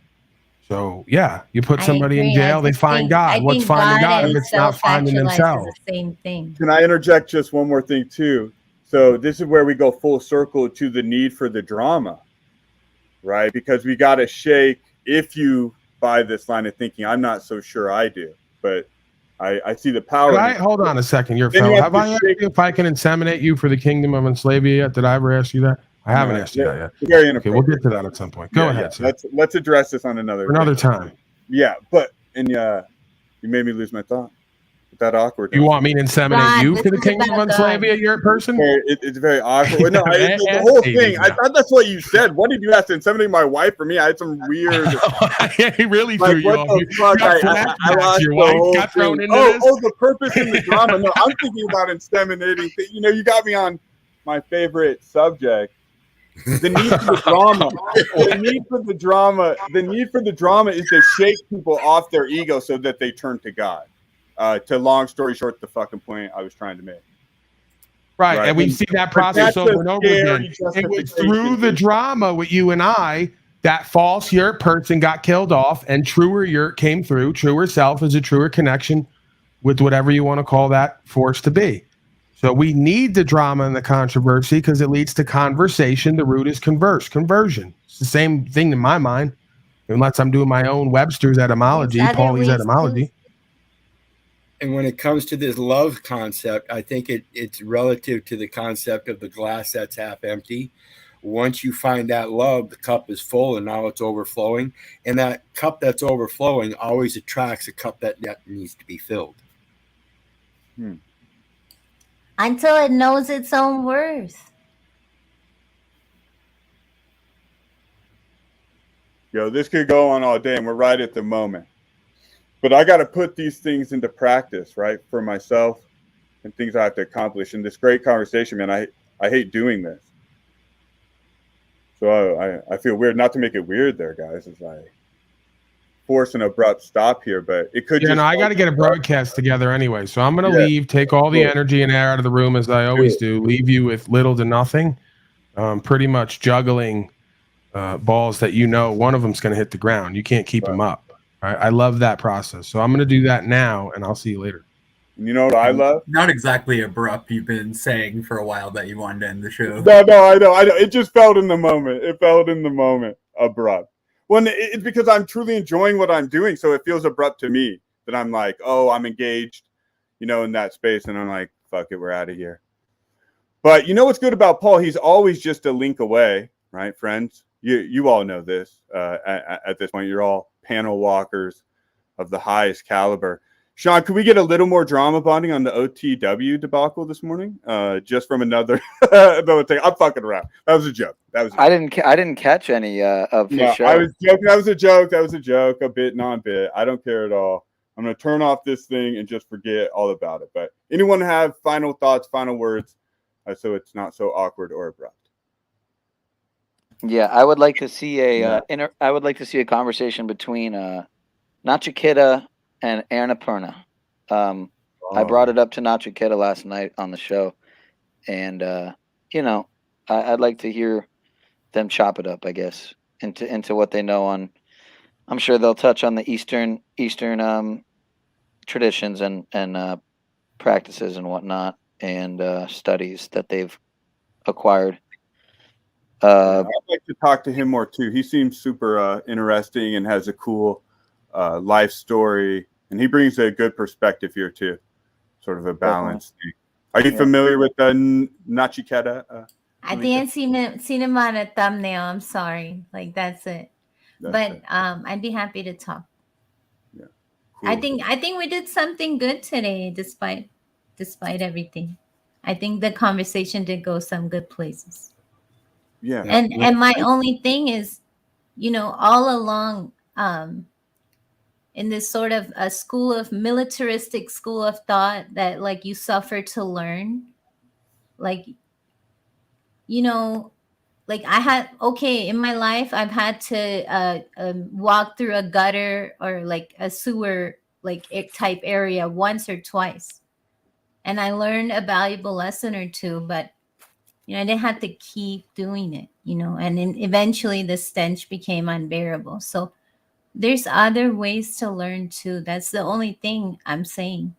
So, yeah, you put somebody in jail, they find God. What's finding God if it's not finding themselves? Is the same thing. Can I interject just one more thing, too? So this is where we go full circle to the need for the drama, right? Because we got to shake, if you buy this line of thinking, I'm not so sure I do, but I see the power. Hold on a second, your fellow. Have I asked you if I can inseminate you for the kingdom of Unslaved yet? Did I ever ask you that? I haven't asked you that yet. Very okay, we'll get to that at some point. Go ahead, sir. Let's address this on another time. Yeah, but you made me lose my thought. That awkward. You want me to inseminate you for the kingdom of Unslaved? You're a person. It's very awkward. No, the whole thing. I thought that's what you said. What did you ask to inseminate my wife for me? I had some weird. He really threw you off. I lost your wife got thrown into this. Oh, the purpose in the drama. No, I'm thinking about inseminating. You got me on my favorite subject. The need for the drama. The need for the drama. The need for the drama is to shake people off their ego so that they turn to God. To long story short, the fucking point I was trying to make. Right. And we see that process over and over again. It was through the drama with you and I that false yurt person got killed off and truer yurt came through. Truer self is a truer connection with whatever you want to call that force to be. So we need the drama and the controversy because it leads to conversation. The root is conversion. It's the same thing in my mind, unless I'm doing my own Webster's etymology, Paulie's etymology. And when it comes to this love concept, I think it's relative to the concept of the glass that's half empty. Once you find that love, the cup is full and now it's overflowing. And that cup that's overflowing always attracts a cup that needs to be filled. Until it knows its own worth. Yo, this could go on all day and we're right at the moment. But I got to put these things into practice, right, for myself and things I have to accomplish. In this great conversation, man, I hate doing this. So I feel weird, not to make it weird there, guys. It's like, force an abrupt stop here, but it could. Yeah, no, I got to get a broadcast together anyway. So I'm going to leave, take all the energy and air out of the room as I always do, leave you with little to nothing, pretty much juggling balls that one of them's going to hit the ground. You can't keep them up. Right? I love that process. So I'm going to do that now, and I'll see you later. You know what I love? Not exactly abrupt. You've been saying for a while that you wanted to end the show. No, I know. It just felt in the moment. It felt in the moment abrupt. Well, it's because I'm truly enjoying what I'm doing, so it feels abrupt to me that I'm like, oh, I'm engaged, in that space, and I'm like, fuck it, we're out of here. But you know what's good about Paul? He's always just a link away, right, friends? You all know this. At this point, you're all panel walkers of the highest caliber. Sean, could we get a little more drama bonding on the OTW debacle this morning? Just from another thing. I'm fucking around. That was a joke. I didn't catch any of his show. I was joking. That was a joke. A bit non-bit. I don't care at all. I'm gonna turn off this thing and just forget all about it. But anyone have final thoughts, final words, so it's not so awkward or abrupt? Yeah, I would like to see a conversation between Nachikita and Annapurna. I brought it up to Nachikita last night on the show, and I'd like to hear them chop it up, I guess, into what they know on. I'm sure they'll touch on the Eastern traditions and practices and whatnot, and studies that they've acquired. I'd like to talk to him more too. He seems super interesting and has a cool life story, and he brings a good perspective here too, sort of a balance. Are you familiar with Nachiketa? I think I've seen him on a thumbnail. I'm sorry, that's it. But I'd be happy to talk. Yeah, cool. I think we did something good today, despite everything. I think the conversation did go some good places. Yeah. And my only thing is, all along, in this sort of a militaristic school of thought that you suffer to learn, I had, in my life, I've had to walk through a gutter or a sewer type area once or twice. And I learned a valuable lesson or two, but I didn't have to keep doing it, and then eventually the stench became unbearable. So there's other ways to learn too. That's the only thing I'm saying.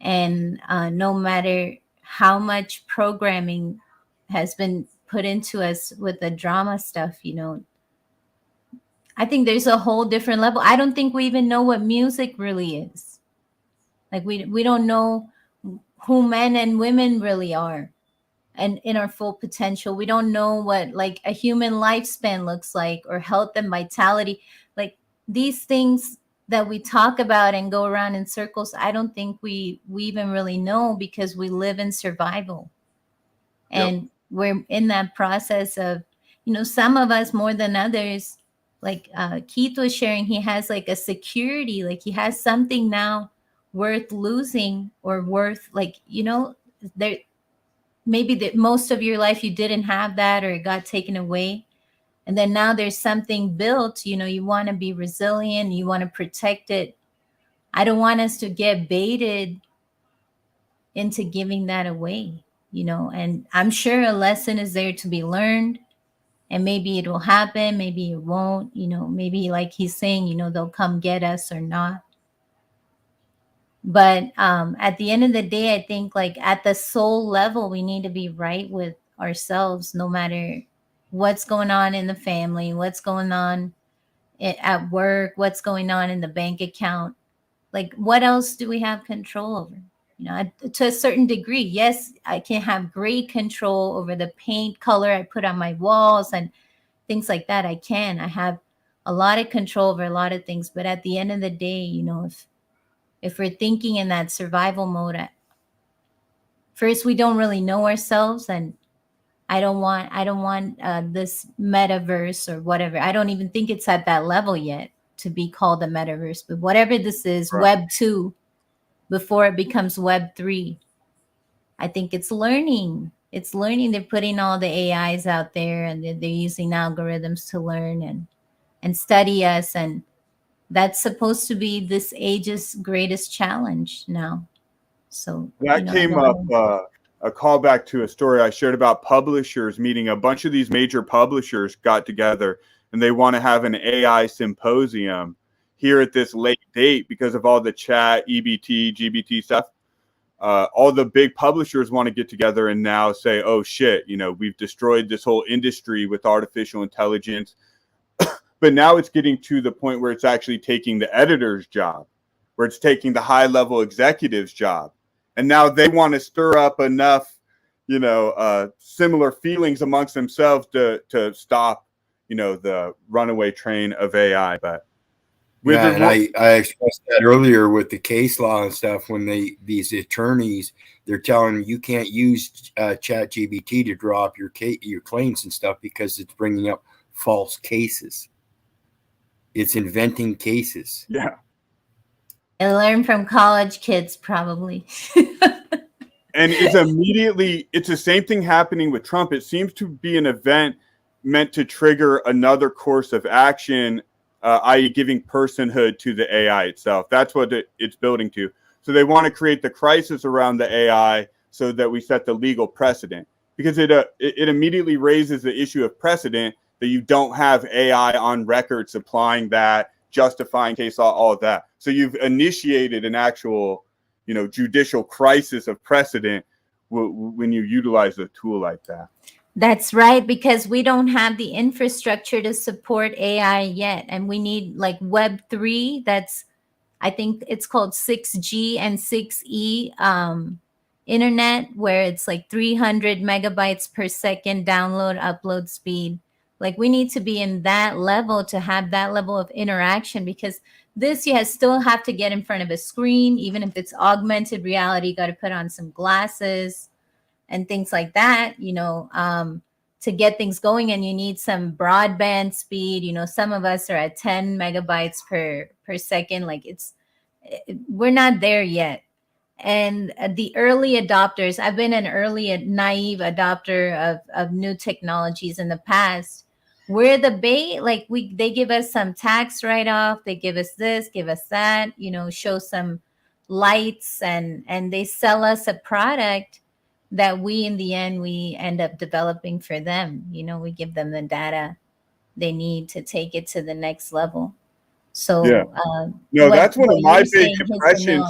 And no matter how much programming has been put into us with the drama stuff, I think there's a whole different level. I don't think we even know what music really is. We don't know who men and women really are. And in our full potential, we don't know what a human lifespan looks like, or health and vitality. These things that we talk about and go around in circles, I don't think we even really know, because we live in survival. And we're in that process of, some of us more than others, Keith was sharing, he has a security, he has something now worth losing, or worth there. Maybe that most of your life you didn't have that, or it got taken away. And then now there's something built, you want to be resilient, you want to protect it. I don't want us to get baited into giving that away, and I'm sure a lesson is there to be learned, and maybe it will happen, maybe it won't, maybe he's saying, they'll come get us or not. But at the end of the day, I think at the soul level, we need to be right with ourselves, no matter what's going on in the family, what's going on at work, what's going on in the bank account. What else do we have control over? To a certain degree, yes, I can have great control over the paint color I put on my walls and things like that. I have a lot of control over a lot of things. But at the end of the day, if we're thinking in that survival mode, first, we don't really know ourselves, and I don't want this metaverse or whatever. I don't even think it's at that level yet to be called a metaverse. But whatever this is, right. Web 2, before it becomes Web 3, I think it's learning. It's learning. They're putting all the AIs out there, and they're using algorithms to learn and study us. And that's supposed to be this age's greatest challenge now. So that came up a callback to a story I shared about publishers meeting. A bunch of these major publishers got together and they want to have an AI symposium here at this late date because of all the chat, EBT, GBT stuff. All the big publishers want to get together and now say, oh shit, we've destroyed this whole industry with artificial intelligence. But now it's getting to the point where it's actually taking the editor's job, where it's taking the high level executive's job. And now they want to stir up enough, similar feelings amongst themselves to stop, the runaway train of AI. But and I expressed that earlier with the case law and stuff. When these attorneys, they're telling them you can't use ChatGPT to draw up your claims and stuff because it's bringing up false cases. It's inventing cases. Yeah. I learned from college kids, probably. And it's the same thing happening with Trump. It seems to be an event meant to trigger another course of action, i.e. giving personhood to the AI itself. That's what it's building to. So they want to create the crisis around the AI so that we set the legal precedent, because it immediately raises the issue of precedent that you don't have AI on record supplying that, justifying case law, all of that. So you've initiated an actual, judicial crisis of precedent when you utilize a tool like that. That's right, because we don't have the infrastructure to support AI yet. And we need like Web3, I think it's called 6G and 6E internet, where it's like 300 megabytes per second download, upload speed. Like we need to be in that level to have that level of interaction, because this you still have to get in front of a screen, even if it's augmented reality, you got to put on some glasses and things like that, to get things going. And you need some broadband speed. Some of us are at 10 megabytes per second. Like we're not there yet. And the early adopters, I've been an early naive adopter of new technologies in the past. We're the bait. Like they give us some tax write-off, they give us this, give us that, show some lights, and they sell us a product that we end up developing for them. We give them the data they need to take it to the next level. So yeah. That's one of my big impressions.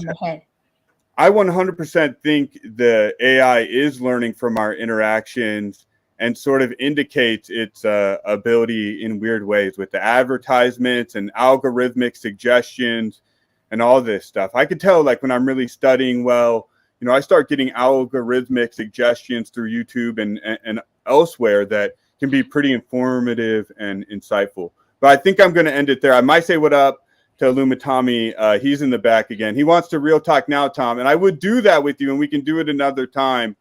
I 100% think the AI is learning from our interactions and sort of indicates its ability in weird ways with the advertisements and algorithmic suggestions and all this stuff. I could tell, like, when I'm really studying well, I start getting algorithmic suggestions through YouTube and elsewhere that can be pretty informative and insightful. But I think I'm going to end it there. I might say what up to Tommy. He's in the back again. He wants to real talk now, Tom, and I would do that with you, and we can do it another time.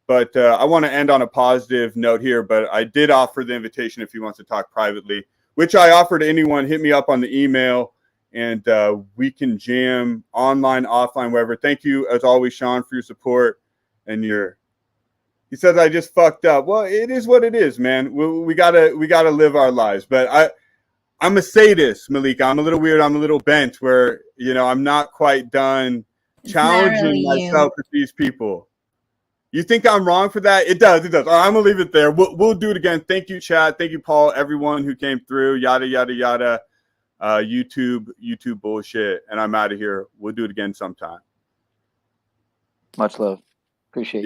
But I want to end on a positive note here. But I did offer the invitation if he wants to talk privately, which I offer to anyone. Hit me up on the email, and we can jam online, offline, wherever. Thank you, as always, Sean, for your support and your. He says I just fucked up. Well, it is what it is, man. We gotta live our lives. But I'm a sadist, Malika. I'm a little weird. I'm a little bent where, I'm not quite done challenging myself with these people. You think I'm wrong for that? It does. All right, I'm going to leave it there. We'll do it again. Thank you, Chad. Thank you, Paul, everyone who came through, yada, yada, yada. YouTube bullshit. And I'm out of here. We'll do it again sometime. Much love. Appreciate you.